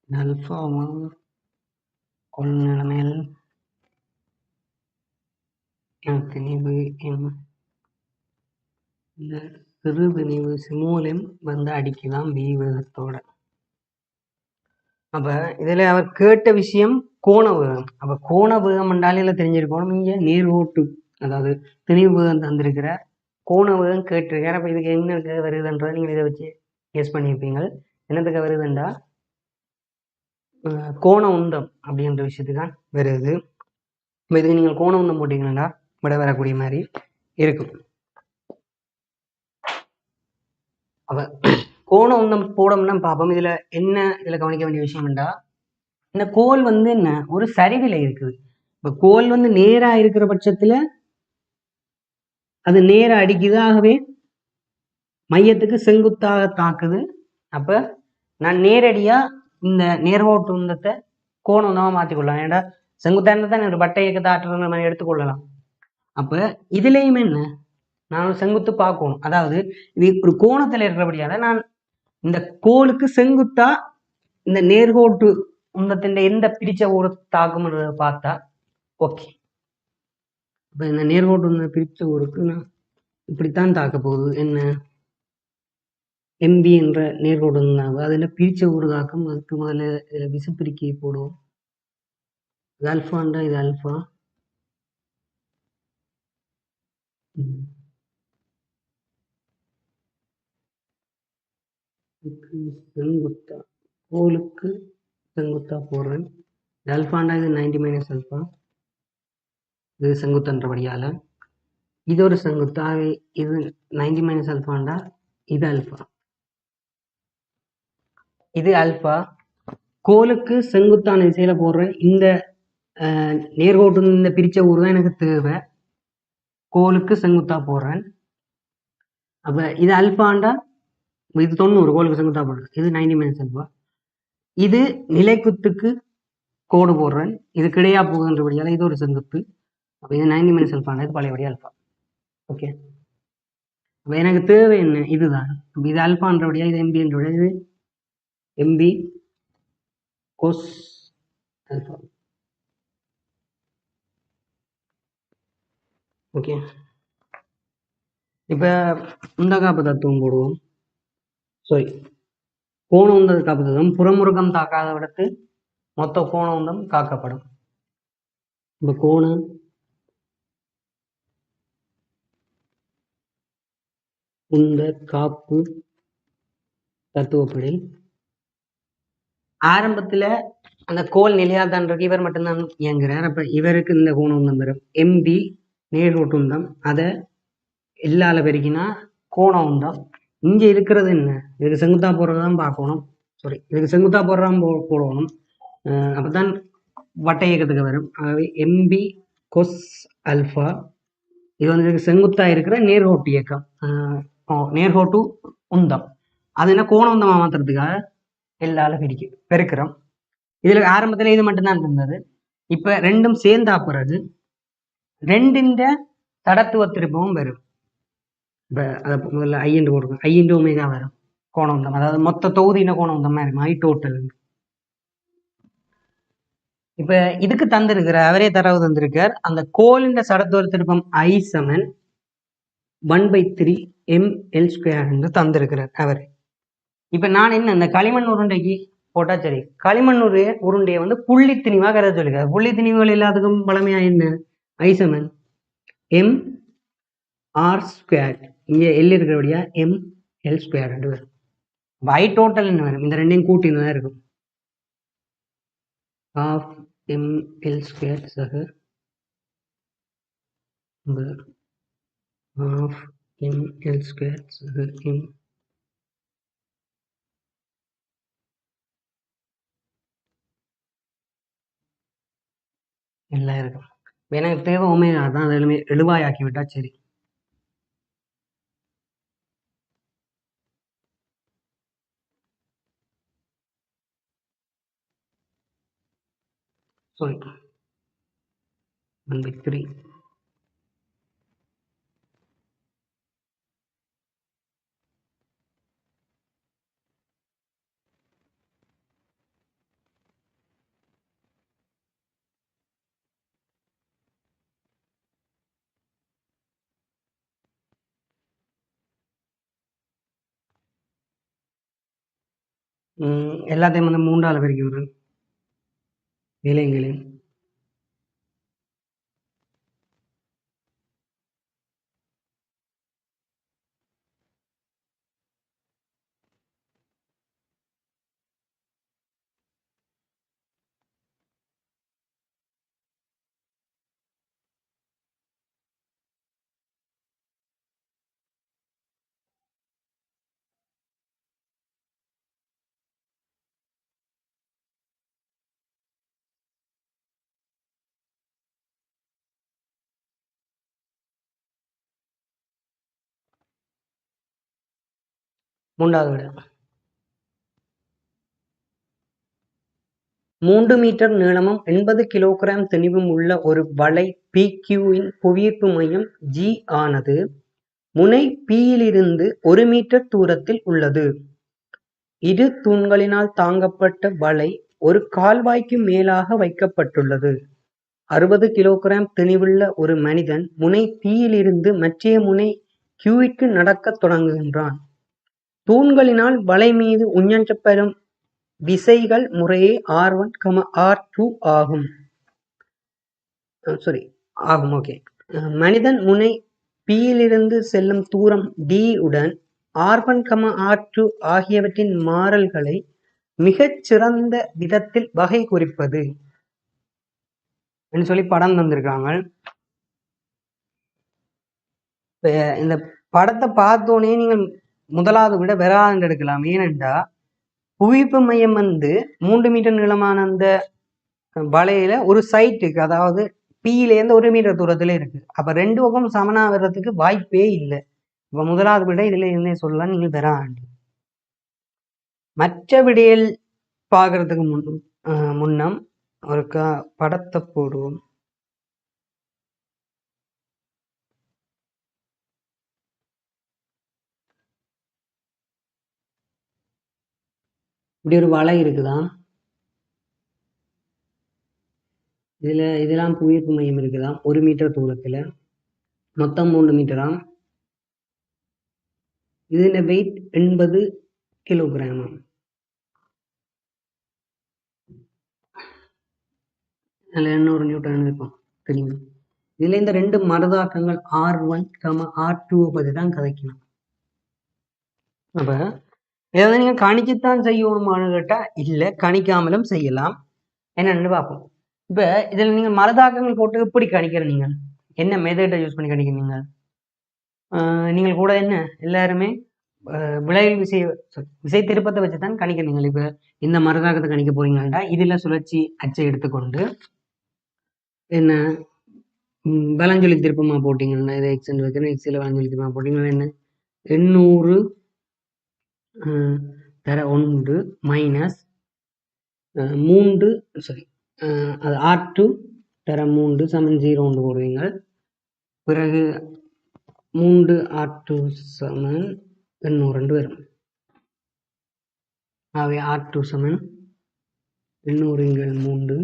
அல்பா கொள்நிலைமையில் திணிவு இந்த சிறு திணிவு சிமோலியம் வந்து அடிக்கலாம் V வேகத்தோட. அப்ப இதுல அவர் கேட்ட விஷயம் கோண வேகம். அப்ப கோண வேகம் என்றாலே தெரிஞ்சிருக்கணும். இங்க நீர்ஓட்டு, அதாவது திணிவு வேகம் தந்திருக்கிற கோண வேகம் கேட்டிருக்காரு. அப்ப இதுக்கு என்ன வருதுன்றதை நீங்க இதை வச்சு கெஸ் பண்ணியிருப்பீங்க. என்னத்துக்கு வருதுண்டா கோண உந்தம் அப்படின்ற விஷயத்துக்கு தான் வருது. இப்போ இதுக்கு நீங்கள் கோண உந்தம் போட்டீங்கன்னா விட வரக்கூடிய மாதிரி இருக்கும். அவ கோண உந்தம் போடணும்னா பார்ப்போம். இதுல கவனிக்க வேண்டிய விஷயம் என்னடா, இந்த கோல் வந்து என்ன ஒரு சரிவில் இருக்குது. இப்ப கோல் வந்து நேரா இருக்கிற பட்சத்துல அது நேரா அடிக்குது, ஆகவே மையத்துக்கு செங்குத்தாக தாக்குது. அப்ப நான் நேரடியா இந்த நேர்கோட்டு உந்தத்தை கோண உந்தமா மாற்றிக்கொள்ளலாம். ஏன்னா செங்குத்தான தான் ஒரு வட்ட இயக்கத்தை ஆற்றுற மாதிரி எடுத்துக்கொள்ளலாம். அப்ப இதுலயும் என்ன, நான் ஒரு செங்குத்து பார்க்கணும். அதாவது இது ஒரு கோணத்துல இருக்கிறபடியால நான் இந்த கோலுக்கு செங்குத்தா இந்த நேர்கோட்டு உந்தத்தின் எந்த பிரிச்ச ஒரு தாக்கும் பார்த்தா ஓகே. இப்ப இந்த நேர்கோட்டு உந்த பிரிச்ச ஊருக்கு நான் இப்படித்தான் தாக்க போகுது. என்ன எம்பி என்ற நேர்கோடு இருந்தாங்க. அதில் பிரிச்ச ஒரு தாக்கம். அதுக்கு முதல்ல இதில் விசுப்பிரிக்கை போடுவோம். இது அல்ஃபாண்டா, இது அல்ஃபா. செங்குத்தா கோலுக்கு செங்குத்தா போடுறேன். இது அல்ஃபாண்டா, இது 90 மைனஸ் அல்ஃபா. இது செங்குத்தன்றபடியால் இது ஒரு செங்குத்தா, இது 90 மைனஸ் அல்ஃபாண்டா, இது அல்ஃபா. இது அல்ஃபா. கோலுக்கு செங்குத்தான திசையில போடுறேன். இந்த நேர்கோட்டு இந்த பிரிச்ச ஊர் தான் எனக்கு தேவை. கோலுக்கு செங்குத்தா போடுறேன். அப்ப இது அல்ஃபாண்டா, இது 90 கோலுக்கு செங்குத்தா போடுறேன். இது 90 மைனஸ் அல்ஃபா. இது நிலைக்குத்துக்கு கோடு போடுறேன். இது கிடையா போகுதுன்றபடியால இது ஒரு செங்குத்து. அப்ப இது 90 மைனஸ் அல்ஃபாண்டா, இது பழையபடி அல்ஃபா. ஓகே. அப்ப எனக்கு தேவை என்ன, இதுதான். இது அல்ஃபான்றபடியா, இது எம்பின்றபடியா, இது எம்பி கோஸ் அல்ஃபா. ஓகே. இப்ப இந்த காப்பு தத்துவம் போடுவோம். சாரி, கோண உந்த காப்பு தத்துவம். புறமுருகம் தாக்காத விடத்து மொத்த கோண உந்தம் காக்கப்படும். இப்ப கோண உந்த காப்பு தத்துவப்படி ஆரம்பத்துல அந்த கோல் நிலையாதான்றது இவர் மட்டும்தான் இயங்குறார். அப்ப இவருக்கு இந்த கோண உந்தம் வரும் எம்பி நேர்கோட்டு உந்தம். அதை எல்லால பெருக்கினா கோண உந்தம். இங்க இருக்கிறது என்ன, இதுக்கு செங்குத்தா போடுறதான் பார்க்கணும். சாரி, இதுக்கு செங்குத்தா போடுறதான் போடணும். அப்பதான் வட்ட இயக்கத்துக்கு வரும். ஆகவே எம்பி கொஸ் அல்ஃபா. இது வந்து இதுக்கு செங்குத்தா இருக்கிற நேர்கோட்டு இயக்கம், நேர்கோட்டு உந்தம். அது என்ன கோண உந்தமா மாத்துறதுக்காக எல்லால பெருக்கிறோம். இதுல ஆரம்பத்துல இது மட்டும்தான் இருந்தது. இப்ப ரெண்டும் சேர்ந்தா பிறகு ரெண்டின் தடத்துவ திருப்பமும் வரும். இப்ப அதை முதல்ல ஐ என்று போடுறோம். ஐ இன்டு ஒமேகா வரும் கோண உந்தம். அதாவது மொத்த தொகுதியின கோண உந்தமா இருக்கும், ஐ டோட்டல். இப்ப இதுக்கு தந்திருக்கிற அவரே தரவு தந்திருக்கார். அந்த கோலின் சடத்துவ திருப்பம் ஐ சமன் 1/3 ml² என்று தந்திருக்கிறார் அவர். இப்ப நான் என்ன இந்த களிமண் உருண்டைக்கு போட்டா சரி, களிமண் உருண்டையை வந்து புள்ளி திணிவா கருத சொல்லிருக்காரு. புள்ளி திணிவுகள் எல்லாத்துக்கும் பழமையா என்ன, ஐ சமன் mr². இங்க எல் இருக்கிறபடியா ml² வரும். ஐ டோட்டல் என்ன வரும், இந்த ரெண்டையும் கூட்டின்னு தான் இருக்கும். half ml² சக half ml² சக m. எல்லாம் இருக்கும். எனக்கு தேவை ஒமேகா தான், அதிலுமே எழுவாய் ஆக்கி விட்டா சரி. சாரி, 1/3. எல்லாத்தையும் வந்து 3ஆல் பெருக்கி விடுறேன். இலைங்களில் மூன்றாவது விட 3 மீட்டர் நீளமும் 80 கிலோகிராம் திணிவும் உள்ள ஒரு வலை PQவின் புவியீர்ப்பு மையம் G ஆனது முனை Pயிலிருந்து 1 மீட்டர் தூரத்தில் உள்ளது. இரு தூண்களினால் தாங்கப்பட்ட வலை ஒரு கால்வாய்க்கு மேலாக வைக்கப்பட்டுள்ளது. 60 கிலோகிராம் திணிவுள்ள ஒரு மனிதன் முனை Pயிலிருந்து மற்றைய முனை Qவிற்கு நடக்கத் தொடங்குகின்றான். தூண்களினால் வலை மீது உஞ்சப்பெறும் விசைகள் முறையே R1, R2 ஆகும். ஓகே. மனிதன் முனை Pயிலிருந்து செல்லும் தூரம் D உடன் R1, R2 ஆகியவற்றின் மாறல்களை மிகச் சிறந்த விதத்தில் வகை குறிப்பது சொல்லி படம் தந்திருக்காங்க. இந்த படத்தை பார்த்தோன்னே நீங்கள் முதலாவது விட வெறாண்டு எடுக்கலாம். ஏனென்றா புவியீர்ப்பு மையம் 3 மீட்டர் நீளமான அந்த வலையில ஒரு சைட்டுக்கு, அதாவது Pயிலேருந்து 1 மீட்டர் தூரத்துல இருக்கு. அப்ப 2 பக்கம் சமனா வர்றதுக்கு வாய்ப்பே இல்லை. இப்ப முதலாவது விட இதுல இருந்தே சொல்லலாம் நீங்கள் வெறாண்டு. மற்ற விடையில் பார்க்கறதுக்கு முன்னம் ஒரு படத்தை போடுவோம். இப்படி ஒரு வலை இருக்குதான். இதெல்லாம் புவியீர்ப்பு மையம் இருக்குதாம். 1 மீட்டர் தூரத்துல மொத்தம் 3 மீட்டராம். இதுல வெயிட் 80 கிலோகிராம். அதில் 800 நியூட்டன் இருக்கும் தெரியும். இதுல இந்த 2 மரதாக்கங்கள் R1, R2 பற்றி தான் கதைக்கணும். அப்ப ஏதாவது நீங்க கணிச்சுத்தான் செய்யணுமான்னு கேட்டா இல்லை, கணிக்காமலும் செய்யலாம். என்னன்னு பார்ப்போம். இப்ப இதுல நீங்க மரதாக்கங்கள் போட்டு எப்படி கணிக்கிற, நீங்க என்ன மெத்தடை யூஸ் பண்ணி கணிக்கிறீங்க? நீங்கள் கூட என்ன எல்லாருமே விளைவில் விசை திருப்பத்தை வச்சுதான் கணிக்கிறீங்க. இப்ப இந்த மரதாக்கத்தை கணிக்க போறீங்கன்னா இதுல சுழற்சி அச்சை எடுத்துக்கொண்டு என்ன வலஞ்சொலி திருப்பமா போட்டீங்கன்னா, இதை எக்ஸ் என்று வைக்கிறேன், எக்ஸில் வலஞ்சொலி திருப்பமா போட்டீங்கன்னா என்ன 800 தர 1 மைனஸ் 3 அது R2 தர 3 சமன் 0 ஒன்று போடுவீங்க. பிறகு 3 R2 சமன் 800 வரும். ஆகவே R2 சமன் 800 3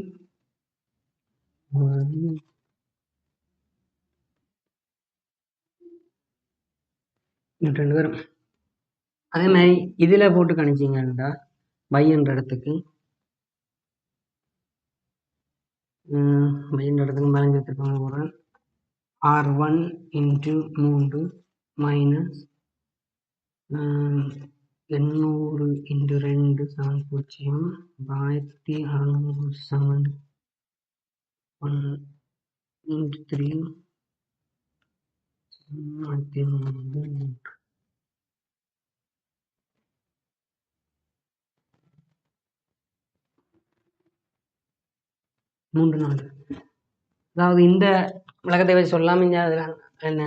2 வரும். அதே மாதிரி இதுல போட்டு கணிச்சிங்கன்னா y என்ற இடத்துக்கு வளைஞ்சிருக்காங்க போறேன். R1 இன்ட்டு 3 மைனஸ் 800 இன்ட்டு 2 சமன் 0, 1600 சமன் 1 இன்ட்டு 3 3 அதாவது இந்த விளக்கத்தை வச்சு சொல்லலாம். என்ன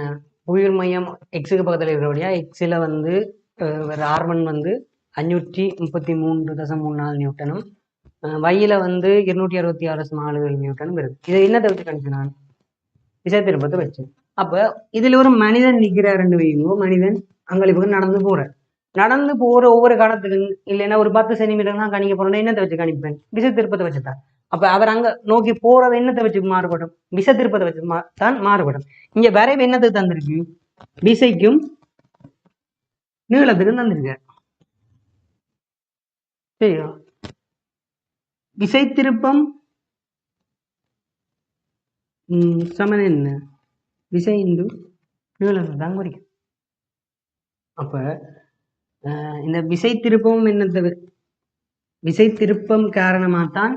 புவியீர்ப்பு மையம் எக்ஸுக்கு பக்கத்தில் இருக்கிறபடியா எக்ஸில் R1 533.34 நியூட்டனும் வையில 266.4 நியூட்டனும் இருக்கு. இதை என்னத்தை வச்சு கணிச்சு நான் விசை திருப்பத்தை வச்சு. அப்ப இதுல ஒரு மனிதன் நிற்கிறாருன்னு வைங்கோ. மனிதன் அங்களுக்கு நடந்து போற ஒவ்வொரு காலத்துக்கு இல்லைன்னா ஒரு 10 சென்டிமீட்டர் தான் கணிக்க போறேன். என்னத்தை வச்சு கணிப்பேன்? விசை திருப்பத்தை வச்சுதான். அப்ப அவர் அங்க நோக்கி போறது என்னத்தை வச்சு மாறுபடும்? விசை திருப்பத்தை வச்சு தான் மாறுபடும். இங்க வரைவு என்னத்துக்கு தந்திருக்கு? விசைக்கும் நீளத்துக்கும் தந்திருக்க. சரியா? விசை திருப்பம் சமன் என்ன? விசை இன்று நீளத்தை தான் குறிக்கும். அப்ப இந்த விசை திருப்பம் என்னது? விசை திருப்பம் காரணமாகத்தான்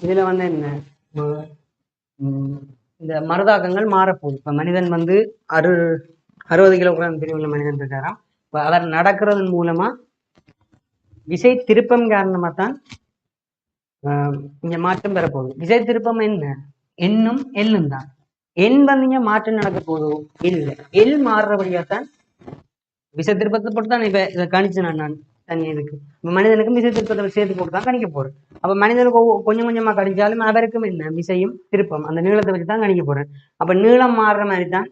இதுல என்ன இந்த மரதாக்கங்கள் மாறப்போகுது. இப்ப மனிதன் 60 கிலோகிராம் திரிவுள்ள மனிதன் இருக்காராம். இப்ப அவர் நடக்கிறதன் மூலமா விசை திருப்பம் காரணமா தான் இங்க மாற்றம் பெறப்போகுது. விசை திருப்பம் என்ன? எண்ணும் எல்லும் தான். எண் இங்க மாற்றம் நடக்க போதும் இல்லை. எல் மாறுறபடியாத்தான் விசை திருப்பத்தை போட்டு தான் இப்ப இதை கணிச்சு நான் தனியாக இதுக்கு இப்போ மனிதனுக்கும் விசை திருப்பத்தை சேர்த்து போட்டு தான் கணிக்க போறேன். அப்ப மனிதனுக்கு கொஞ்சம் கொஞ்சமா கணிச்சாலும் அவருக்கும் என்ன விசையும் திருப்பம் அந்த நீளத்தை வச்சு தான் கணிக்க போறேன். அப்ப நீளம் மாறுற மாதிரி தான்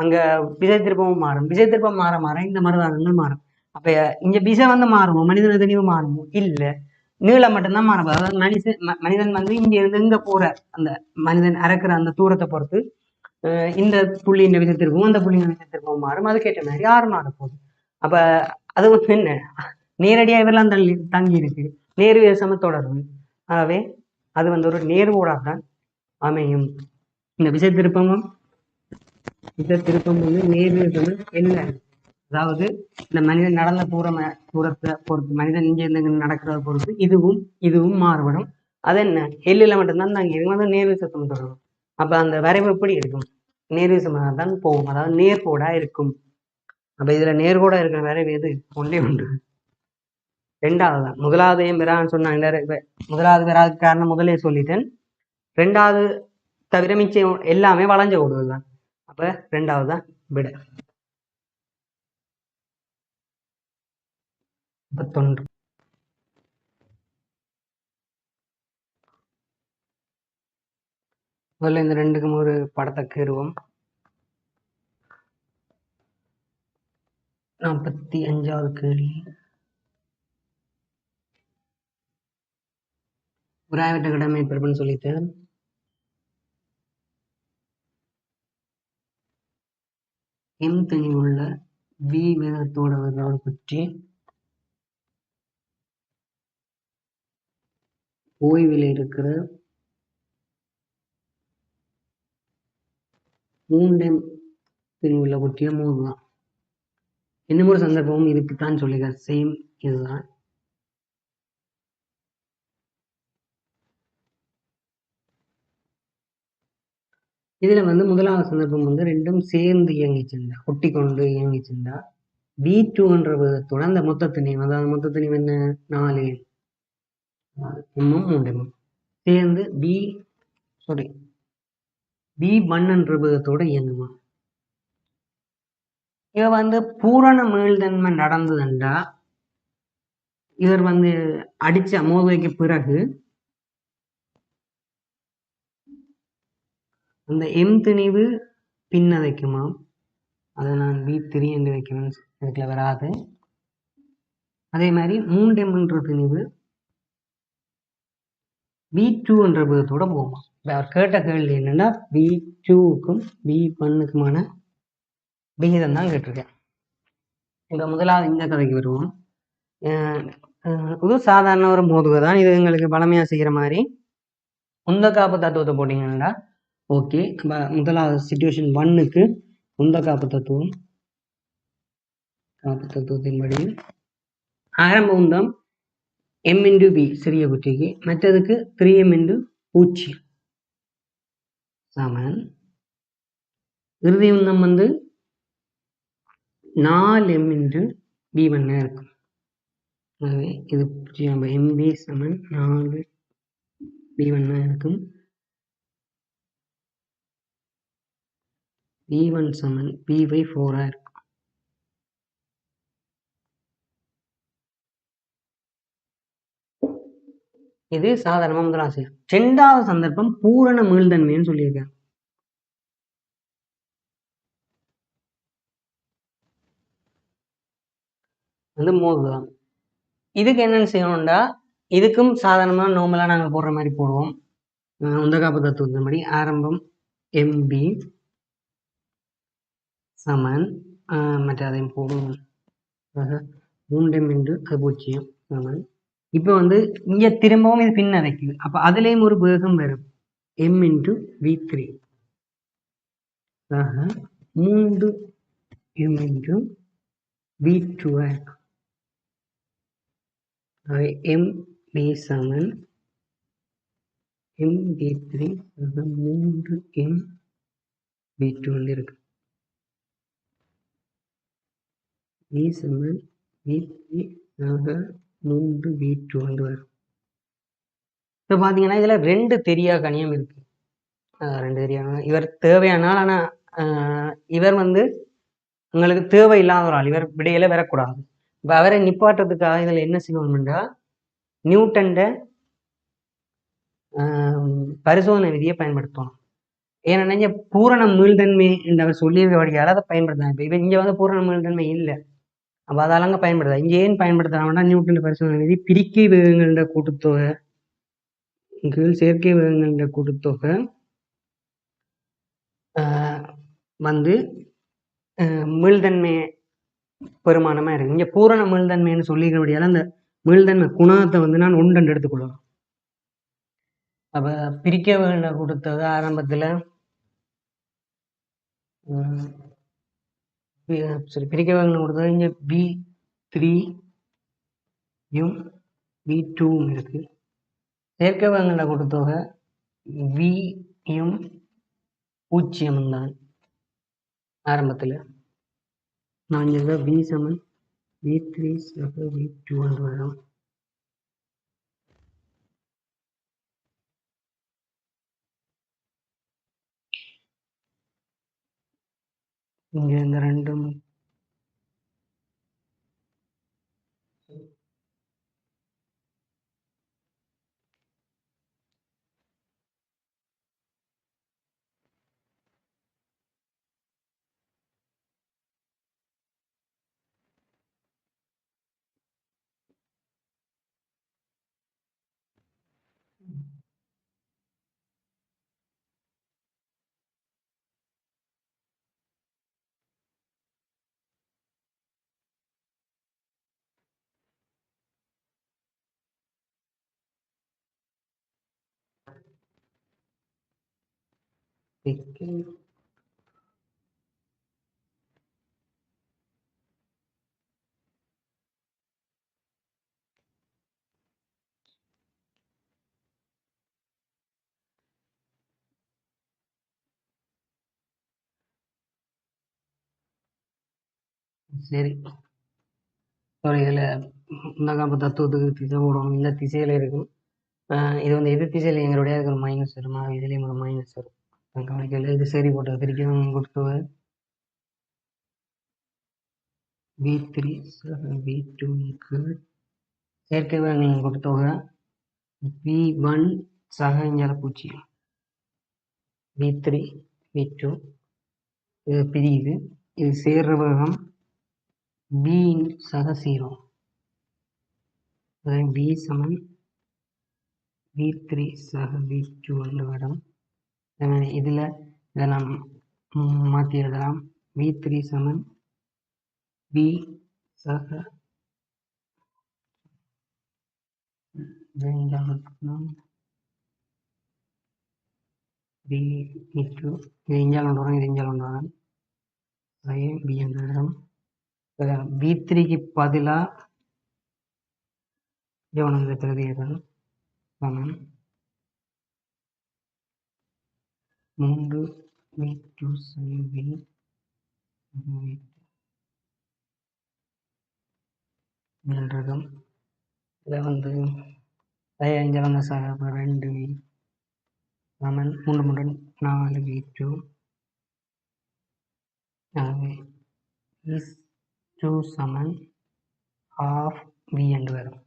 அங்க விசை திருப்பமும் மாறும். விசை திருப்பம் மாற மாற இந்த மருதானங்கள் மாறும். அப்ப இங்க விசை வந்து மாறுமோ மனிதன தெளிவு மாறுமோ இல்ல, நீளம் மட்டும்தான் மாறும். அதாவது மனிதன் வந்து இங்க இருந்து இங்க போற அந்த மனிதன் அறக்குற அந்த தூரத்தை பொறுத்து இந்த புள்ளியின் விதத்திற்கும் அந்த புள்ளியின் விதத்திற்கும் மாறும். அதுக்கேற்ற மாதிரி ஆறு மாற போகுது. அப்ப அது வந்து என்ன நேரடியா இதெல்லாம் தங்கி இருக்கு, நேரு சம தொடர்பு. ஆகவே அது வந்து ஒரு நேர்கோடாக அமையும். இந்த விசை திருப்பமும் வந்து நேரு சம என்ன, அதாவது இந்த மனிதன் நடந்த தூரத்தை பொறுத்து மனிதன் இங்க இருந்து நடக்கிறத பொறுத்து இதுவும் மாறுபடும். அது என்ன எல்லில் மட்டும்தான் தங்கி இருக்கும், அது நேரு சத்தம் தொடரும். அப்ப அந்த வரைவு எப்படி இருக்கும், நேர்விசமாக தான் போகும், அதாவது நேர்கோடா இருக்கும். அப்ப இதுல நேர்கோடா இருக்கிற வரைவு எது, ஒன்றே ஒன்று. ரெண்டாவது தான். முதலாவது ஏன் பெறான்னு சொன்னாங்க, முதலாவது பெறாதுக்கு காரணம் முதலே சொல்லிட்டேன். ரெண்டாவது தவிர மிச்சம் எல்லாமே வளைஞ்ச ஓடுவது தான். அப்ப ரெண்டாவது தான் விட. 51. முதல்ல இந்த ரெண்டுக்கும் ஒரு படத்தை கீறுவோம். 45வது கேள்வி. உராய்வட்ட கடமை பெருப்புன்னு சொல்லிட்டு எம் தனி உள்ள வி வேகத்தோட வர்றவரை பற்றி ஓய்வில் இருக்கிற மூன்றையும் பிரிவுள்ள குட்டிய மூணுதான். இன்னும் ஒரு சந்தர்ப்பமும் இதுக்குத்தான் சொல்லுங்க, சேம் இதுதான். இதுல வந்து முதலாவது சந்தர்ப்பம் வந்து ரெண்டும் சேர்ந்து இயங்கிச்சுண்டா, ஒட்டி கொண்டு இயங்கிச்சுண்டா B2என்ற விதத்தோட அந்த மொத்தத்தினையும், அதாவது மொத்தத்தினையும் என்ன 4 3 சேர்ந்து B1 என்ற விதத்தோட இயங்குமா. இவ வந்து பூரண மீள்தன்மை நடந்ததுண்டா இவர் வந்து அடிச்ச மோதுவைக்கு பிறகு அந்த எம் திணிவு பின்ன வைக்குமா. அதை நான் B3 என்று வைக்கணும், இதுக்குள்ள வராது. அதே மாதிரி 3M என்ற திணிவு B2 என்ற விதத்தோட போகுமா. அவர் கேட்ட கேள்வி என்னன்னா B2க்கும் B1க்குமான விகிதம் தான் கேட்டிருக்கேன். இப்ப முதலாவது இந்த கதைக்கு வருவோம். இது சாதாரண ஒரு மோதுவை தான், இது எங்களுக்கு பழமையா செய்கிற மாதிரி. உந்த காப்பு தத்துவத்தை போட்டீங்கன்னா ஓகே. முதலாவது சிச்சுவேஷன் 1க்கு உந்த காப்பு தத்துவத்தின்படி ஆரம்ப உந்தம் M×B சிறிய குட்டிக்கு, மற்றதுக்கு 3M×0 சமன். இறுதி உந்தம் வந்து 4M×B1 இருக்கும். ஆகவே இது MB சமன் 4B1 இருக்கும். B1 சமன் B/4 இருக்கும். இது சாதாரண முதலாவது. இரண்டாவது சந்தர்ப்பம் பூரண மீள்தன்மைன்னு சொல்லியிருக்கேன். வந்து மோதுதான். இதுக்கு என்னென்னு செய்யணும்டா, இதுக்கும் சாதாரணமா நார்மலா நாங்க போடுற மாதிரி போடுவோம். உந்தகாப்பு தத்துவத்தின்படி ஆரம்பம் MB சமன் மற்ற அதையும் போடுவோம் 3M×0 சமன். இப்போ வந்து இங்க திரும்பவும் இது பின்ன வைக்குது, அப்ப அதுலயும் ஒரு வேகம் வரும் M×V3 3M×V2 MB சமன் MV3 3M/V2 இருக்கு. V சமன் V3 3V2 வரும். இப்போ பார்த்தீங்கன்னா இதுல 2 தெரியா கணியம் இருக்கு. 2 தெரியா இவர் தேவையானால், ஆனா இவர் வந்து உங்களுக்கு தேவையில்லாத ஒரு ஆள், இவர் விடையில வரக்கூடாது. இப்போ அவரை நிப்பாட்டுறதுக்காக இதில் என்ன செய்யணும்னா நியூட்டன்ட பரிசோதனை விதியை பயன்படுத்தணும். ஏன்னா இங்கே பூரண மீள்தன்மை என்று அவர் சொல்லியிருக்கபடியால் அதை பயன்படுத்தலாம். இப்போ இங்கே வந்து பூரண மீள்தன்மை இல்லை, அப்போ அதாலங்க பயன்படுத்தா. இங்கே ஏன் பயன்படுத்துகிறாங்கன்னா நியூட்டன் பரிசோதனை விதி பிரிக்கை வேகங்கள கூட்டுத்தொகை கீழ் செயற்கை வேகங்கள கூட்டுத்தொகை வந்து மீள்தன்மை பெருமானமாக இருக்குது. இங்கே பூரண மீள்தன்மைன்னு சொல்லிக்கிறபடியால் அந்த மீள்தன்மை குணத்தை வந்து நான் ஒன்று எடுத்துக்கொள்ளலாம். அப்போ பிரிக்க வேண்ட கொடுத்தது ஆரம்பத்தில் சரி பிரிக்க வேண்ட கொடுத்தது இங்கே V3யும் V2வும் இருக்கு. சேர்க்க வேண்ட கொடுத்தொகை Vயும் 0 தான் ஆரம்பத்தில். நான் இங்கே V சமன் V3 V2 என்று வரும். இங்கே இந்த ரெண்டும் சரி. சாரி, இதில் இந்த காப்பு தத்துவத்துக்கு திசை போடணும், இந்த திசையில் இருக்கும். இது வந்து எது திசையில் எங்களுடைய இருக்கிற மைனஸ் வருமா, இதுலேயும் ஒரு மைனஸ் வரும். கவனிக்கல, இது சரி போட்டது பிரிக்கணும் கொடுத்தது V3 V2க்கு செயற்கை வேகங்கள் கொடுத்தவங்க V1 சக இஞ்சால 0, V3 V2 இது பிரியுது. இது சேர்ற வேகம் V சக 0, அதாவது V சமன் V3 சக V2 என்று வரும். இதில் இதை நாம் மாற்றி எழுதலாம். V3 சமன் V சக V2, இது இஞ்சால் ஒன்று வரும், இது இஞ்சால் ஒன்று வரும். அதே B என்ற இடம் V3க்கு பதிலாக ஜோனந்த பிரதியதன் சமம் 3 V2 sin V என்றதும் இதில் வந்து அஞ்சால் ஒன்று சார் 2 V சமன் 3 4 V2 V2 சமன் half V என்று வரும்.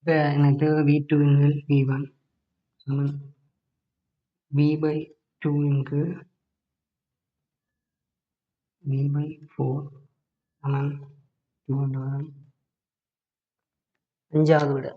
இப்போ எனக்கு V2 V1 சமன் V/2 V/4 சமன் 2 என்று வரும். 5வது விட